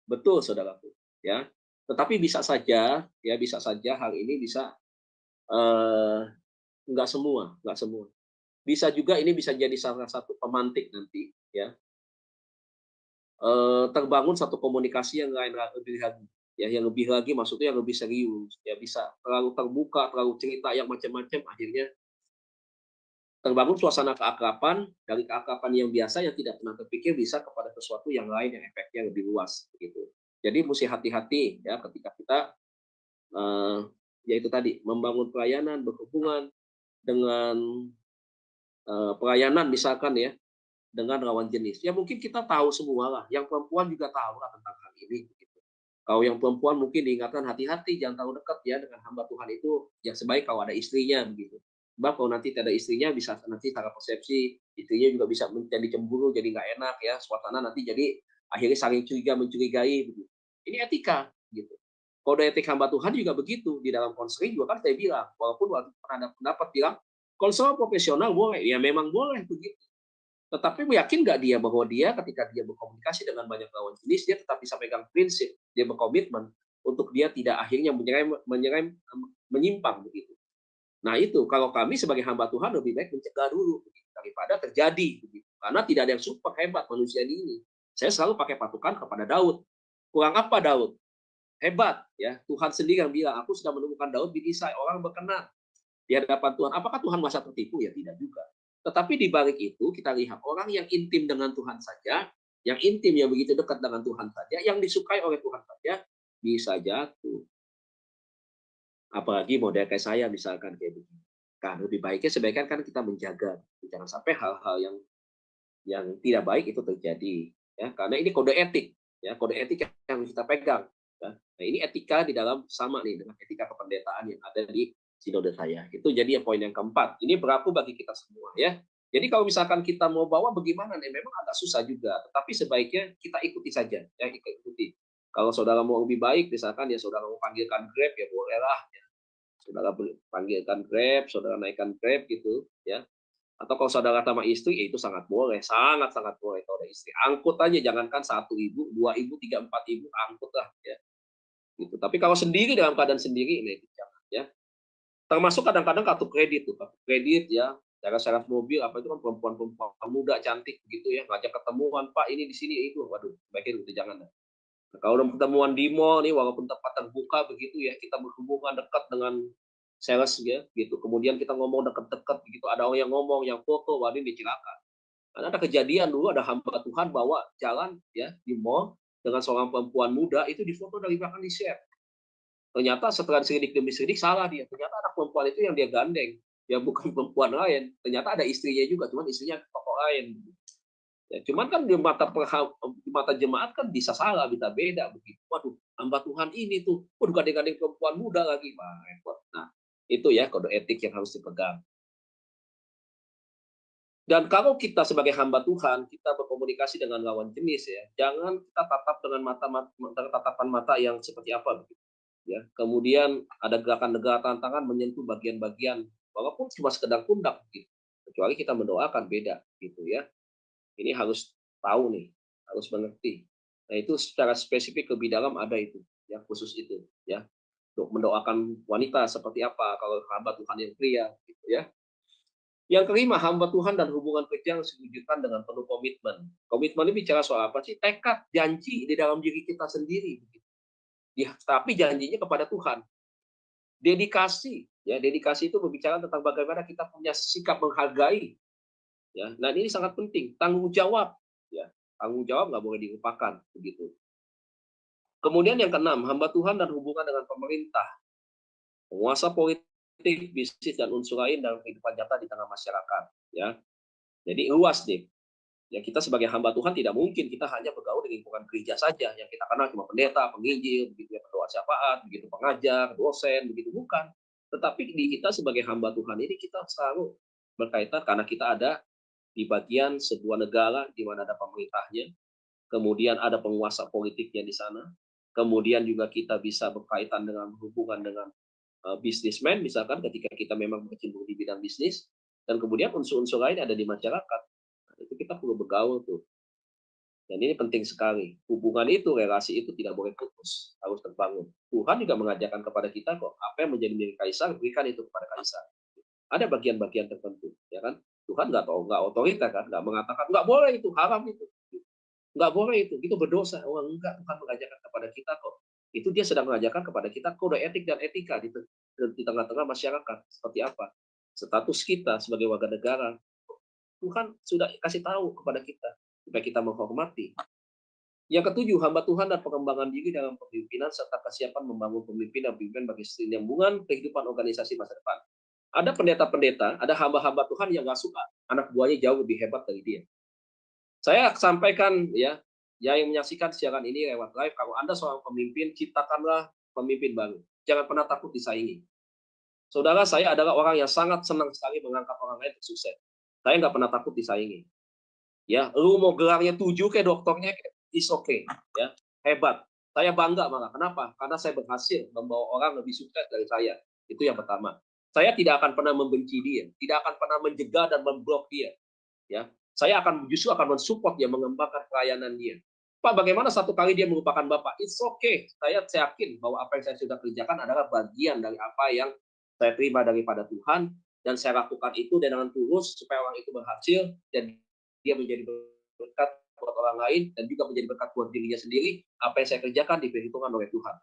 Betul saudaraku, ya. Tetapi bisa saja, ya bisa saja hal ini bisa eh, nggak semua. Bisa juga ini bisa jadi salah satu pemantik nanti, ya. Terbangun satu komunikasi yang lain lebih lagi, ya, yang lebih lagi maksudnya yang lebih serius, ya bisa terlalu terbuka, terlalu cerita yang macam-macam, akhirnya terbangun suasana keakraban, dari keakraban yang biasa yang tidak pernah terpikir bisa kepada sesuatu yang lain yang efeknya lebih luas, begitu. Jadi mesti hati-hati ya ketika kita eh, yaitu tadi membangun pelayanan, berhubungan dengan pelayanan misalkan ya dengan lawan jenis. Ya mungkin kita tahu semua lah, yang perempuan juga tahu lah tentang hal ini. Begitu. Kalau yang perempuan mungkin diingatkan hati-hati, jangan terlalu dekat ya dengan hamba Tuhan itu. Ya sebaik kalau ada istrinya begitu. Sebab kalau nanti tidak ada istrinya bisa nanti salah persepsi, istrinya juga bisa menjadi cemburu, jadi nggak enak ya, suasana nanti jadi akhirnya saling curiga mencurigai begitu. Ini etika gitu. Kode etik hamba Tuhan juga begitu. Di dalam konseling juga kan saya bilang, walaupun waktu ada pendapat bilang konselor profesional boleh, ya memang boleh begitu. Tetapi yakin nggak dia bahwa dia ketika dia berkomunikasi dengan banyak lawan jenis, dia tetap bisa pegang prinsip, dia berkomitmen untuk dia tidak akhirnya menyimpang begitu. Nah itu kalau kami sebagai hamba Tuhan lebih baik mencegah dulu begitu, daripada terjadi begitu. Karena tidak ada yang super hebat manusia ini. Saya selalu pakai patokan kepada Daud. Kurang apa Daud? Hebat ya. Tuhan sendiri yang bilang, aku sudah menemukan Daud bin Isai, orang berkenan di hadapan Tuhan. Apakah Tuhan merasa tertipu? Ya tidak juga. Tetapi di balik itu kita lihat orang yang intim dengan Tuhan saja, yang intim yang begitu dekat dengan Tuhan saja, yang disukai oleh Tuhan saja bisa jatuh. Apalagi model kayak saya misalkan kayak begini. Kan lebih baiknya sebaiknya kan kita menjaga jangan sampai hal-hal yang tidak baik itu terjadi ya karena ini kode etik ya kode etik yang kita pegang ya. Nah ini etika di dalam sama nih dengan etika kependetaan yang ada di sinode saya. Itu jadi poin yang keempat. Ini berlaku bagi kita semua ya. Jadi kalau misalkan kita mau bawa bagaimana nih, memang agak susah juga. Tetapi sebaiknya kita ikuti saja, ya kita ikuti. Kalau saudara mau lebih baik, misalkan ya saudara mau panggilkan Grab ya bolehlah. Ya. Saudara panggilkan Grab, saudara naikkan Grab gitu, ya. Atau kalau saudara sama istri, ya itu sangat boleh, sangat boleh kalau ada istri. Angkut aja, jangankan 1.000, 2.000, 3, 4.000, angkut lah, ya. Gitu. Tapi kalau sendiri dalam keadaan sendiri, nah itu jangan, ya. Termasuk kadang-kadang kartu kredit tuh, kartu kredit ya, syarat mobil apa itu kan perempuan-perempuan muda cantik gitu ya, ngajak ketemuan Pak ini di sini itu, waduh, baiknya itu jangan. Nah, kalau udah ketemuan di mall nih, walaupun tempat terbuka begitu ya, kita berhubungan dekat dengan sales ya, gitu. Kemudian kita ngomong deket-deket gitu, ada orang yang ngomong, yang foto, waduh ini celaka. Karena ada kejadian dulu ada hamba Tuhan bawa jalan ya di mall dengan seorang perempuan muda itu difoto dari belakang di share. Ternyata setelah diselidik demi selidik salah dia. Ternyata anak perempuan itu yang dia gandeng, ya bukan perempuan lain. Ternyata ada istrinya juga, cuman istrinya tokoh lain. Ya, cuman kan di mata jemaat kan bisa salah, bisa beda begitu. Waduh, hamba Tuhan ini tuh, waduh gandeng-gandeng perempuan muda lagi, wah repot. Nah, itu ya kode etik yang harus dipegang. Dan kalau kita sebagai hamba Tuhan, kita berkomunikasi dengan lawan jenis ya, jangan kita tatap dengan tatapan mata yang seperti apa begitu. Ya, kemudian ada gerakan-gerakan tangan menyentuh bagian-bagian, walaupun cuma sekedar pundak gitu. Kecuali kita mendoakan beda gitu ya. Ini harus tahu nih, harus mengerti. Nah itu secara spesifik lebih dalam ada itu, ya khusus itu, ya untuk mendoakan wanita seperti apa kalau hamba Tuhan yang pria, gitu ya. Yang kelima, hamba Tuhan dan hubungan kerja yang diwujudkan dengan penuh komitmen. Komitmen ini bicara soal apa sih? Tekad, janji di dalam diri kita sendiri. Ya, tapi janjinya kepada Tuhan. Dedikasi, ya dedikasi itu berbicara tentang bagaimana kita punya sikap menghargai. Ya, nah ini sangat penting. Tanggung jawab, ya tanggung jawab nggak boleh dilupakan begitu. Kemudian yang keenam, hamba Tuhan dan hubungan dengan pemerintah, penguasa politik, bisnis dan unsur lain dalam kehidupan nyata di tengah masyarakat. Ya, jadi luas deh. Ya kita sebagai hamba Tuhan tidak mungkin kita hanya bergaul di lingkungan gereja saja yang kita kenal cuma pendeta, penginjil, begitu ya, pendoa syafaat, begitu pengajar, dosen, begitu bukan. Tetapi di kita sebagai hamba Tuhan ini kita selalu berkaitan karena kita ada di bagian sebuah negara di mana ada pemerintahnya, kemudian ada penguasa politiknya di sana, kemudian juga kita bisa berkaitan dengan hubungan dengan bisnismen misalkan ketika kita memang berkecimpung di bidang bisnis, dan kemudian unsur-unsur lain ada di masyarakat. Itu itu kita perlu bergaul tuh. Dan ini penting sekali. Hubungan itu, relasi itu tidak boleh putus, harus terbangun. Tuhan juga mengajarkan kepada kita kok, apa yang menjadi milik kaisar, berikan itu kepada kaisar. Ada bagian-bagian tertentu, ya kan? Tuhan nggak otoriter kan, nggak mengatakan nggak boleh itu, haram itu, nggak boleh itu berdosa. Oh enggak, Tuhan mengajarkan kepada kita kok. Itu dia sedang mengajarkan kepada kita kode etik dan etika di tengah-tengah masyarakat seperti apa. Status kita sebagai warga negara, Tuhan sudah kasih tahu kepada kita supaya kita menghormati. Yang ketujuh, hamba Tuhan dan pengembangan diri dalam kepemimpinan serta kesiapan membangun pemimpin dan pemimpin bagi kesinambungan kehidupan organisasi masa depan. Ada pendeta-pendeta, ada hamba-hamba Tuhan yang nggak suka anak buahnya jauh lebih hebat dari dia. Saya sampaikan ya yang menyaksikan siaran ini lewat live, kalau Anda seorang pemimpin, ciptakanlah pemimpin baru. Jangan pernah takut disaingi. Saudara, saya adalah orang yang sangat senang sekali mengangkat orang lain untuk sukses. Saya nggak pernah takut disaingi. Ya, lu mau gelarnya 7 kayak dokternya, is okay, ya, hebat. Saya bangga malah. Kenapa? Karena saya berhasil membawa orang lebih sukses dari saya. Itu yang pertama. Saya tidak akan pernah membenci dia, tidak akan pernah menjegal dan memblok dia. Ya, saya justru akan mensupport dia, mengembangkan pelayanan dia. Pak, bagaimana satu kali dia melupakan Bapak? It's okay. Saya yakin bahwa apa yang saya sudah kerjakan adalah bagian dari apa yang saya terima daripada Tuhan, dan saya lakukan itu dengan tulus supaya orang itu berhasil dan dia menjadi berkat buat orang lain dan juga menjadi berkat buat dirinya sendiri. Apa yang saya kerjakan diperhitungkan oleh Tuhan.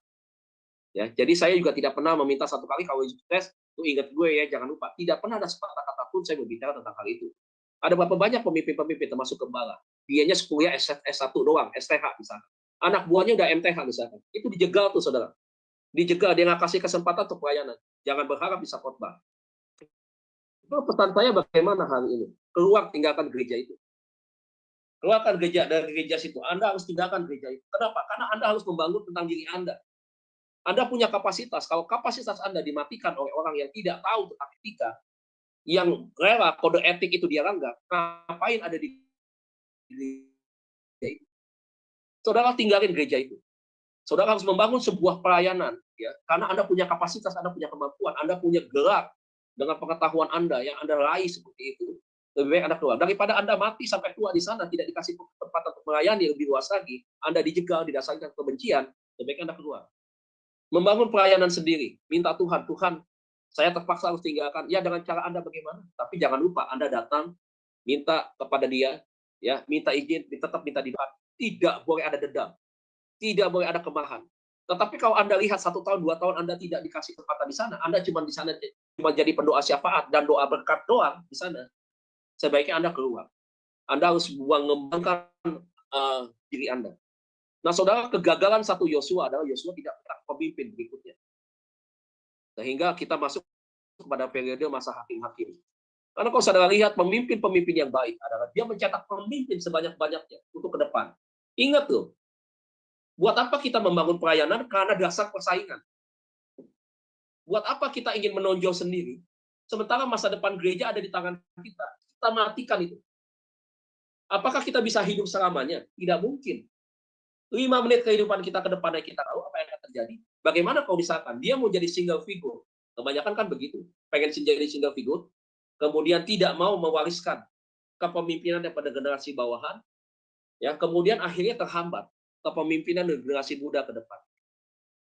Ya, jadi saya juga tidak pernah meminta satu kali kalau sukses, tuh ingat gue ya, jangan lupa. Tidak pernah ada sepatah kata pun saya berbicara tentang hal itu. Ada berapa banyak pemimpin-pemimpin termasuk gembala, dianya kuliah S1 doang, STH misalnya. Anak buahnya udah MTH misalnya. Itu dijegal tuh saudara. Dijegal, dia nggak kasih kesempatan untuk pelayanan. Jangan berharap bisa khotbah. Itu pesan saya bagaimana hari ini. Keluar, tinggalkan gereja itu. Keluarkan gereja dari gereja situ. Anda harus tinggalkan gereja itu. Kenapa? Karena Anda harus membangun tentang diri Anda. Anda punya kapasitas. Kalau kapasitas Anda dimatikan oleh orang yang tidak tahu tentang etika, yang rela kode etik itu dia langgar, ngapain ada di gereja itu? Saudara tinggalin gereja itu. Saudara harus membangun sebuah pelayanan, ya, karena Anda punya kapasitas, Anda punya kemampuan, Anda punya gelar dengan pengetahuan Anda yang Anda raih seperti itu. Lebih baik Anda keluar daripada Anda mati sampai tua di sana, tidak dikasih kesempatan untuk melayani lebih luas lagi, Anda dijegal, didasarkan kebencian. Lebih baik Anda keluar. Membangun pelayanan sendiri, minta Tuhan, saya terpaksa harus tinggalkan, ya dengan cara Anda bagaimana, tapi jangan lupa Anda datang, minta kepada dia, ya, minta izin, tetap minta dibantu. Tidak boleh ada dendam, tidak boleh ada kemarahan. Tetapi kalau Anda lihat 1 tahun, 2 tahun Anda tidak dikasih kesempatan di sana, Anda cuma di sana cuma jadi pendoa syafaat dan doa berkat doang di sana, sebaiknya Anda keluar. Anda harus mengembangkan diri Anda. Nah, saudara, kegagalan satu Yosua adalah Yosua tidak pernah pemimpin berikutnya. Sehingga kita masuk kepada periode masa hakim-hakim. Karena kalau saudara lihat pemimpin-pemimpin yang baik adalah dia mencetak pemimpin sebanyak-banyaknya untuk ke depan. Ingat loh, buat apa kita membangun pelayanan? Karena dasar persaingan. Buat apa kita ingin menonjol sendiri? Sementara masa depan gereja ada di tangan kita. Kita matikan itu. Apakah kita bisa hidup selamanya? Tidak mungkin. 5 menit kehidupan kita ke depannya kita tahu apa yang akan terjadi. Bagaimana kalau misalkan dia mau jadi single figure? Kebanyakan kan begitu. Pengen jadi single figure, kemudian tidak mau mewariskan kepemimpinan pada generasi bawahan, ya, kemudian akhirnya terhambat kepemimpinan generasi muda ke depan.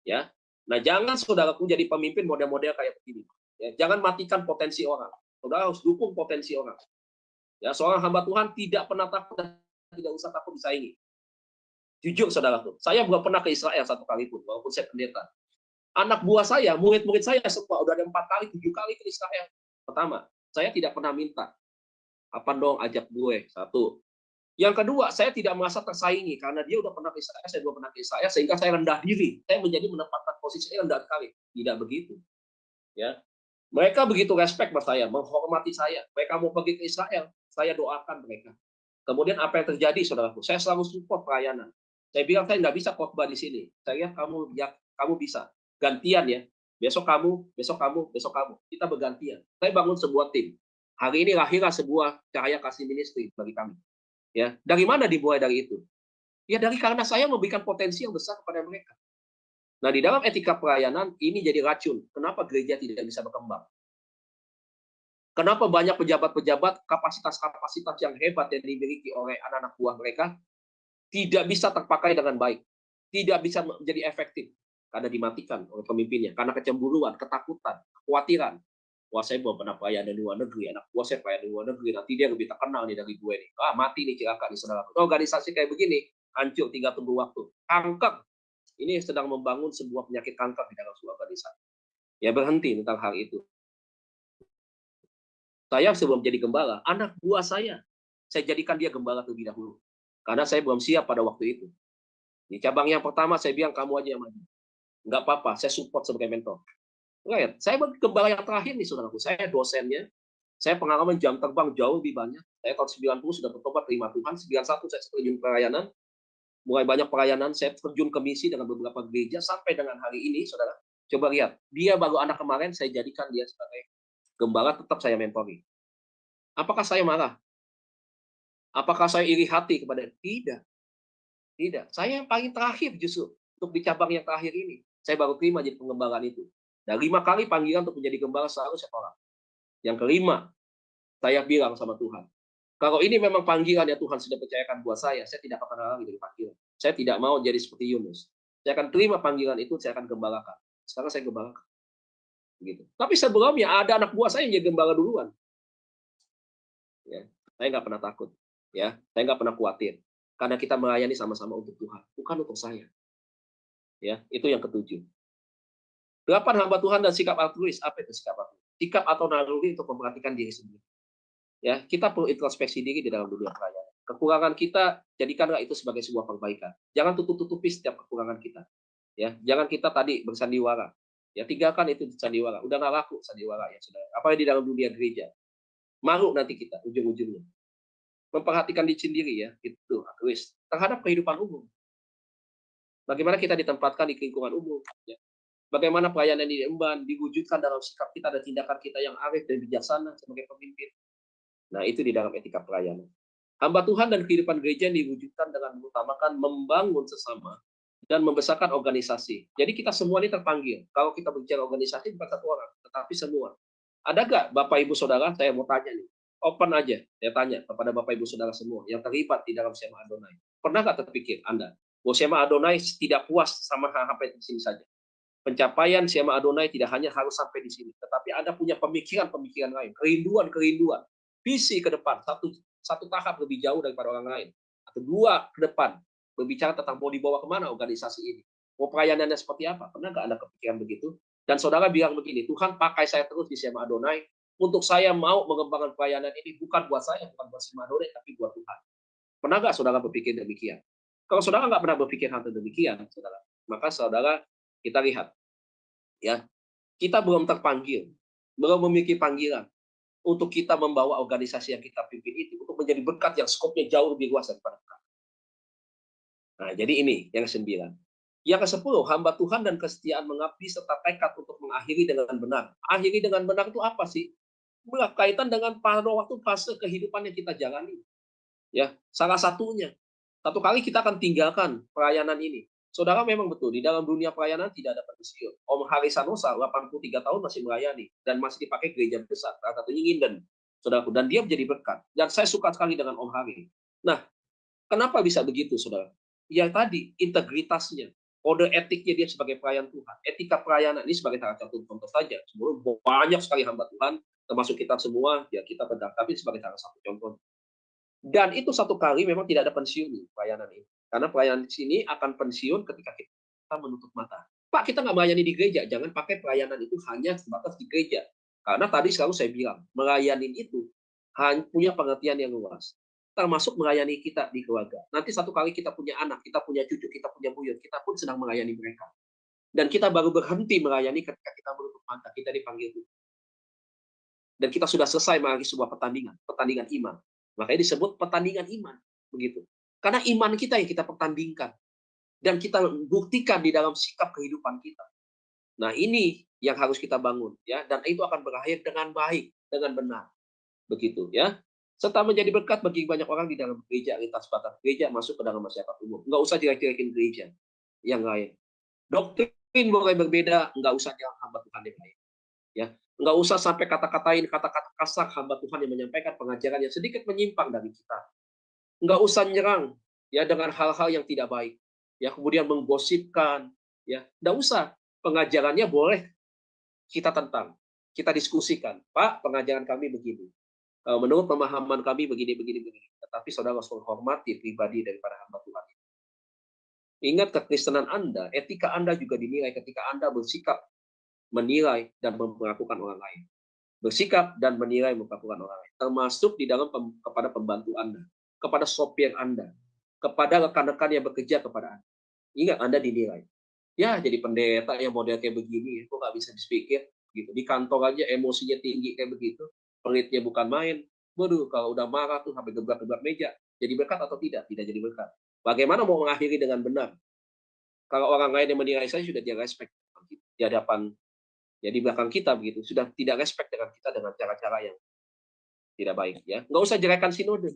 Ya. Nah, jangan saudaraku jadi pemimpin model-model kayak begini. Ya, jangan matikan potensi orang. Saudara harus dukung potensi orang. Ya, seorang hamba Tuhan tidak pernah takut dan tidak usah takut disaingi. Jujur saudaraku, saya belum pernah ke Israel 1 kali pun, walaupun saya pendeta. Anak buah saya, murid-murid saya semua udah ada 4 kali, 7 kali ke Israel. Pertama, saya tidak pernah minta. Apa dong ajak gue? 1. Yang kedua, saya tidak merasa tersaingi karena dia udah pernah ke Israel, saya belum pernah ke Israel, sehingga saya rendah diri. Saya menjadi menempatkan posisi saya rendah sekali. Tidak begitu. Ya. Mereka begitu respect sama saya, menghormati saya. Mereka mau pergi ke Israel, saya doakan mereka. Kemudian apa yang terjadi, saudaraku? Saya selalu support pelayanan. Saya bilang, saya nggak bisa khotbah di sini. Saya kamu bisa. Gantian ya. Besok kamu, besok kamu, besok kamu. Kita bergantian. Saya bangun sebuah tim. Hari ini lahirlah sebuah cahaya kasih ministry bagi kami. Ya, dari mana dimulai dari itu? Ya karena saya memberikan potensi yang besar kepada mereka. Nah, di dalam etika pelayanan ini jadi racun. Kenapa gereja tidak bisa berkembang? Kenapa banyak pejabat-pejabat kapasitas-kapasitas yang hebat yang dimiliki oleh anak-anak buah mereka tidak bisa terpakai dengan baik, tidak bisa menjadi efektif karena dimatikan oleh pemimpinnya, karena kecemburuan, ketakutan, kekhawatiran. Wah, saya belum pernah pelayanan di luar negeri, anak buah saya pelayanan di luar negeri, nanti dia lebih terkenal nih dari gue nih. Ah, mati nih celaka nih saudara. Organisasi kayak begini, hancur tinggal tunggu waktu. Kanker, ini sedang membangun sebuah penyakit kanker di dalam sebuah organisasi. Ya berhenti tentang hal itu. Saya sebelum jadi gembala, anak buah saya jadikan dia gembala terlebih dahulu. Karena saya belum siap pada waktu itu. Di cabang yang pertama saya bilang kamu aja yang maju. Enggak apa-apa, saya support sebagai mentor. Lihat, saya gembala yang terakhir nih saudaraku. Saya dosennya, saya pengalaman jam terbang jauh lebih banyak. Saya tahun 90 sudah bertobat terima Tuhan. 91 saya terjun pelayanan. Mulai banyak pelayanan, saya terjun ke misi dengan beberapa gereja sampai dengan hari ini, saudara. Coba lihat, dia baru anak kemarin, saya jadikan dia sebagai gembala, tetap saya mentori. Apakah saya marah? Apakah saya iri hati kepada tidak? Tidak. Saya yang paling terakhir justru untuk di cabang yang terakhir ini. Saya baru terima jadi pengembangan itu. Dan 5 kali panggilan untuk menjadi gembala selalu saya tolak. Yang kelima, saya bilang sama Tuhan, kalau ini memang panggilan yang Tuhan sudah percayakan buat saya tidak akan pernah lagi jadi panggilan. Saya tidak mau jadi seperti Yunus. Saya akan terima panggilan itu, saya akan gembalakan. Sekarang saya gembalakan. Begitu. Tapi sebelumnya ada anak buah saya yang jadi gembala duluan. Ya, saya nggak pernah takut. Ya, saya nggak pernah khawatir. Karena kita melayani sama-sama untuk Tuhan, bukan untuk saya. Ya, itu yang ketujuh. 8 hamba Tuhan dan sikap altruis. Apa itu sikap altruis? Sikap atau naluri untuk memperhatikan diri sendiri. Ya, kita perlu introspeksi diri di dalam dunia pelayanan. Kekurangan kita jadikanlah itu sebagai sebuah perbaikan. Jangan tutup-tutupi setiap kekurangan kita. Ya, jangan kita tadi bersandiwara. Ya, tinggalkan itu sandiwara. Udah nggak laku sandiwara ya, saudara. Apalagi di dalam dunia gereja. Malu nanti kita ujung-ujungnya. Memperhatikan diri sendiri ya, itu altruis terhadap kehidupan umum. Bagaimana kita ditempatkan di lingkungan umum, ya. Bagaimana pelayanan di diemban diwujudkan dalam sikap kita dan tindakan kita yang arif dan bijaksana sebagai pemimpin. Nah, itu di dalam etika pelayanan. Hamba Tuhan dan kehidupan gereja diwujudkan dengan mengutamakan membangun sesama dan membesarkan organisasi. Jadi kita semua ini terpanggil. Kalau kita bicara organisasi bukan satu orang, tetapi semua. Ada nggak Bapak Ibu Saudara, saya mau tanya nih, open aja, saya tanya kepada Bapak Ibu Saudara semua yang terlibat di dalam Shema Adonai. Pernah nggak terpikir Anda, bahwa Shema Adonai tidak puas sama sampai di sini saja? Pencapaian Shema Adonai tidak hanya harus sampai di sini, tetapi Anda punya pemikiran-pemikiran lain, kerinduan-kerinduan, visi ke depan, satu tahap lebih jauh daripada orang lain, atau 2 ke depan, berbicara tentang mau dibawa kemana organisasi ini, mau pelayanannya seperti apa, pernah nggak Anda kepikiran begitu? Dan saudara bilang begini, Tuhan pakai saya terus di Shema Adonai, untuk saya mau mengembangkan pelayanan ini, bukan buat saya, bukan buat Shema Adonai, tapi buat Tuhan. Pernah nggak saudara berpikir demikian? Kalau saudara nggak pernah berpikir hal demikian, saudara, maka saudara, kita lihat, ya, kita belum terpanggil, belum memiliki panggilan untuk kita membawa organisasi yang kita pimpin itu untuk menjadi berkat yang skopnya jauh lebih luas daripada kita. Nah, jadi ini yang ke-9. Yang ke-10, hamba Tuhan dan kesetiaan mengabdi serta tekad untuk mengakhiri dengan benar. Akhiri dengan benar itu apa sih? Berkaitan dengan pada waktu fase kehidupan yang kita jalani. Ya, salah satunya. Satu kali kita akan tinggalkan pelayanan ini. Saudara memang betul, di dalam dunia pelayanan tidak ada pensiun. Om Hari Sanosa, 83 tahun masih melayani, dan masih dipakai gereja besar, salah satunya Nginden, saudaraku, dan dia menjadi berkat. Dan saya suka sekali dengan Om Hari. Nah, kenapa bisa begitu, saudara? Ya tadi, integritasnya, kode etiknya dia sebagai pelayan Tuhan, etika pelayanan, ini sebagai salah satu contoh saja. Sebenarnya banyak sekali hamba Tuhan, termasuk kita semua, ya kita benar, tapi sebagai salah satu contoh. Dan itu satu kali memang tidak ada pensiun di pelayanan ini. Karena pelayanan di sini akan pensiun ketika kita menutup mata. Pak, kita nggak melayani di gereja. Jangan pakai pelayanan itu hanya sebatas di gereja. Karena tadi selalu saya bilang, melayani itu punya pengertian yang luas. Termasuk melayani kita di keluarga. Nanti satu kali kita punya anak, kita punya cucu, kita punya buyut, kita pun sedang melayani mereka. Dan kita baru berhenti melayani ketika kita menutup mata, kita dipanggil Tuhan. Dan kita sudah selesai melayani sebuah pertandingan iman. Makanya disebut pertandingan iman, begitu. Karena iman kita yang kita pertandingkan dan kita buktikan di dalam sikap kehidupan kita. Nah, ini yang harus kita bangun, ya. Dan itu akan berakhir dengan baik, dengan benar, begitu, ya. Serta menjadi berkat bagi banyak orang di dalam gereja, lintas batas gereja masuk ke dalam masyarakat umum. Nggak usah jelek-jelekin gereja yang lain. Doktrin boleh berbeda, nggak usah jangan hamba Tuhan yang lain. Ya, Nggak usah sampai kata-katain kata-kata kasar hamba Tuhan yang menyampaikan pengajaran yang sedikit menyimpang dari kita. Nggak usah nyerang ya dengan hal-hal yang tidak baik. Ya, kemudian menggosipkan, ya. Nggak usah. Pengajarannya boleh kita tentang, kita diskusikan. Pak, pengajaran kami begini. Menurut pemahaman kami begini, begini, begini. Tetapi saudara harus menghormati pribadi daripada hamba Tuhan. Ingat kekristenan Anda, etika Anda juga dinilai ketika Anda bersikap, menilai, dan memperlakukan orang lain. Bersikap dan menilai memperlakukan orang lain. Termasuk di dalam kepada pembantu Anda, kepada sopir Anda, kepada rekan-rekan yang bekerja kepada Anda. Ingat, Anda dinilai. Ya, jadi pendeta yang model kayak begini, itu nggak bisa dipikir. Gitu. Di kantor aja emosinya tinggi kayak begitu. Pelitnya bukan main. Waduh, kalau udah marah tuh sampai gebrak-gebrak meja. Jadi berkat atau tidak? Tidak jadi berkat. Bagaimana mau mengakhiri dengan benar? Kalau orang lain yang menilai saya sudah dia respect di hadapan, ya di belakang kita begitu, sudah tidak respect dengan kita dengan cara-cara yang tidak baik. Ya, nggak usah jelekan sinode,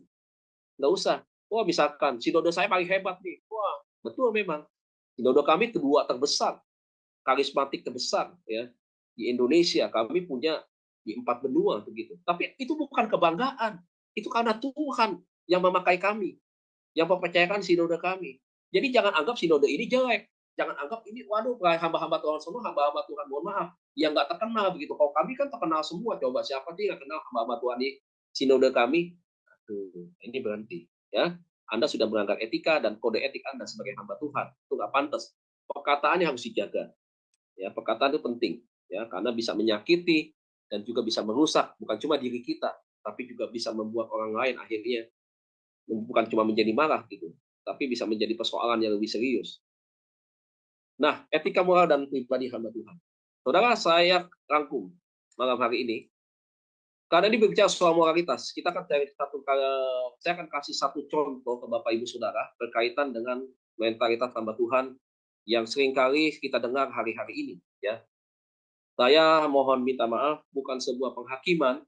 nggak usah. Wah, misalkan sinode saya paling hebat nih. Wah, betul memang. Sinode kami kedua terbesar, karismatik terbesar ya di Indonesia. Kami punya di 4 benua begitu. Tapi itu bukan kebanggaan. Itu karena Tuhan yang memakai kami, yang mempercayakan sinode kami. Jadi jangan anggap sinode ini jelek. Jangan anggap ini, waduh, hamba-hamba Tuhan semua, hamba-hamba Tuhan, mohon maaf, yang nggak terkenal begitu. Kalau kami kan terkenal semua. Coba siapa sih yang kenal hamba-hamba Tuhan di sinode kami? Aduh, ini berhenti. Ya, Anda sudah melanggar etika dan kode etik Anda sebagai hamba Tuhan. Itu nggak pantas. Perkataannya harus dijaga. Ya, perkataan itu penting. Ya, karena bisa menyakiti dan juga bisa merusak bukan cuma diri kita, tapi juga bisa membuat orang lain akhirnya bukan cuma menjadi marah gitu, tapi bisa menjadi persoalan yang lebih serius. Nah, etika moral dan pribadi hamba Tuhan. Saudara, saya rangkum malam hari ini. Karena ini berbicara soal moralitas, kita akan cari saya akan kasih satu contoh ke Bapak Ibu Saudara berkaitan dengan mentalitas hamba Tuhan yang seringkali kita dengar hari-hari ini. Ya, saya mohon minta maaf, bukan sebuah penghakiman,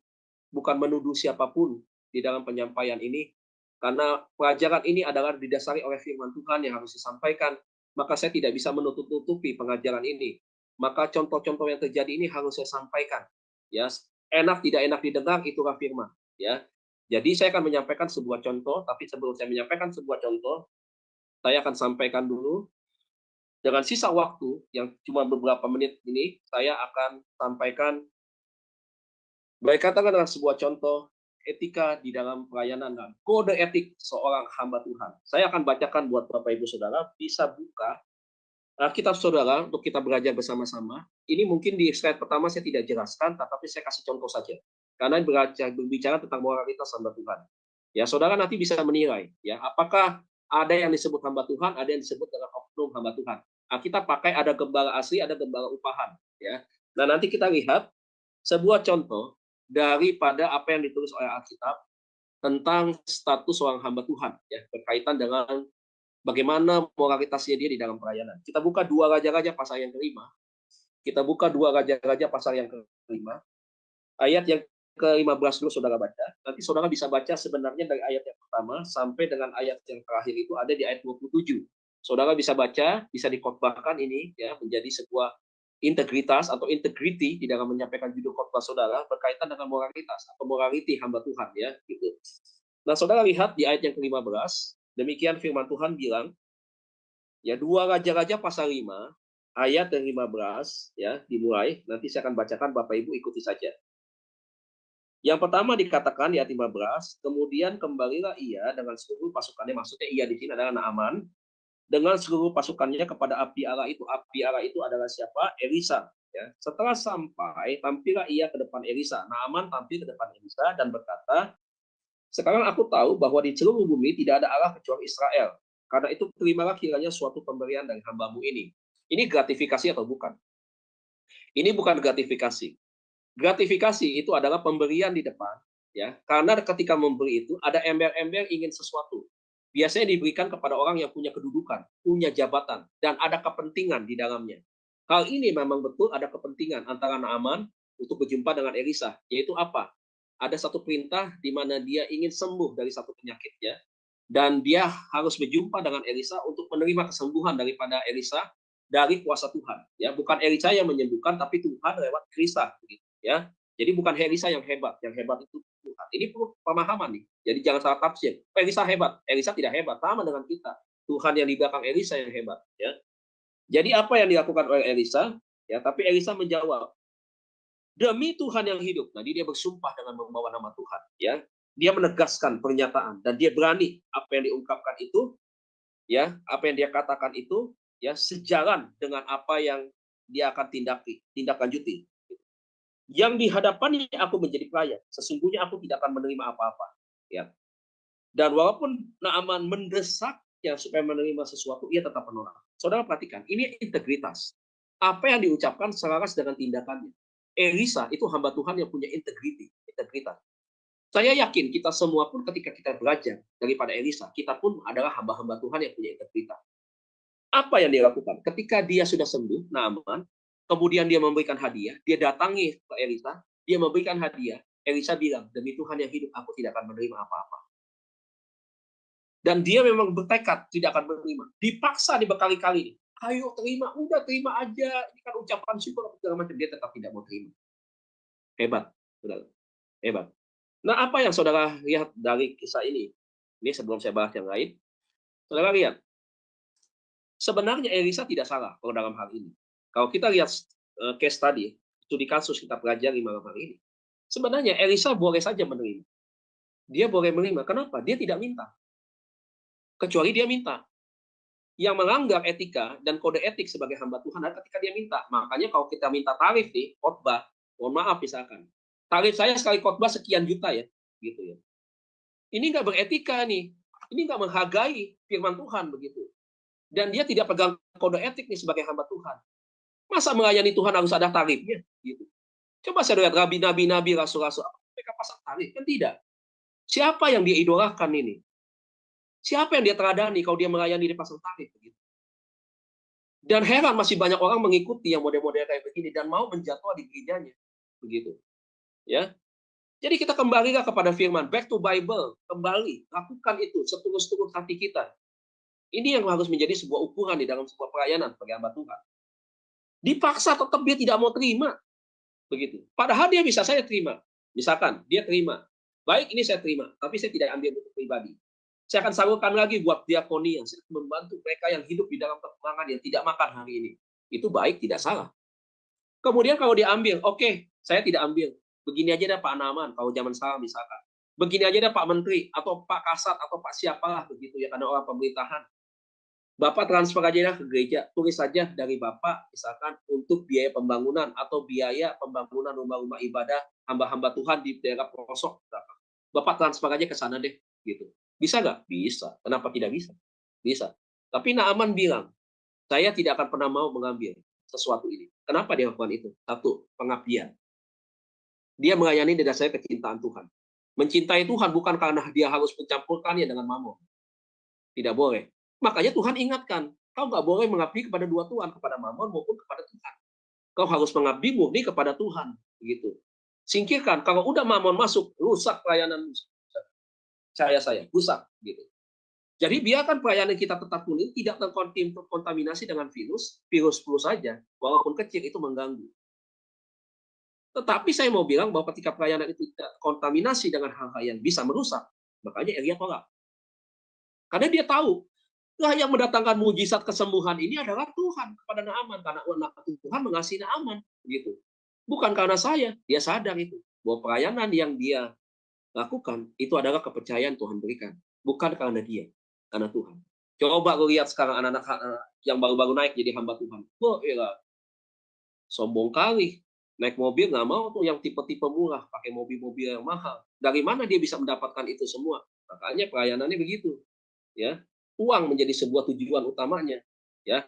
bukan menuduh siapapun di dalam penyampaian ini, karena pelajaran ini adalah didasari oleh firman Tuhan yang harus disampaikan, maka saya tidak bisa menutup-tutupi pengajaran ini. Maka contoh-contoh yang terjadi ini harus saya sampaikan. Ya, enak tidak enak didengar itulah firman. Ya, jadi saya akan menyampaikan sebuah contoh, tapi sebelum saya menyampaikan sebuah contoh, saya akan sampaikan dulu dengan sisa waktu yang cuma beberapa menit ini, saya akan sampaikan berkaitan dengan sebuah contoh etika di dalam pelayanan dan kode etik seorang hamba Tuhan. Saya akan bacakan buat Bapak Ibu Saudara, bisa buka Alkitab Saudara untuk kita belajar bersama-sama. Ini mungkin di slide pertama saya tidak jelaskan, tetapi saya kasih contoh saja. Karena berbicara tentang moralitas hamba Tuhan. Ya, Saudara nanti bisa menilai, ya, apakah ada yang disebut hamba Tuhan, ada yang disebut dengan oknum hamba Tuhan. Kita pakai ada gembala asli, ada gembala upahan, ya. Nah, nanti kita lihat sebuah contoh daripada apa yang ditulis oleh Alkitab tentang status seorang hamba Tuhan, ya, berkaitan dengan bagaimana moralitasnya dia di dalam pelayanan. Kita buka 2 Raja-Raja pasal yang kelima. Kita buka 2 Raja-Raja pasal yang kelima. Ayat yang ke-15 dulu saudara baca. Nanti saudara bisa baca sebenarnya dari ayat yang pertama sampai dengan ayat yang terakhir itu ada di ayat 27. Saudara bisa baca, bisa dikotbahkan ini ya menjadi sebuah integritas atau integrity di dalam menyampaikan judul khotbah saudara berkaitan dengan moralitas atau morality hamba Tuhan ya gitu. Nah, saudara lihat di ayat yang ke-15, demikian firman Tuhan bilang ya 2 Raja-Raja pasal 5 ayat yang 15 ya dimulai, nanti saya akan bacakan Bapak Ibu ikuti saja. Yang pertama dikatakan di ayat 15, kemudian kembalilah ia dengan seluruh pasukannya, maksudnya ia di sini adalah Naaman, dengan seluruh pasukannya kepada abdi Allah itu. Abdi Allah itu adalah siapa? Elisa. Ya. Setelah sampai, tampillah ia ke depan Elisa. Naaman tampil ke depan Elisa dan berkata, sekarang aku tahu bahwa di seluruh bumi tidak ada Allah kecuali Israel. Karena itu terimalah kiranya suatu pemberian dari hambamu ini. Ini gratifikasi atau bukan? Ini bukan gratifikasi. Gratifikasi itu adalah pemberian di depan, ya. Karena ketika memberi itu ada ember-ember ingin sesuatu. Biasanya diberikan kepada orang yang punya kedudukan, punya jabatan, dan ada kepentingan di dalamnya. Hal ini memang betul ada kepentingan antara Naaman untuk berjumpa dengan Elisa, yaitu apa? Ada satu perintah di mana dia ingin sembuh dari satu penyakitnya, dan dia harus berjumpa dengan Elisa untuk menerima kesembuhan daripada Elisa dari kuasa Tuhan. Ya, bukan Elisa yang menyembuhkan, tapi Tuhan lewat Elisa. Ya, jadi bukan Elisa yang hebat itu Tuhan. Ini perlu pemahaman nih. Jadi jangan salah tafsir. Elisa hebat, Elisa tidak hebat. Sama dengan kita. Tuhan yang di belakang Elisa yang hebat. Ya. Jadi apa yang dilakukan oleh Elisa? Ya, tapi Elisa menjawab, demi Tuhan yang hidup. Nah, dia bersumpah dengan membawa nama Tuhan. Ya, dia menegaskan pernyataan dan dia berani apa yang diungkapkan itu, ya, apa yang dia katakan itu, ya, sejalan dengan apa yang dia akan tindak lanjuti. Yang di hadapannya aku menjadi pelayan, sesungguhnya aku tidak akan menerima apa-apa. Ya. Dan walaupun Naaman mendesak ya supaya menerima sesuatu, ia tetap menolak. Saudara perhatikan, ini integritas. Apa yang diucapkan selaras dengan tindakannya. Elisa itu hamba Tuhan yang punya integritas. Saya yakin kita semua pun ketika kita belajar daripada Elisa, kita pun adalah hamba-hamba Tuhan yang punya integritas. Apa yang dia lakukan? Ketika dia sudah sembuh, Naaman, kemudian dia memberikan hadiah, dia datangi ke Elisa, dia memberikan hadiah, Elisa bilang, demi Tuhan yang hidup, aku tidak akan menerima apa-apa. Dan dia memang bertekad tidak akan menerima. Dipaksa berkali-kali. Ayo terima, udah terima aja. Ini kan ucapan syukur segala macam. Dia tetap tidak mau terima. Hebat, saudara. Hebat. Nah, apa yang saudara lihat dari kisah ini? Ini sebelum saya bahas yang lain. Saudara lihat, sebenarnya Elisa tidak salah kalau dalam hal ini. Kalau kita lihat case tadi, studi kasus kita pelajari malam hari ini. Sebenarnya Elisa boleh saja menerima. Dia boleh menerima. Kenapa? Dia tidak minta. Kecuali dia minta. Yang melanggar etika dan kode etik sebagai hamba Tuhan adalah ketika dia minta. Makanya kalau kita minta tarif nih, khotbah, mohon maaf misalkan, tarif saya sekali khotbah sekian juta ya, gitu ya. Ini nggak beretika nih, ini nggak menghargai firman Tuhan begitu. Dan dia tidak pegang kode etik nih sebagai hamba Tuhan. Masa melayani Tuhan harus ada tarifnya, gitu. Coba saya lihat nabi-nabi, rasul-rasul, mereka pasang tarif kan tidak. Siapa yang dia idolakan ini? Siapa yang dia teladani kalau dia melayani di pasang tarif begitu? Dan heran masih banyak orang mengikuti yang model-model kayak begini dan mau menjatuh di gerejanya. Begitu. Ya. Jadi kita kembalilah kepada firman, back to Bible, kembali, lakukan itu setulus-tulus hati kita. Ini yang harus menjadi sebuah ukuran di dalam sebuah pelayanan sebagai hamba Tuhan. Dipaksa tetap dia tidak mau terima. Begitu. Padahal dia bisa saya terima. Misalkan dia terima. Baik, ini saya terima, tapi saya tidak ambil untuk pribadi. Saya akan salurkan lagi buat diakoni yang membantu mereka yang hidup di dalam kekurangan yang tidak makan hari ini. Itu baik, tidak salah. Kemudian kalau diambil, oke, saya tidak ambil. Begini aja dah Pak Naaman, kalau zaman sekarang misalkan. Begini aja dah Pak Menteri, atau Pak Kasat, atau Pak siapalah begitu ya, karena orang pemerintahan. Bapak transfer aja dah ke gereja, tulis saja dari Bapak, misalkan untuk biaya pembangunan atau biaya pembangunan rumah-rumah ibadah hamba-hamba Tuhan di daerah pelosok. Bapak transfer aja ke sana deh, gitu. Bisa nggak? Bisa. Kenapa tidak bisa? Bisa. Tapi Naaman bilang, saya tidak akan pernah mau mengambil sesuatu ini. Kenapa dia lakukan itu? Satu, pengabdian. Dia melayani dengan saya kecintaan Tuhan. Mencintai Tuhan bukan karena dia harus mencampurkannya dengan mamon. Tidak boleh. Makanya Tuhan ingatkan, kau nggak boleh mengabdi kepada dua Tuhan, kepada mamon maupun kepada Tuhan. Kau harus mengabdi murni kepada Tuhan. Begitu. Singkirkan. Kalau udah mamon masuk, rusak pelayanan saya rusak gitu. Jadi biarkan pelayanan kita tetap murni, tidak terkontaminasi dengan virus flu saja, walaupun kecil itu mengganggu. Tetapi saya mau bilang bahwa ketika pelayanan itu tidak kontaminasi dengan hal-hal yang bisa merusak, makanya Elia tolak. Karena dia tahu, lah yang mendatangkan mujizat kesembuhan ini adalah Tuhan kepada Naaman, karena Tuhan mengasihi Naaman, gitu. Bukan karena saya, dia sadar itu bahwa pelayanan yang dia lakukan itu adalah kepercayaan Tuhan berikan, bukan karena dia, karena Tuhan. Coba lu lihat sekarang anak-anak yang baru-baru naik jadi hamba Tuhan. Wah, iya, sombong kali. Naik mobil nggak mau tuh yang tipe-tipe murah, pakai mobil-mobil yang mahal. Dari mana dia bisa mendapatkan itu semua? Makanya pelayanannya begitu. Ya, uang menjadi sebuah tujuan utamanya. Ya,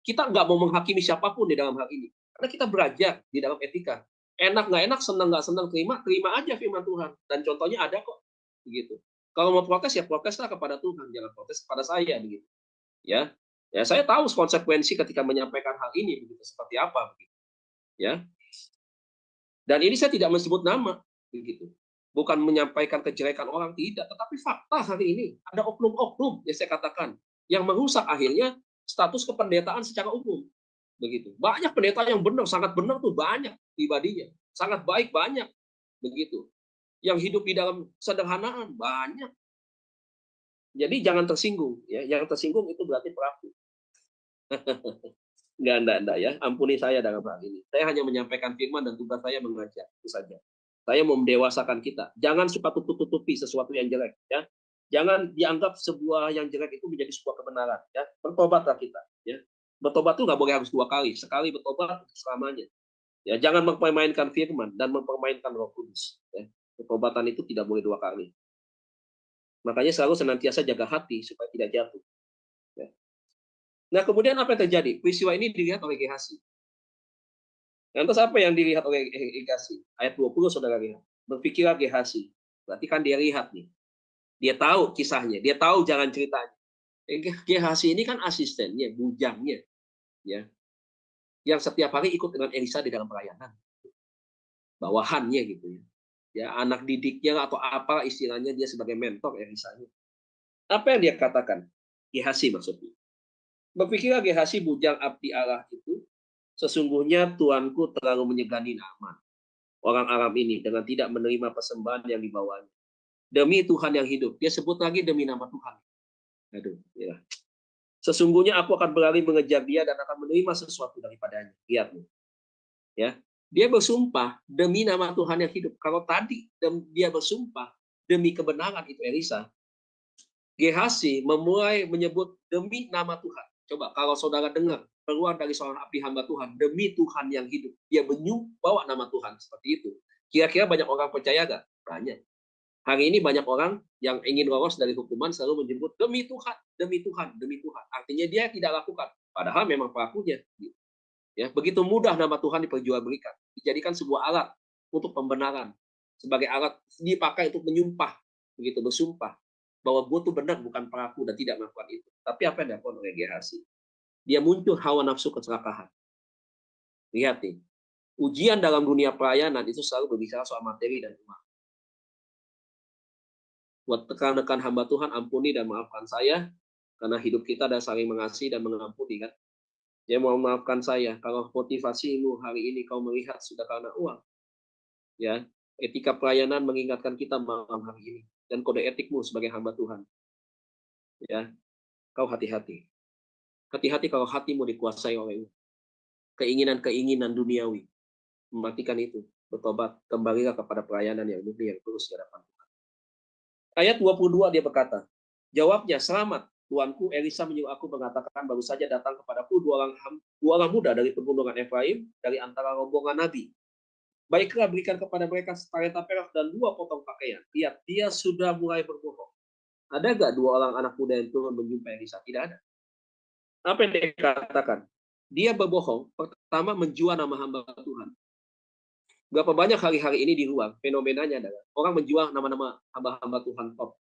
kita nggak mau menghakimi siapapun di dalam hal ini, karena kita belajar di dalam etika. Enak nggak enak, senang nggak senang, terima aja firman Tuhan. Dan contohnya ada kok, begitu. Kalau mau protes ya proteslah kepada Tuhan, jangan protes kepada saya, begitu. Ya, saya tahu konsekuensi ketika menyampaikan hal ini, begitu seperti apa, begitu. Ya, dan ini saya tidak menyebut nama, begitu. Bukan menyampaikan kejelekan orang, tidak, tetapi fakta hari ini ada oknum-oknum yang saya katakan yang merusak akhirnya status kependetaan secara umum. Begitu. Banyak pendeta yang benar, sangat benar tuh banyak pribadinya. sangat baik banyak, begitu. Yang hidup di dalam sederhanaan banyak. Jadi jangan tersinggung, ya. Yang tersinggung itu berarti peraku. Enggak ya. Ampuni saya dalam hal ini. Saya hanya menyampaikan firman dan tugas saya mengajar, itu saja. Saya mau mendewasakan kita. Jangan suka tutup-tutupi sesuatu yang jelek, ya. Jangan dianggap sebuah yang jelek itu menjadi sebuah kebenaran, ya. Bertobatlah kita, ya. Bertobat itu nggak boleh harus 2 kali. Sekali bertobat selamanya. Ya, jangan mempermainkan firman dan mempermainkan Roh Kudus, ya. Pertobatan itu tidak boleh 2 kali. Makanya selalu senantiasa jaga hati supaya tidak jatuh. Ya. Nah, kemudian apa yang terjadi? Peristiwa ini dilihat oleh Gehazi. Lantas apa yang dilihat oleh Gehazi? Ayat 20, saudara lihat. Berpikirlah Gehazi. Berarti kan dia lihat nih. Dia tahu kisahnya. Dia tahu jalan ceritanya. Gehazi ini kan asistennya, bujangnya. Ya. Yang setiap hari ikut dengan Elisa di dalam pelayanan. Bawahannya gitu ya. Ya, anak didiknya atau apa istilahnya, dia sebagai mentor Elisanya. Apa yang dia katakan? Gehazi maksudnya. Berpikirlah Gehazi, bujang abdi Allah itu, sesungguhnya tuanku terlalu menyegani Naaman, orang Aram ini, dengan tidak menerima persembahan yang dibawanya. Demi Tuhan yang hidup. Dia sebut lagi demi nama Tuhan. Aduh, ya. Sesungguhnya aku akan berlari mengejar dia dan akan menerima sesuatu daripadanya. Lihat nih. Ya. Dia bersumpah demi nama Tuhan yang hidup. Kalau tadi dia bersumpah demi kebenaran itu Elisa, Gehazi memulai menyebut demi nama Tuhan. Coba kalau saudara dengar keluar dari seorang abdi hamba Tuhan, demi Tuhan yang hidup, dia bawa nama Tuhan seperti itu. Kira-kira banyak orang percaya gak? Banyak. Hari ini banyak orang yang ingin lolos dari hukuman selalu menyebut demi Tuhan, demi Tuhan, demi Tuhan. Artinya dia tidak lakukan, padahal memang pelakunya. Ya, begitu mudah nama Tuhan diperjualbelikan, dijadikan sebuah alat untuk pembenaran, sebagai alat dipakai untuk menyumpah, begitu bersumpah bahwa gue tuh benar bukan pelaku dan tidak melakukan itu. Tapi apa yang dilakukan oleh Gehazi? Dia muncul hawa nafsu keserakahan. Lihat nih, ujian dalam dunia pelayanan itu selalu berbicara soal materi dan uang. Buat rekan-rekan hamba Tuhan, ampuni dan maafkan saya, karena hidup kita ada saling mengasihi dan mengampuni kan. Dia mau maafkan saya kalau motivasimu hari ini kau melihat sudah karena uang. Ya, etika pelayanan mengingatkan kita malam hari ini dan kode etikmu sebagai hamba Tuhan. Ya, kau hati-hati. Hati-hati kalau hatimu dikuasai oleh keinginan-keinginan duniawi. Mematikan itu. Bertobat, kembalilah kepada pelayanan yang murni yang tulus di hadapan Tuhan. Ayat 22 dia berkata, jawabnya, selamat, tuanku. Elisa menyuruh aku mengatakan baru saja datang kepadaku dua orang muda dari pegunungan Efraim, dari antara rombongan nabi. Baiklah, berikan kepada mereka setalenta perak dan 2 potong pakaian. Lihat, dia sudah mulai berbohong. Ada gak 2 orang anak muda yang turun menjumpai Elisa? Tidak ada. Apa yang dia katakan? Dia berbohong, pertama menjual nama hamba Tuhan. Berapa banyak hari-hari ini di luar, fenomenanya adalah orang menjual nama-nama hamba-hamba Tuhan top.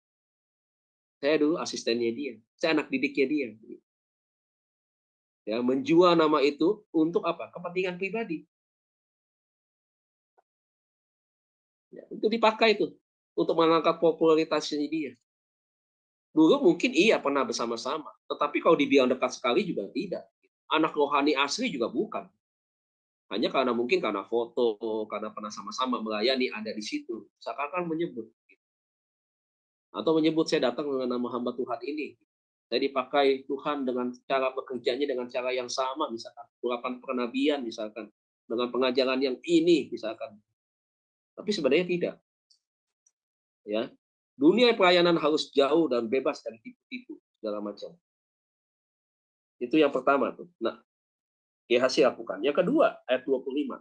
Saya dulu asistennya dia, saya anak didiknya dia. Ya, menjual nama itu untuk apa? Kepentingan pribadi. Ya, itu dipakai itu untuk mengangkat popularitasnya dia. Dulu mungkin iya pernah bersama-sama, tetapi kalau dibilang dekat sekali juga tidak. Anak rohani asli juga bukan. Hanya karena foto, karena pernah sama-sama melayani ada di situ. Seakan-akan menyebut. Atau menyebut saya datang dengan nama hamba Tuhan ini. Saya dipakai Tuhan dengan cara bekerjanya dengan cara yang sama, misalkan urapan penabian, misalkan dengan pengajaran yang ini, misalkan. Tapi sebenarnya tidak. Ya, dunia pelayanan harus jauh dan bebas dari tipu-tipu segala macam. Itu yang pertama tuh. Nah, Gehazi lakukan. Yang kedua, ayat 25.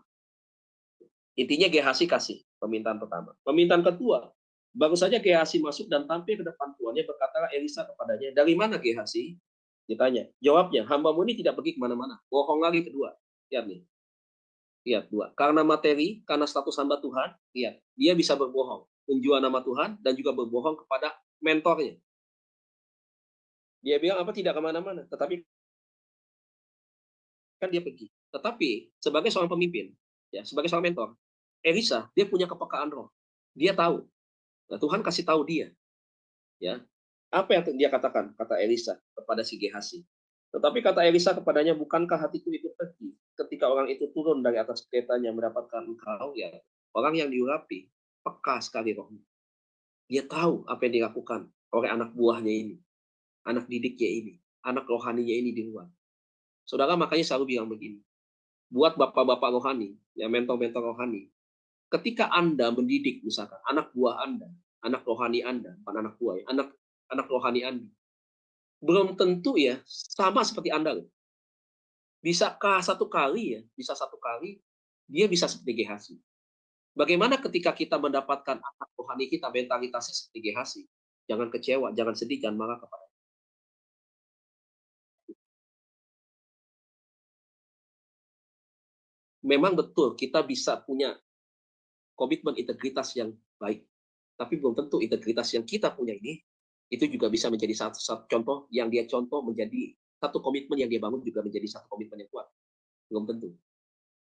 Intinya Gehazi kasih permintaan pertama. Permintaan kedua, baru saja Gehazi masuk dan tampil ke depan tuannya, berkatalah Elisa kepadanya, dari mana Gehazi? Ditanya. Jawabnya, hambamu ini tidak pergi kemana-mana. Bohong lagi kedua. Lihat nih. Lihat dua. Karena materi, karena status hamba Tuhan, lihat. Dia bisa berbohong. Menjual nama Tuhan dan juga berbohong kepada mentornya. Dia bilang apa tidak kemana-mana. Tetapi kan dia pergi. Tetapi sebagai seorang pemimpin, ya sebagai seorang mentor, Elisa dia punya kepekaan roh. Dia tahu. Nah, Tuhan kasih tahu dia. Ya. Apa yang dia katakan? Kata Elisa kepada si Gehazi. Tetapi kata Elisa kepadanya, bukankah hatiku ikut pergi ketika orang itu turun dari atas keretanya mendapatkan engkau, ya orang yang diurapi peka sekali rohnya. Dia tahu apa yang dilakukan oleh anak buahnya ini, anak didiknya ini, anak rohaninya ini di luar. Saudara, makanya selalu bilang begini, buat bapak-bapak rohani, ya mentor-mentor rohani, ketika Anda mendidik misalkan anak buah Anda, anak rohani Anda, bukan anak buah ya, anak rohani Anda, belum tentu ya sama seperti Anda loh. Bisakah satu kali ya, bisa satu kali dia bisa seperti Gehazi. Bagaimana ketika kita mendapatkan anak rohani kita mentalitasnya seperti Gehazi? Jangan kecewa, jangan sedih, jangan marah kepada. Memang betul kita bisa punya komitmen integritas yang baik, tapi belum tentu integritas yang kita punya ini itu juga bisa menjadi satu contoh yang dia contoh menjadi satu komitmen yang dia bangun juga menjadi satu komitmen yang kuat. Belum tentu.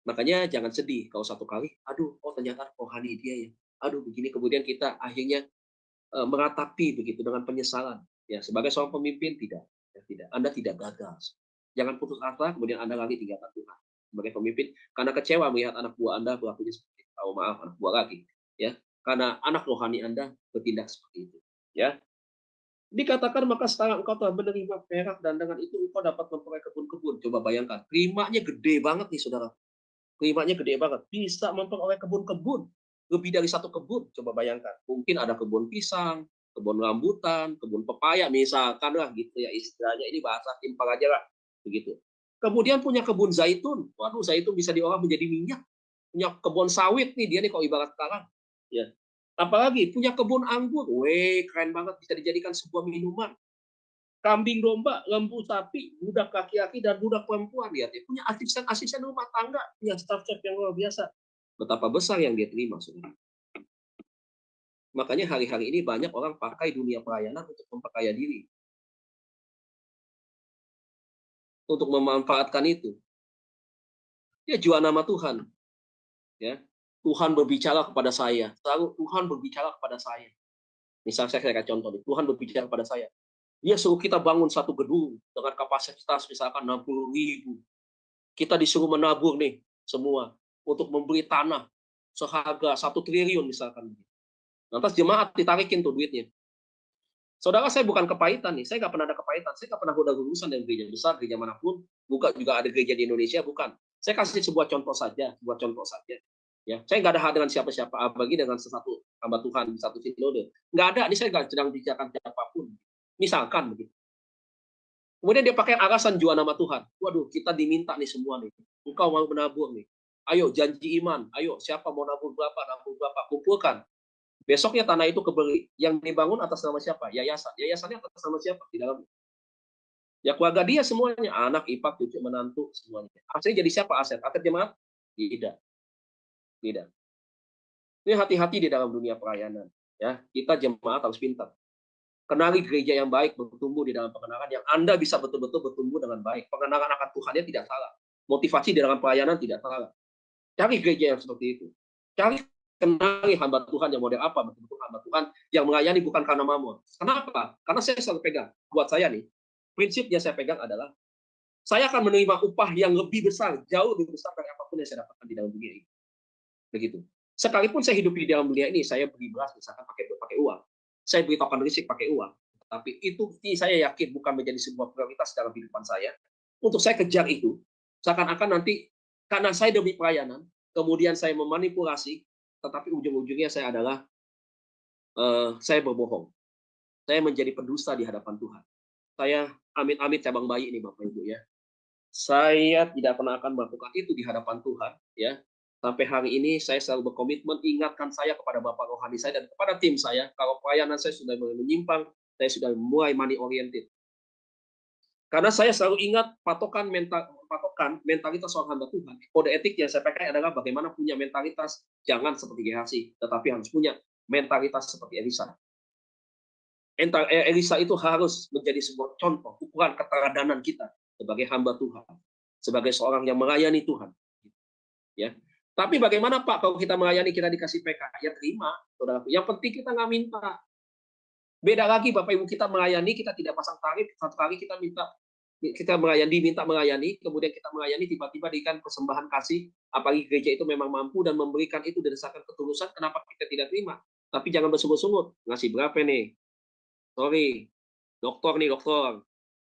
Makanya jangan sedih kalau satu kali, aduh, oh ternyata rohani dia ya. Aduh, begini kemudian kita akhirnya meratapi begitu dengan penyesalan. Ya, sebagai seorang pemimpin tidak, ya, tidak. Anda tidak gagal. Jangan putus asa, kemudian Anda lagi tinggalkan Tuhan. Sebagai pemimpin, karena kecewa melihat anak buah Anda berlakunya seperti itu. Oh, maaf, anak buah lagi. Ya, karena anak rohani Anda bertindak seperti itu. Ya, dikatakan maka sekarang engkau telah menerima perak dan dengan itu engkau dapat memperoleh kebun-kebun. Coba bayangkan, primanya gede banget nih saudara. Primanya gede banget. Bisa memperoleh kebun-kebun. Lebih dari satu kebun. Coba bayangkan. Mungkin ada kebun pisang, kebun rambutan, kebun pepaya misalkan lah gitu ya istilahnya. Ini bahasa simpel aja lah. Begitu. Kemudian punya kebun zaitun. Waduh, zaitun bisa diolah menjadi minyak. Punya kebun sawit nih dia nih kalau ibarat sekarang. Ya. Apalagi punya kebun anggur. Weh, keren banget bisa dijadikan sebuah minuman. Kambing domba, lembu sapi, budak laki-laki dan budak perempuan, lihat ya, punya asisten rumah tangga, punya staff-staff yang luar biasa. Betapa besar yang dia terima, saudara. Makanya hari-hari ini banyak orang pakai dunia pelayanan untuk memperkaya diri, untuk memanfaatkan itu. Ya jual nama Tuhan. Ya, Tuhan berbicara kepada saya. Selalu Tuhan berbicara kepada saya. Misal saya kasih contoh nih, Tuhan berbicara kepada saya. Dia suruh kita bangun satu gedung dengan kapasitas misalkan 60.000. Kita disuruh menabur nih semua untuk membeli tanah seharga 1 triliun misalkan. Lantas jemaat ditarikin tuh duitnya. Saudara, saya bukan kepahitan nih, saya nggak pernah ada kepahitan, saya nggak pernah ada urusan dengan gereja besar, gereja manapun, bukan juga ada gereja di Indonesia, bukan. Saya kasih sebuah contoh saja, Ya, saya nggak ada hal dengan siapa-siapa, apalagi dengan sesatu hamba Tuhan di satu sinode. Nggak ada, ini saya nggak sedang bicarakan siapapun. Misalkan begitu. Kemudian dia pakai alasan jual nama Tuhan. Waduh, kita diminta nih semua nih. Engkau mau menabur nih. Ayo janji iman. Ayo siapa mau nabur berapa, kumpulkan. Besoknya tanah itu kebeli. Yang dibangun atas nama siapa? Yayasan. Yayasannya atas nama siapa? Di dalam. Ya keluarga dia semuanya. Anak, ipar, cucu, menantu, semuanya. Asetnya jadi siapa aset? Aset jemaat? Tidak. Tidak. Ini hati-hati di dalam dunia pelayanan. Ya, kita jemaat harus pintar. Kenali gereja yang baik, bertumbuh di dalam pengenalan yang Anda bisa betul-betul bertumbuh dengan baik. Pengenalan akan Tuhannya tidak salah. Motivasi di dalam pelayanan tidak salah. Cari gereja yang seperti itu. Kenali hamba Tuhan yang model apa, betul-betul hamba Tuhan yang melayani bukan karena mamon. Kenapa? Karena saya selalu pegang. Buat saya nih, prinsipnya saya pegang adalah saya akan menerima upah yang lebih besar, jauh lebih besar dari apapun yang saya dapatkan di dalam dunia ini. Begitu. Sekalipun saya hidup di dalam dunia ini, saya beli beras misalkan pakai uang. Saya beri token listrik pakai uang. Tapi itu saya yakin bukan menjadi sebuah prioritas dalam kehidupan saya. Untuk saya kejar itu, seakan-akan nanti karena saya demi pelayanan, kemudian saya memanipulasi, tetapi ujung-ujungnya saya adalah saya berbohong. Saya menjadi pendusta di hadapan Tuhan. Saya amit-amit cabang bayi ini Bapak Ibu ya. Saya tidak pernah akan melakukan itu di hadapan Tuhan ya. Sampai hari ini saya selalu berkomitmen ingatkan saya kepada Bapak rohani saya dan kepada tim saya kalau pelayanan saya sudah mulai menyimpang, saya sudah mulai money oriented. Karena saya selalu ingat patokan mentalitas seorang hamba Tuhan. Kode etik yang saya pakai adalah bagaimana punya mentalitas jangan seperti Gehazi, tetapi harus punya mentalitas seperti Elisa. Elisa itu harus menjadi sebuah contoh ukuran keteladanan kita sebagai hamba Tuhan, sebagai seorang yang melayani Tuhan. Ya. Tapi bagaimana Pak kalau kita melayani kita dikasih PK? Ya terima, saudaraku. Yang penting kita nggak minta. Beda lagi Bapak Ibu kita melayani kita tidak pasang tarif, satu kali kita minta kita melayani, diminta melayani, kemudian kita melayani, tiba-tiba diberikan persembahan kasih, apalagi gereja itu memang mampu dan memberikan itu berdasarkan ketulusan, kenapa kita tidak terima? Tapi jangan bersungut-sungut, ngasih berapa nih? Sorry, dokter nih dokter,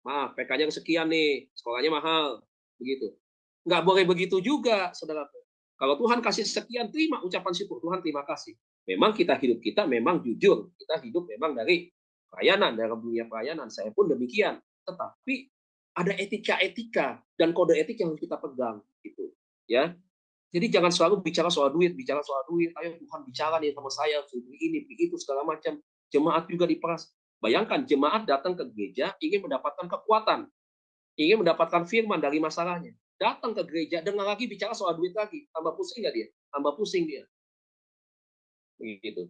maaf, PK-nya sekian nih, sekolahnya mahal, begitu. Nggak boleh begitu juga, saudara. Kalau Tuhan kasih sekian, terima ucapan syukur. Tuhan terima kasih. Memang kita memang jujur. Kita hidup memang dari pelayanan, dalam dunia pelayanan. Saya pun demikian. Tetapi ada etika-etika dan kode etik yang harus kita pegang. Gitu. Ya. Jadi jangan selalu bicara soal duit. Ayo Tuhan bicara nih sama saya, beli ini, beli itu, segala macam. Jemaat juga diperas. Bayangkan, jemaat datang ke gereja ingin mendapatkan kekuatan. Ingin mendapatkan firman dari masalahnya. Datang ke gereja, dengar lagi bicara soal duit lagi. Tambah pusing nggak dia? Tambah pusing dia. Begitu.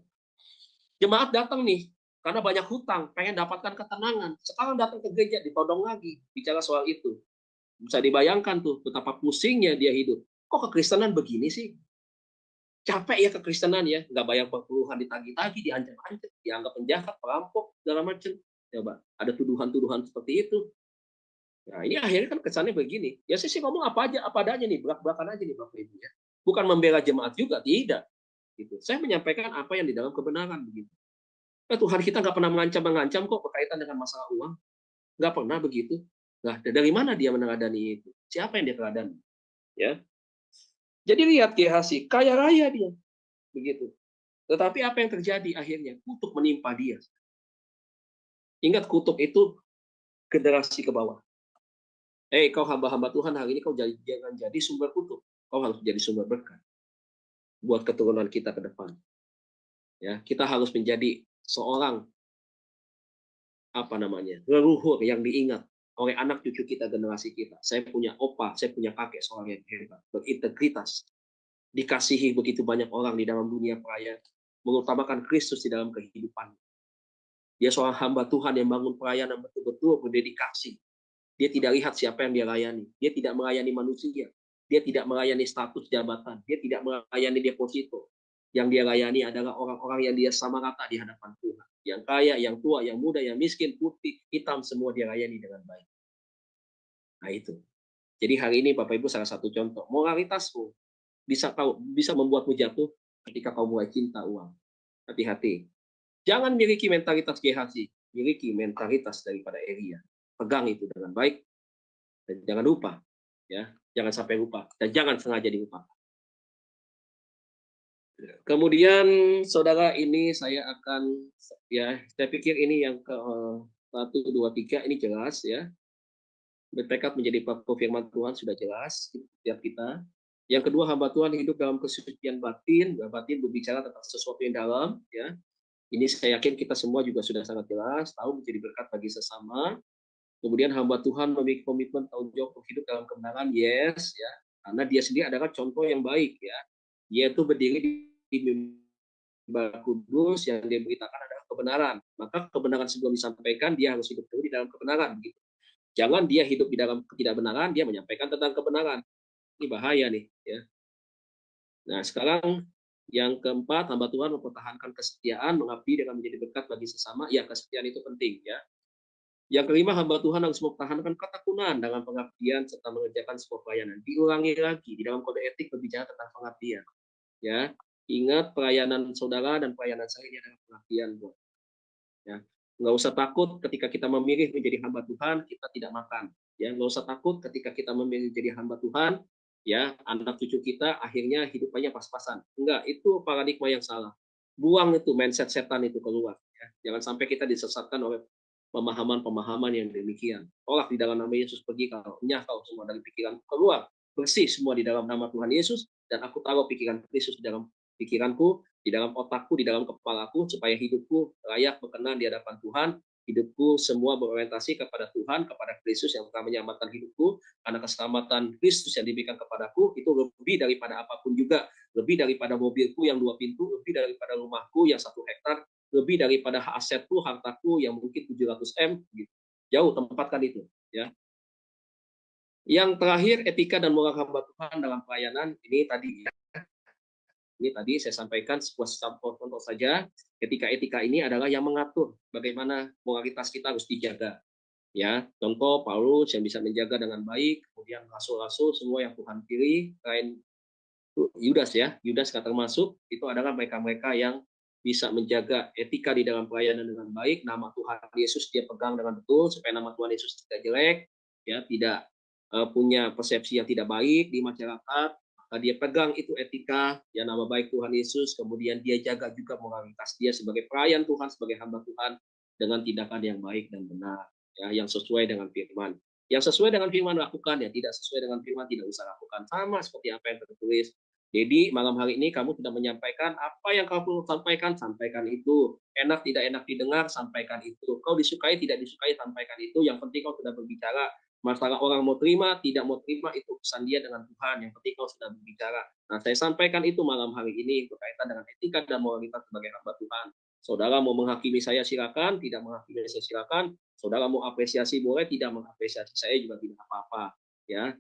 Jemaat datang nih, karena banyak hutang, pengen dapatkan ketenangan. Sekarang datang ke gereja, ditodong lagi. Bicara soal itu. Bisa dibayangkan tuh, betapa pusingnya dia hidup. Kok kekristenan begini sih? Capek ya kekristenan ya. Nggak bayar perpuluhan, ditagih-tagih, diancam-ancam, dianggap penjahat, perampok, segala macam. Coba, ada tuduhan-tuduhan seperti itu. Nah, ini akhirnya kan kesannya begini. Ya saya sih ngomong apa aja, apa adanya nih, belak-belakan aja nih Bapak Ibu ya. Bukan membela jemaat juga, tidak. Gitu. Saya menyampaikan apa yang di dalam kebenaran begitu. Tuhan kita nggak pernah mengancam kok berkaitan dengan masalah uang. Nggak pernah begitu. Nah, dari mana dia meneladani itu? Siapa yang dia teladani? Ya. Jadi lihat Gehazi, kaya raya dia. Begitu. Tetapi apa yang terjadi akhirnya? Kutuk menimpa dia. Ingat kutuk itu generasi ke bawah. Kau hamba-hamba Tuhan hari ini kau jangan jadi sumber kutuk. Kau harus jadi sumber berkat buat keturunan kita ke depan. Ya, kita harus menjadi seorang leluhur yang diingat oleh anak cucu kita, generasi kita. Saya punya opa, saya punya kakek seorang yang hebat, berintegritas, dikasihi begitu banyak orang di dalam dunia pelayanan, mengutamakan Kristus di dalam kehidupan. Dia seorang hamba Tuhan yang bangun pelayanan betul-betul berdedikasi. Dia tidak lihat siapa yang dia layani. Dia tidak melayani manusia. Dia tidak melayani status jabatan. Dia tidak melayani deposito. Yang dia layani adalah orang-orang yang dia sama rata di hadapan Tuhan. Yang kaya, yang tua, yang muda, yang miskin, putih, hitam, semua dia layani dengan baik. Nah itu. Jadi hari ini Bapak Ibu salah satu contoh. Moralitasmu bisa membuatmu jatuh ketika kau mulai cinta uang. Hati-hati. Jangan miliki mentalitas Gehazi. Miliki mentalitas daripada Elia. Pegang itu dengan baik. Dan jangan lupa. Ya, jangan sampai lupa. Dan jangan sengaja dilupakan. Kemudian saudara, ini saya pikir ini yang ke 1, 2, 3 ini jelas ya. Bertekad menjadi pelaku firman Tuhan sudah jelas setiap kita. Yang kedua, hamba Tuhan hidup dalam kesucian batin. Batin berbicara tentang sesuatu yang dalam ya. Ini saya yakin kita semua juga sudah sangat jelas, tahu menjadi berkat bagi sesama. Kemudian hamba Tuhan memiliki komitmen tanggung jawab hidup dalam kebenaran, yes ya. Karena dia sendiri adalah contoh yang baik ya. Dia itu berdiri di mimbar kudus yang dia beritakan adalah kebenaran. Maka kebenaran sebelum disampaikan dia harus hidup dulu di dalam kebenaran gitu. Jangan dia hidup di dalam ketidakbenaran, dia menyampaikan tentang kebenaran. Ini bahaya nih ya. Nah, sekarang yang keempat, hamba Tuhan mempertahankan kesetiaan, mengabdi dengan menjadi berkat bagi sesama. Ya, kesetiaan itu penting ya. Yang kelima, hamba Tuhan harus mempertahankan ketekunan dalam pengabdian serta mengerjakan sebuah pelayanan. Diulangi lagi di dalam kode etik berbicara tentang pengabdian. Ya, ingat pelayanan saudara dan pelayanan saya ini adalah pengabdian, Bu. Ya, nggak usah takut ketika kita memilih menjadi hamba Tuhan kita tidak makan. Ya, nggak usah takut ketika kita memilih menjadi hamba Tuhan, ya anak cucu kita akhirnya hidupannya pas-pasan. Enggak, itu paradigma yang salah. Buang itu mindset setan itu keluar. Ya. Jangan sampai kita disesatkan oleh pemahaman-pemahaman yang demikian. Tolak di dalam nama Yesus, pergi kau semua dari pikiran, keluar, bersih semua di dalam nama Tuhan Yesus, dan aku taruh pikiran Kristus di dalam pikiranku, di dalam otakku, di dalam kepalaku, supaya hidupku layak berkenan di hadapan Tuhan, hidupku semua berorientasi kepada Tuhan, kepada Kristus yang telah menyelamatkan hidupku, karena keselamatan Kristus yang diberikan kepadaku, itu lebih daripada apapun juga, lebih daripada mobilku yang 2 pintu, lebih daripada rumahku yang 1 hektar, lebih daripada asetku, hartaku yang mungkin 700 M, gitu. Jauh tempatkan itu. Ya. Yang terakhir, etika dan moral hamba Tuhan dalam pelayanan, ini tadi saya sampaikan sebuah contoh saja. Etika-etika ini adalah yang mengatur bagaimana moralitas kita harus dijaga. Ya, contoh Paulus yang bisa menjaga dengan baik, kemudian rasul-rasul semua yang Tuhan pilih, selain Yudas ya, Yudas nggak termasuk, itu adalah mereka-mereka yang bisa menjaga etika di dalam pelayanan dengan baik, nama Tuhan Yesus dia pegang dengan betul supaya nama Tuhan Yesus tidak jelek, ya tidak punya persepsi yang tidak baik di masyarakat, maka dia pegang itu etika, ya nama baik Tuhan Yesus, kemudian dia jaga juga moralitas dia sebagai pelayan Tuhan, sebagai hamba Tuhan dengan tindakan yang baik dan benar, ya yang sesuai dengan firman. Yang sesuai dengan firman lakukan, ya tidak sesuai dengan firman tidak usah lakukan. Sama seperti apa yang tertulis. Jadi malam hari ini kamu sudah menyampaikan apa yang kamu sampaikan, sampaikan itu. Enak tidak enak didengar, sampaikan itu. Kau disukai tidak disukai, sampaikan itu. Yang penting kau sudah berbicara. Masalah orang mau terima, tidak mau terima, itu urusan dia dengan Tuhan. Yang penting kau sudah berbicara. Nah, saya sampaikan itu malam hari ini berkaitan dengan etika dan moralitas sebagai hamba Tuhan. Saudara mau menghakimi saya silakan, tidak menghakimi saya silakan. Saudara mau apresiasi boleh, tidak mengapresiasi saya juga tidak apa-apa. Ya,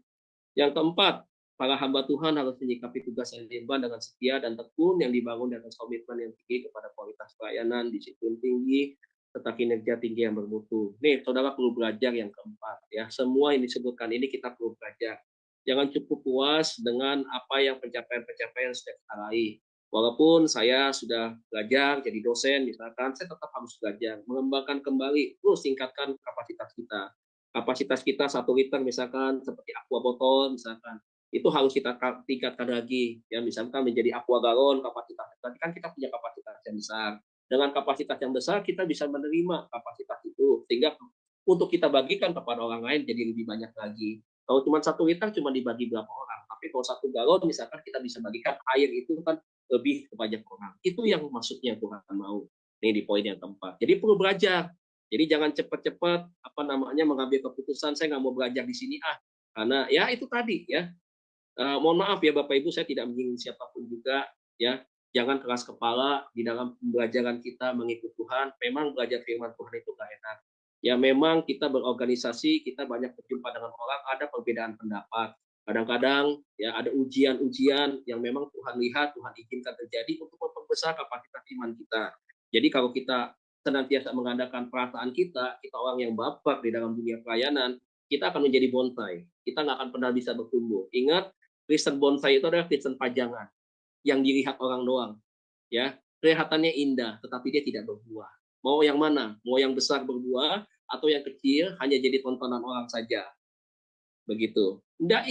yang keempat, para hamba Tuhan harus menyikapi tugas yang diemban dengan setia dan tekun yang dibangun dengan komitmen yang tinggi kepada kualitas pelayanan, disiplin tinggi, serta kinerja tinggi yang bermutu. Nih, saudara perlu belajar yang keempat. Ya, semua yang disebutkan ini kita perlu belajar. Jangan cukup puas dengan apa yang pencapaian-pencapaian sudah kita raih. Walaupun saya sudah belajar jadi dosen, misalkan, saya tetap harus belajar, mengembangkan kembali, terus tingkatkan kapasitas kita. Kapasitas kita 1 liter misalkan seperti aqua botol misalkan itu harus kita tingkatkan lagi ya misalkan menjadi aqua galon kapasitas berarti kan kita punya kapasitas yang besar dengan kapasitas yang besar kita bisa menerima kapasitas itu sehingga untuk kita bagikan kepada orang lain jadi lebih banyak lagi kalau cuma 1 liter cuma dibagi berapa orang tapi kalau 1 galon misalkan kita bisa bagikan air itu kan lebih kepada orang itu yang maksudnya Tuhan mau ini di poin yang keempat jadi perlu belajar jadi jangan cepat-cepat mengambil keputusan saya nggak mau belajar di sini karena ya itu tadi ya mohon maaf ya Bapak Ibu saya tidak menyinggung siapapun juga ya jangan keras kepala di dalam pembelajaran kita mengikut Tuhan. Memang belajar firman Tuhan itu nggak enak. Ya memang kita berorganisasi kita banyak berjumpa dengan orang ada perbedaan pendapat. Kadang-kadang ya ada ujian-ujian yang memang Tuhan lihat Tuhan izinkan terjadi untuk memperbesar kapasitas iman kita. Jadi kalau kita senantiasa mengandalkan perasaan kita orang yang bapak di dalam dunia pelayanan, kita akan menjadi bonsai. Kita nggak akan pernah bisa bertumbuh. Ingat, Kristen bonsai itu adalah Kristen pajangan yang dilihat orang doang. Ya, kelihatannya indah, tetapi dia tidak berbuah. Mau yang mana? Mau yang besar berbuah atau yang kecil hanya jadi tontonan orang saja. Begitu. Enggak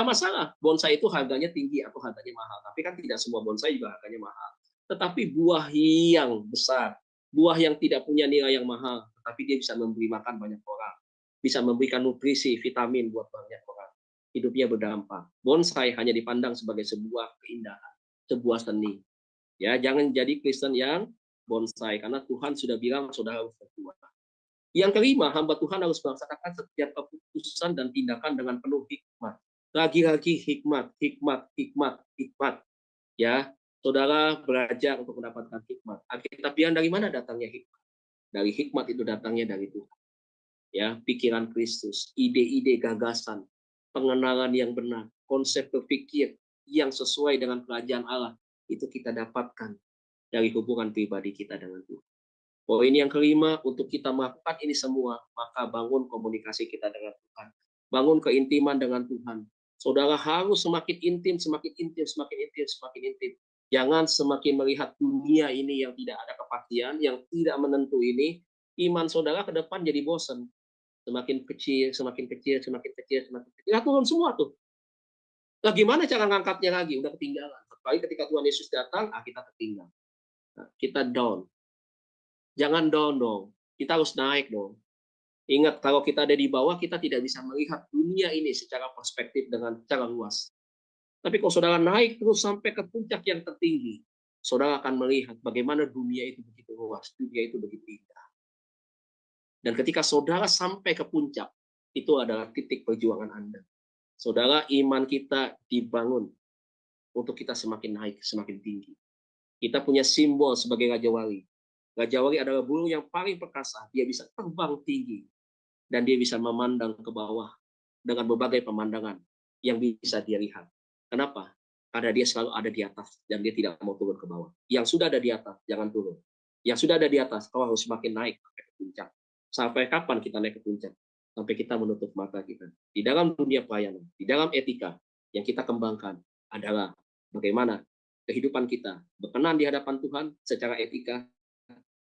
masalah. Bonsai itu harganya tinggi atau harganya mahal. Tapi kan tidak semua bonsai juga harganya mahal. Tetapi buah yang besar, buah yang tidak punya nilai yang mahal, tetapi dia bisa memberi makan banyak orang. Bisa memberikan nutrisi, vitamin buat banyak orang. Hidupnya berdampak. Bonsai hanya dipandang sebagai sebuah keindahan, sebuah seni. Ya, jangan jadi Kristen yang bonsai karena Tuhan sudah bilang saudara harus berbuah. Yang kelima, hamba Tuhan harus melaksanakan setiap keputusan dan tindakan dengan penuh hikmat. Lagi-lagi hikmat, hikmat, hikmat, hikmat. Ya, saudara belajar untuk mendapatkan hikmat. Alkitab bilang dari mana datangnya hikmat? Dari hikmat itu datangnya dari Tuhan. Ya, pikiran Kristus, ide-ide, gagasan, pengenalan yang benar, konsep berpikir yang sesuai dengan kerajaan Allah itu kita dapatkan dari hubungan pribadi kita dengan Tuhan. Poin yang kelima, untuk kita melakukan ini semua, maka bangun komunikasi kita dengan Tuhan. Bangun keintiman dengan Tuhan. Saudara harus semakin intim, semakin intim, semakin intim, semakin intim. Jangan semakin melihat dunia ini yang tidak ada kepastian, yang tidak menentu ini, iman saudara ke depan jadi bosan. Semakin kecil, semakin kecil, semakin kecil, semakin kecil. Ya turun semua tuh. Nah, gimana cara ngangkatnya lagi? Udah ketinggalan. Apalagi ketika Tuhan Yesus datang, kita ketinggalan. Nah, kita down. Jangan down dong. Kita harus naik dong. Ingat, kalau kita ada di bawah, kita tidak bisa melihat dunia ini secara perspektif dengan secara luas. Tapi kalau saudara naik terus sampai ke puncak yang tertinggi, saudara akan melihat bagaimana dunia itu begitu luas, dunia itu begitu indah. Dan ketika saudara sampai ke puncak, itu adalah titik perjuangan Anda. Saudara, iman kita dibangun untuk kita semakin naik, semakin tinggi. Kita punya simbol sebagai Raja Wali. Raja Wali adalah burung yang paling perkasa. Dia bisa terbang tinggi. Dan dia bisa memandang ke bawah dengan berbagai pemandangan yang bisa dia lihat. Kenapa? Karena dia selalu ada di atas dan dia tidak mau turun ke bawah. Yang sudah ada di atas, jangan turun. Yang sudah ada di atas, kau harus semakin naik sampai ke puncak. Sampai kapan kita naik ke puncak? Sampai kita menutup mata kita. Di dalam dunia pelayanan, di dalam etika yang kita kembangkan adalah bagaimana kehidupan kita berkenan di hadapan Tuhan secara etika,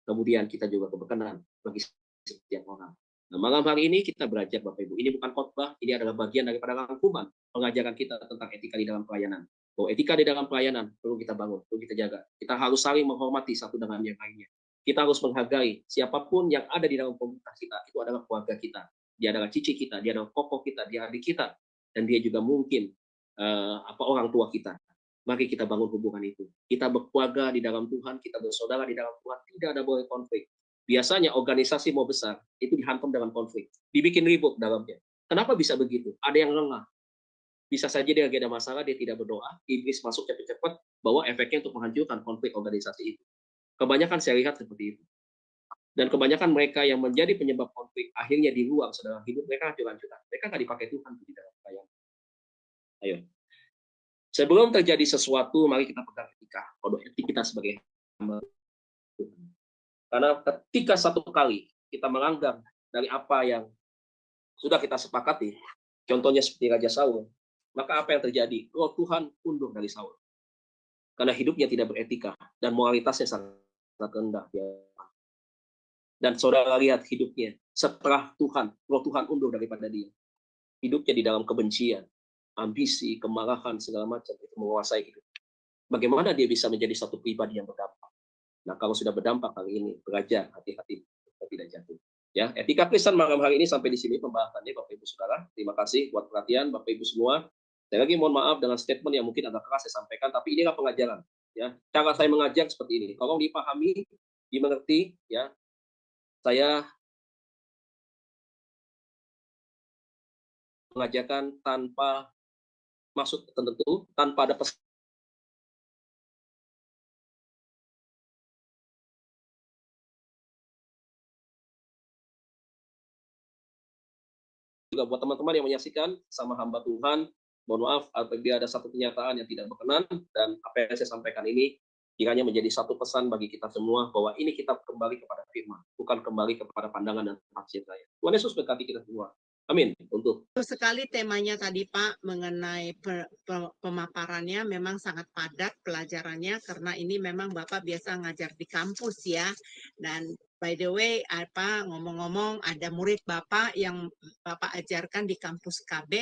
kemudian kita juga berkenan bagi setiap orang. Nah, malam hari ini kita belajar Bapak Ibu. Ini bukan khotbah, ini adalah bagian daripada rangkuman pengajaran kita tentang etika di dalam pelayanan. Bahwa etika di dalam pelayanan perlu kita bangun, perlu kita jaga. Kita harus saling menghormati satu dengan yang lainnya. Kita harus menghargai siapapun yang ada di dalam komunitas kita. Itu adalah keluarga kita. Dia adalah cici kita, dia adalah koko kita, dia adik kita, dan dia juga mungkin orang tua kita. Mari kita bangun hubungan itu. Kita berkeluarga di dalam Tuhan, kita bersaudara di dalam Tuhan, tidak ada boleh konflik. Biasanya organisasi mau besar, itu dihantam dengan konflik. Dibikin ribut dalamnya. Kenapa bisa begitu? Ada yang lengah. Bisa saja dia lagi ada masalah, dia tidak berdoa, iblis masuk cepat-cepat, bawa efeknya untuk menghancurkan konflik organisasi itu. Kebanyakan saya lihat seperti itu. Dan kebanyakan mereka yang menjadi penyebab konflik, akhirnya di luar saudara hidup mereka hancur-hancuran. Mereka nggak dipakai Tuhan di dalam pelayanan. Ayo. Sebelum terjadi sesuatu, mari kita pegang etika. Kode etik kita sebagai hamba Tuhan. Karena ketika satu kali kita melanggar dari apa yang sudah kita sepakati, contohnya seperti Raja Saul, maka apa yang terjadi? Roh Tuhan undur dari Saul. Karena hidupnya tidak beretika dan moralitasnya sangat rendah. Dan saudara lihat hidupnya setelah Tuhan, roh Tuhan undur daripada dia. Hidupnya di dalam kebencian, ambisi, kemarahan, segala macam itu menguasai hidup. Bagaimana dia bisa menjadi satu pribadi yang berdampak? Nah, kalau sudah berdampak kali ini, belajar hati-hati kita tidak jatuh. Ya, etika Kristen malam hari ini sampai di sini pembahasannya Bapak Ibu Saudara. Terima kasih buat perhatian Bapak Ibu semua. Saya lagi mohon maaf dengan statement yang mungkin agak keras saya sampaikan, tapi inilah pengajaran. Ya, cara saya mengajar seperti ini. Tolong dipahami, dimengerti. Ya, saya mengajarkan tanpa maksud tertentu, tanpa ada pesan. Juga buat teman-teman yang menyaksikan sama hamba Tuhan, mohon maaf apabila ada satu kenyataan yang tidak berkenan, dan apa yang saya sampaikan ini kiranya menjadi satu pesan bagi kita semua bahwa ini kita kembali kepada firman, bukan kembali kepada pandangan dan tafsir saya. Tuhan Yesus berkati kita semua. Amin. Untuk sekali temanya tadi Pak mengenai pemaparannya memang sangat padat pelajarannya karena ini memang Bapak biasa ngajar di kampus ya. Dan by the way, ngomong-ngomong ada murid Bapak yang Bapak ajarkan di kampus KB,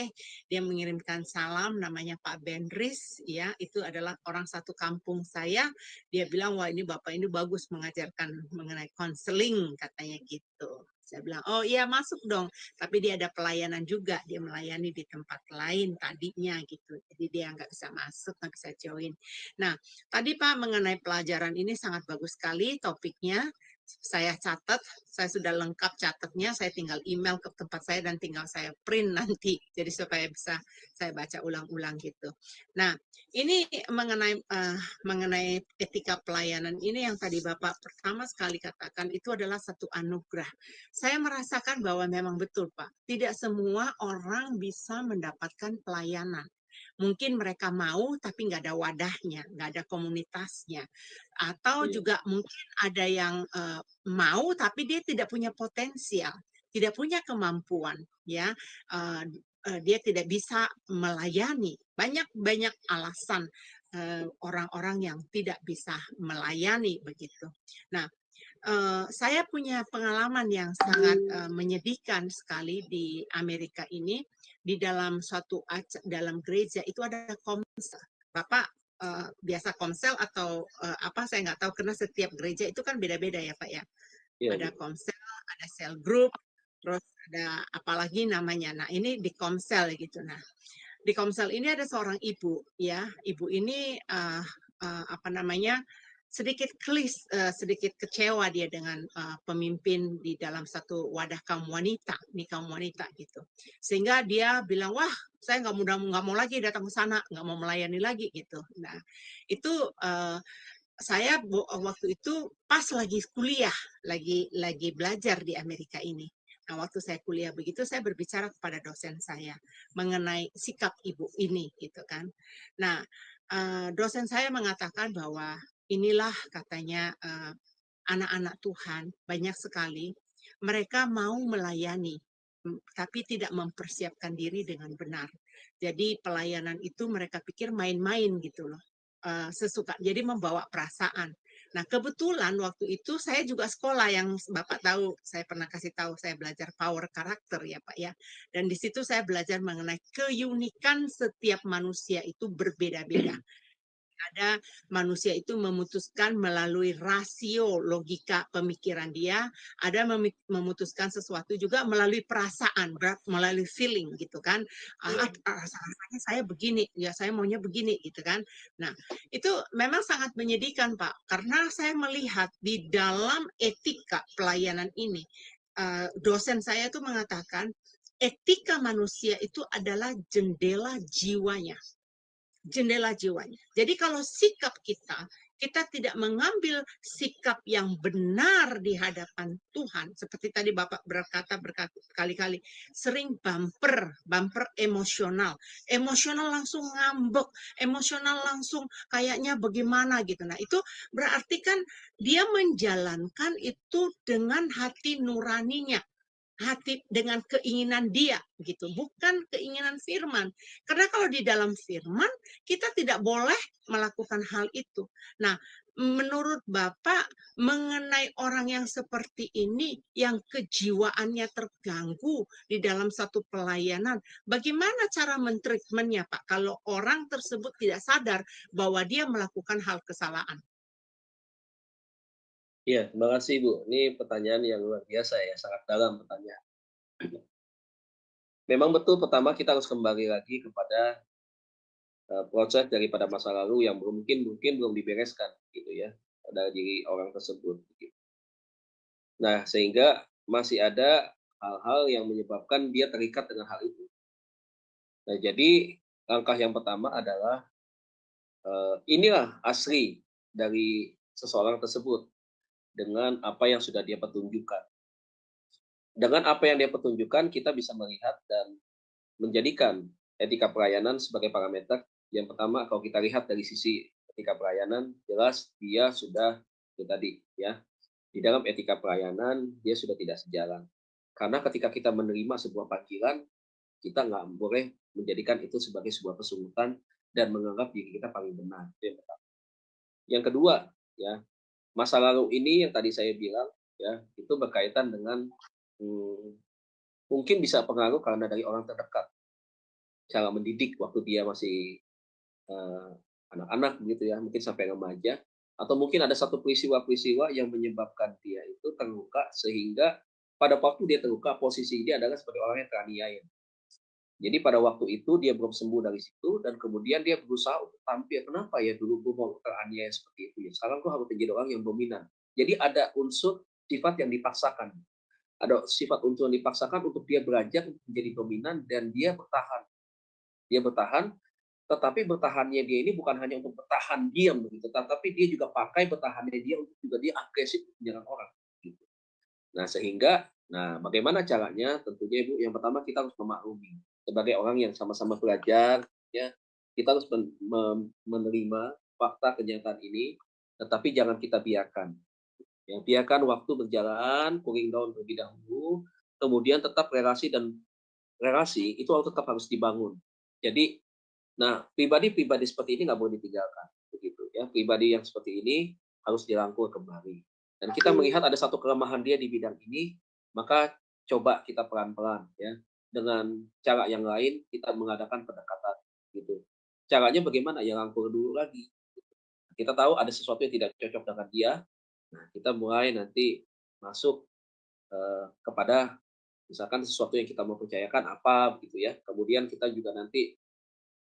dia mengirimkan salam namanya Pak Benris ya, itu adalah orang satu kampung saya. Dia bilang wah ini Bapak ini bagus mengajarkan mengenai konseling katanya gitu. Saya bilang, oh iya masuk dong. Tapi dia ada pelayanan juga. Dia melayani di tempat lain tadinya gitu. Jadi dia nggak bisa masuk, nggak bisa join. Nah, tadi Pak mengenai pelajaran ini sangat bagus sekali topiknya. Saya catat, saya sudah lengkap catatnya, saya tinggal email ke tempat saya dan tinggal saya print nanti. Jadi supaya bisa saya baca ulang-ulang gitu. Nah, ini mengenai etika pelayanan ini yang tadi Bapak pertama sekali katakan itu adalah satu anugerah. Saya merasakan bahwa memang betul Pak, tidak semua orang bisa mendapatkan pelayanan. Mungkin mereka mau tapi nggak ada wadahnya, nggak ada komunitasnya. Atau juga mungkin ada yang mau tapi dia tidak punya potensial, tidak punya kemampuan, ya. Dia tidak bisa melayani. Banyak alasan orang-orang yang tidak bisa melayani begitu. Nah, saya punya pengalaman yang sangat menyedihkan sekali di Amerika ini. Di dalam dalam gereja itu ada komsel. Bapak biasa komsel atau apa saya nggak tahu karena setiap gereja itu kan beda-beda ya Pak ya. Ada komsel, ada sel group, terus ada apalagi namanya. Nah ini di komsel gitu. Nah di komsel ini ada seorang ibu ya. Ibu ini apa namanya? sedikit kecewa dia dengan pemimpin di dalam satu wadah kaum wanita gitu, sehingga dia bilang wah saya nggak mau lagi datang ke sana, nggak mau melayani lagi gitu. Nah itu saya waktu itu pas lagi kuliah, lagi belajar di Amerika ini. Nah, waktu saya kuliah begitu, saya berbicara kepada dosen saya mengenai sikap ibu ini, gitu kan. Nah, dosen saya mengatakan bahwa inilah katanya anak-anak Tuhan banyak sekali mereka mau melayani, tapi tidak mempersiapkan diri dengan benar. Jadi pelayanan itu mereka pikir main-main gitu loh. Sesuka, jadi membawa perasaan. Nah, kebetulan waktu itu saya juga sekolah yang Bapak tahu, saya pernah kasih tahu saya belajar power karakter ya Pak ya. Dan di situ saya belajar mengenai keunikan setiap manusia itu berbeda-beda. Ada manusia itu memutuskan melalui rasio logika pemikiran dia, ada memutuskan sesuatu juga melalui perasaan, melalui feeling gitu kan. Rasanya saya begini, ya saya maunya begini gitu kan. Nah, itu memang sangat menyedihkan Pak, karena saya melihat di dalam etika pelayanan ini, dosen saya itu mengatakan etika manusia itu adalah jendela jiwanya. Jendela jiwanya. Jadi kalau sikap kita tidak mengambil sikap yang benar di hadapan Tuhan, seperti tadi Bapak berkata berkali-kali, sering bumper emosional langsung ngambek, emosional langsung kayaknya bagaimana gitu. Nah itu berarti kan dia menjalankan itu dengan hati nuraninya, hati dengan keinginan dia gitu, bukan keinginan firman. Karena kalau di dalam firman kita tidak boleh melakukan hal itu. Nah, menurut Bapak mengenai orang yang seperti ini yang kejiwaannya terganggu di dalam satu pelayanan, bagaimana cara mentreatmentnya Pak kalau orang tersebut tidak sadar bahwa dia melakukan hal kesalahan? Iya, terima kasih Bu. Ini pertanyaan yang luar biasa ya, sangat dalam pertanyaan. Memang betul pertama kita harus kembali lagi kepada proses daripada masa lalu yang mungkin belum dibereskan gitu ya dari diri orang tersebut. Gitu. Nah, sehingga masih ada hal-hal yang menyebabkan dia terikat dengan hal itu. Nah, jadi langkah yang pertama adalah inilah asli dari seseorang tersebut dengan apa yang sudah dia pertunjukkan. Dengan apa yang dia pertunjukkan, kita bisa melihat dan menjadikan etika pelayanan sebagai parameter. Yang pertama, kalau kita lihat dari sisi etika pelayanan, jelas dia sudah itu tadi ya, di dalam etika pelayanan dia sudah tidak sejalan. Karena ketika kita menerima sebuah panggilan, kita nggak boleh menjadikan itu sebagai sebuah kesungutan dan menganggap diri kita paling benar. Itu yang pertama. Yang kedua, ya, masa lalu ini yang tadi saya bilang, ya, itu berkaitan dengan mungkin bisa pengaruh karena dari orang terdekat, cara mendidik waktu dia masih anak-anak gitu ya, mungkin sampai remaja, atau mungkin ada satu peristiwa-peristiwa yang menyebabkan dia itu terluka sehingga pada waktu dia terluka posisi dia adalah sebagai orang yang teraniaya. Jadi pada waktu itu dia belum sembuh dari situ dan kemudian dia berusaha untuk tampil. Kenapa ya dulu gue mau teraniaya seperti itu ya? Sekarang gue harus menjadi orang yang dominan. Jadi ada unsur sifat yang dipaksakan. Ada sifat unsur yang dipaksakan untuk dia belajar untuk menjadi dominan dan dia bertahan. Dia bertahan, tetapi bertahannya dia ini bukan hanya untuk bertahan diam begitu, tetapi dia juga pakai bertahannya dia untuk juga dia agresif menyerang orang. Gitu. Nah sehingga, bagaimana caranya? Tentunya Ibu, yang pertama kita harus memaklumi sebagai orang yang sama-sama belajar, ya kita harus menerima fakta kenyataan ini, tetapi jangan kita biarkan. Yang biarkan waktu berjalan, cooling down terlebih dahulu, kemudian tetap relasi itu tetap harus dibangun. Jadi, pribadi-pribadi seperti ini nggak boleh ditinggalkan, begitu ya. Pribadi yang seperti ini harus dirangkul kembali. Dan kita melihat ada satu kelemahan dia di bidang ini, maka coba kita pelan-pelan ya. Dengan cara yang lain kita mengadakan pendekatan gitu. Caranya bagaimana? Ya rangkul dulu lagi. Kita tahu ada sesuatu yang tidak cocok dengan dia. Nah, kita mulai nanti masuk kepada misalkan sesuatu yang kita mau percayakan apa begitu ya. Kemudian kita juga nanti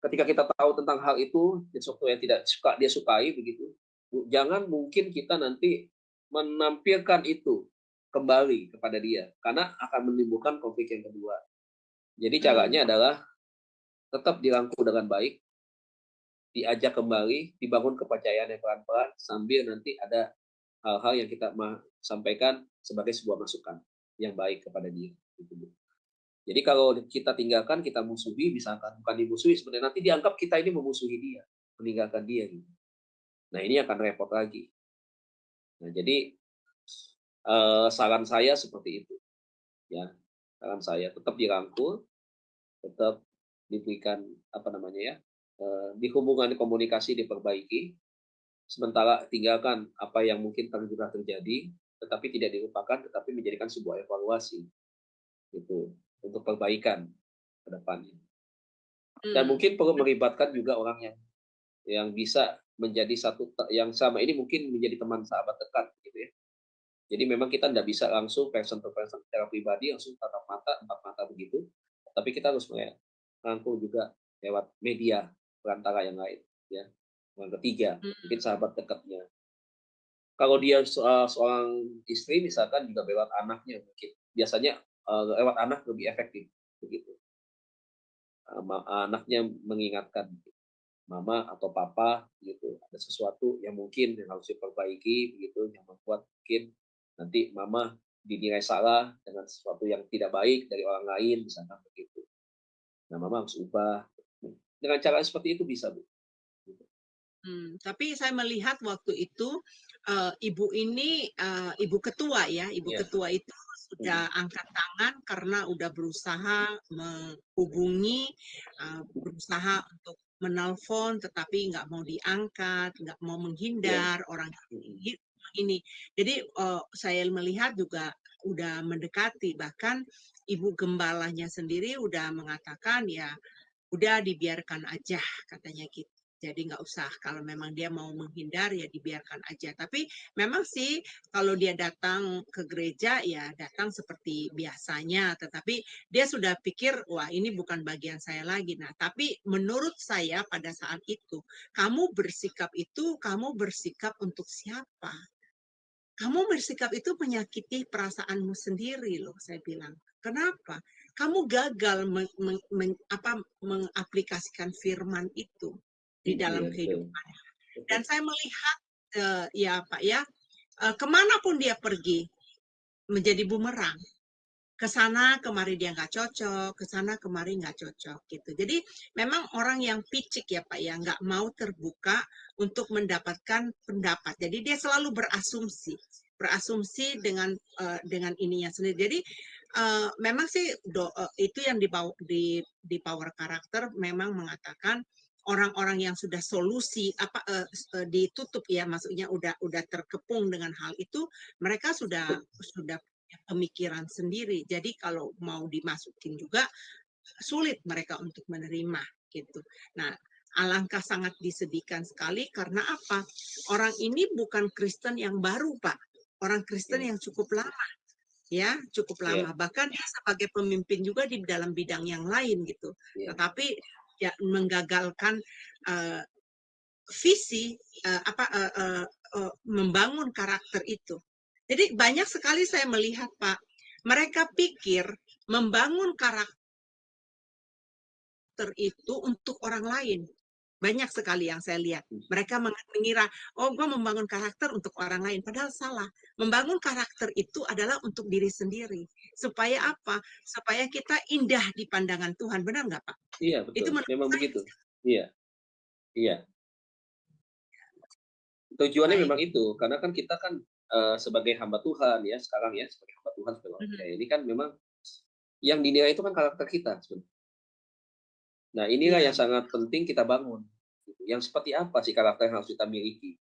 ketika kita tahu tentang hal itu, sesuatu yang tidak dia sukai begitu, jangan mungkin kita nanti menampilkan itu kembali kepada dia karena akan menimbulkan konflik yang kedua. Jadi caranya adalah tetap dirangkul dengan baik, diajak kembali, dibangun kepercayaan yang pelan-pelan sambil nanti ada hal-hal yang kita sampaikan sebagai sebuah masukan yang baik kepada dia. Jadi kalau kita tinggalkan, kita musuhi, misalkan bukan dimusuhi, sebenarnya nanti dianggap kita ini memusuhi dia, meninggalkan dia. Gitu. Nah ini akan repot lagi. Nah jadi saran saya seperti itu, ya. Saran saya tetap dirangkul, tetap diberikan apa namanya ya, di hubungan komunikasi diperbaiki, sementara tinggalkan apa yang mungkin sudah terjadi, tetapi tidak dilupakan, tetapi menjadikan sebuah evaluasi gitu untuk perbaikan ke depannya. Dan mungkin perlu melibatkan juga orang yang bisa menjadi yang sama ini mungkin menjadi teman sahabat dekat gitu ya. Jadi memang kita tidak bisa langsung person to person secara pribadi langsung tatap mata, empat mata begitu. Tapi kita harus merangkul juga lewat media perantara yang lain ya. Yang ketiga, mungkin sahabat dekatnya. Kalau dia seorang istri misalkan juga lewat anaknya mungkin. Biasanya lewat anak lebih efektif begitu. Anaknya mengingatkan mama atau papa gitu, ada sesuatu yang mungkin yang harus diperbaiki begitu, yang membuat mungkin nanti mama dinilai salah dengan sesuatu yang tidak baik dari orang lain misalkan begitu. Nah, mama harus ubah. Dengan cara seperti itu bisa, Bu. Tapi saya melihat waktu itu ibu ini ibu ketua ya, ibu ketua itu sudah angkat tangan karena udah berusaha menghubungi, berusaha untuk menelpon tetapi nggak mau diangkat, nggak mau menghindar orang ini. Jadi saya melihat juga udah mendekati, bahkan ibu gembalanya sendiri udah mengatakan ya udah dibiarkan aja katanya gitu. Jadi nggak usah, kalau memang dia mau menghindar ya dibiarkan aja. Tapi memang sih kalau dia datang ke gereja ya datang seperti biasanya. Tetapi dia sudah pikir, wah ini bukan bagian saya lagi. Nah tapi menurut saya pada saat itu, kamu bersikap untuk siapa? Kamu bersikap itu menyakiti perasaanmu sendiri loh, saya bilang. Kenapa? Kamu gagal mengaplikasikan firman itu di dalam kehidupan. Dan saya melihat ya Pak ya, kemanapun dia pergi menjadi bumerang. Ke sana kemari dia nggak cocok, ke sana kemari nggak cocok gitu. Jadi memang orang yang picik ya Pak ya, nggak mau terbuka untuk mendapatkan pendapat. Jadi dia selalu berasumsi dengan ininya sendiri. Jadi memang sih itu yang di power karakter memang mengatakan orang-orang yang sudah solusi ditutup ya, maksudnya udah terkepung dengan hal itu, mereka sudah pemikiran sendiri. Jadi kalau mau dimasukin juga sulit mereka untuk menerima gitu. Nah, alangkah sangat disedihkan sekali karena apa? Orang ini bukan Kristen yang baru, Pak. Orang Kristen yang cukup lama. Ya, cukup lama. Bahkan dia sebagai pemimpin juga di dalam bidang yang lain gitu. Tetapi ya menggagalkan visi membangun karakter itu. Jadi banyak sekali saya melihat Pak, mereka pikir membangun karakter itu untuk orang lain. Banyak sekali yang saya lihat. Mereka mengira, oh gue membangun karakter untuk orang lain. Padahal salah. Membangun karakter itu adalah untuk diri sendiri. Supaya apa? Supaya kita indah di pandangan Tuhan. Benar nggak Pak? Iya, betul. Itu memang begitu. Iya. Iya. Tujuannya memang itu, karena kan kita kan sebagai hamba Tuhan ya sekarang ya, sebagai hamba Tuhan ini kan memang yang dinilai itu kan karakter kita sebenarnya. Nah inilah yang sangat penting kita bangun. Yang seperti apa sih karakter yang harus kita miliki?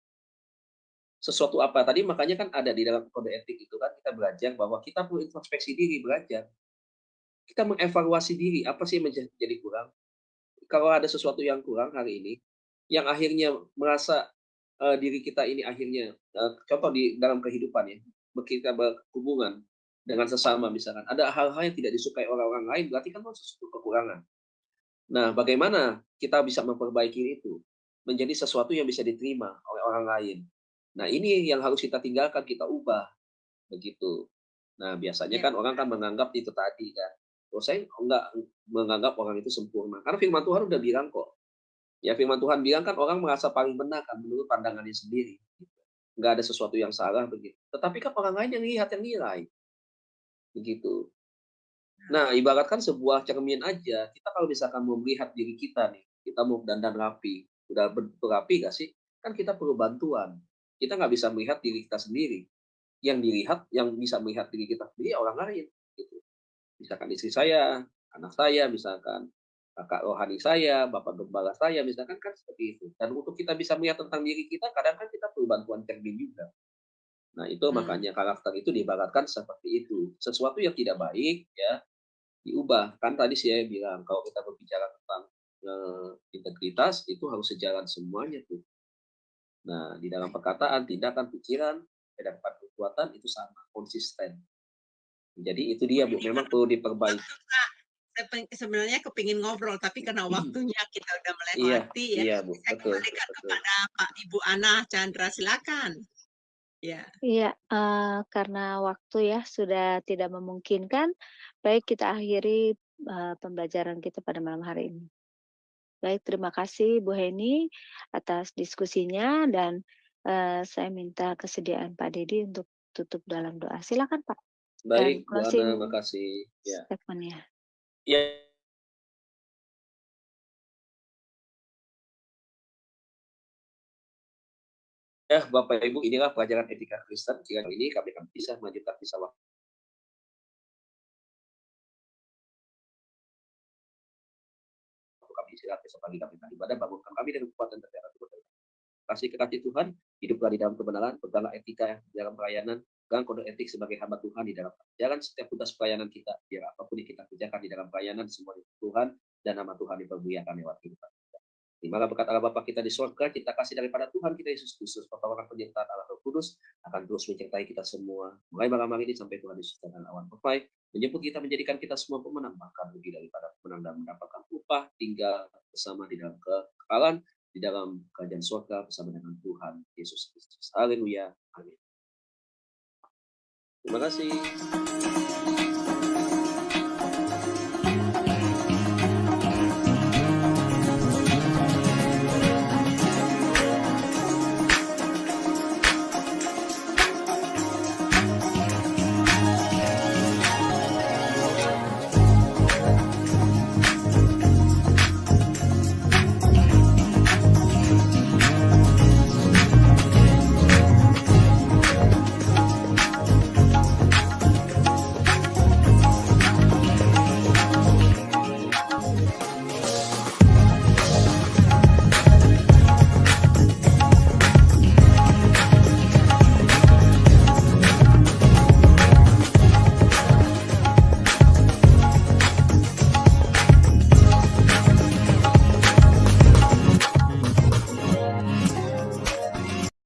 Sesuatu apa? Tadi makanya kan ada di dalam kode etik itu kan kita belajar bahwa kita perlu introspeksi diri, belajar. Kita mengevaluasi diri, apa sih yang menjadi kurang? Kalau ada sesuatu yang kurang hari ini, yang akhirnya merasa diri kita ini akhirnya contoh di dalam kehidupan ya, kita berhubungan dengan sesama misalkan, ada hal-hal yang tidak disukai orang-orang lain, berarti kan sesuatu kekurangan. Nah, bagaimana kita bisa memperbaiki itu menjadi sesuatu yang bisa diterima oleh orang lain. Nah, ini yang harus kita tinggalkan, kita ubah begitu. Nah, biasanya kan orang kan menganggap itu tadi kan, oh saya enggak menganggap orang itu sempurna. Karena firman Tuhan udah bilang kok, ya firman Tuhan bilang kan orang merasa paling benar kan menurut pandangannya sendiri. Nggak ada sesuatu yang salah begitu. Tetapi kan orang lain yang lihat, yang nilai. Begitu. Nah, ibaratkan sebuah cermin aja, kita kalau misalkan mau melihat diri kita nih, kita mau dandan rapi, udah betul rapi nggak sih? Kan kita perlu bantuan. Kita nggak bisa melihat diri kita sendiri. yang dilihat, yang bisa melihat diri kita sendiri orang lain, gitu. Misalkan istri saya, anak saya, misalkan kakak rohani saya, bapak gembala saya, misalkan kan seperti itu. Dan untuk kita bisa melihat tentang diri kita, kadang kan kita perlu bantuan cermin juga. Nah, itu makanya karakter itu diibaratkan seperti itu. Sesuatu yang tidak baik, ya, diubah. Kan tadi saya bilang, kalau kita berbicara tentang integritas, itu harus sejalan semuanya tuh. Nah, di dalam perkataan, tindakan, pikiran, dan perbuatan itu sama, konsisten. Jadi itu dia, Bu, memang perlu diperbaiki. Sebenarnya kepingin ngobrol, tapi karena waktunya kita udah Iya, melewati ya. iya, Bu, Saya betul, kembalikan betul. kepada Pak Ibu Ana Chandra, silakan. Ya. Iya, karena waktu ya sudah tidak memungkinkan, baik kita akhiri pembelajaran kita pada malam hari ini. Baik, terima kasih Bu Heni atas diskusinya dan saya minta kesediaan Pak Dedi untuk tutup dalam doa. Silakan Pak. Baik, Dan Bu Ana, closing makasih. Ya. statement-nya. Ya. Ya, Bapak Ibu, inilah pelajaran etika Kristen. Jika ini kami akan bisa melanjutkan kisah waktu. Kami istirahat besok pagi kami beribadah, bangunkan kami dengan kekuatan dan darah Tuhan. Kasih kekasih Tuhan, hiduplah di dalam kebenaran, peganglah etika di dalam pelayanan, pegang kode etik sebagai hamba Tuhan di dalam jalan setiap tugas pelayanan kita, biar apapun yang kita kerjakan di dalam pelayanan, semua di Tuhan, dan nama Tuhan dipermuliakan lewat kehidupan kita. Dimana berkat Allah Bapa kita di surga, kita kasih daripada Tuhan kita Yesus Kristus, pertolongan penyertaan Allah Roh Kudus akan terus menyertai kita semua, mulai malam hari ini sampai Tuhan Yesus dan awan berfai, menjemput kita, menjadikan kita semua pemenang, bahkan lebih daripada pemenang, dan mendapatkan upah tinggal bersama di dalam kekekalan, di dalam kerajaan surga bersama dengan Tuhan Yesus Kristus. Haleluya. Amin. Terima kasih.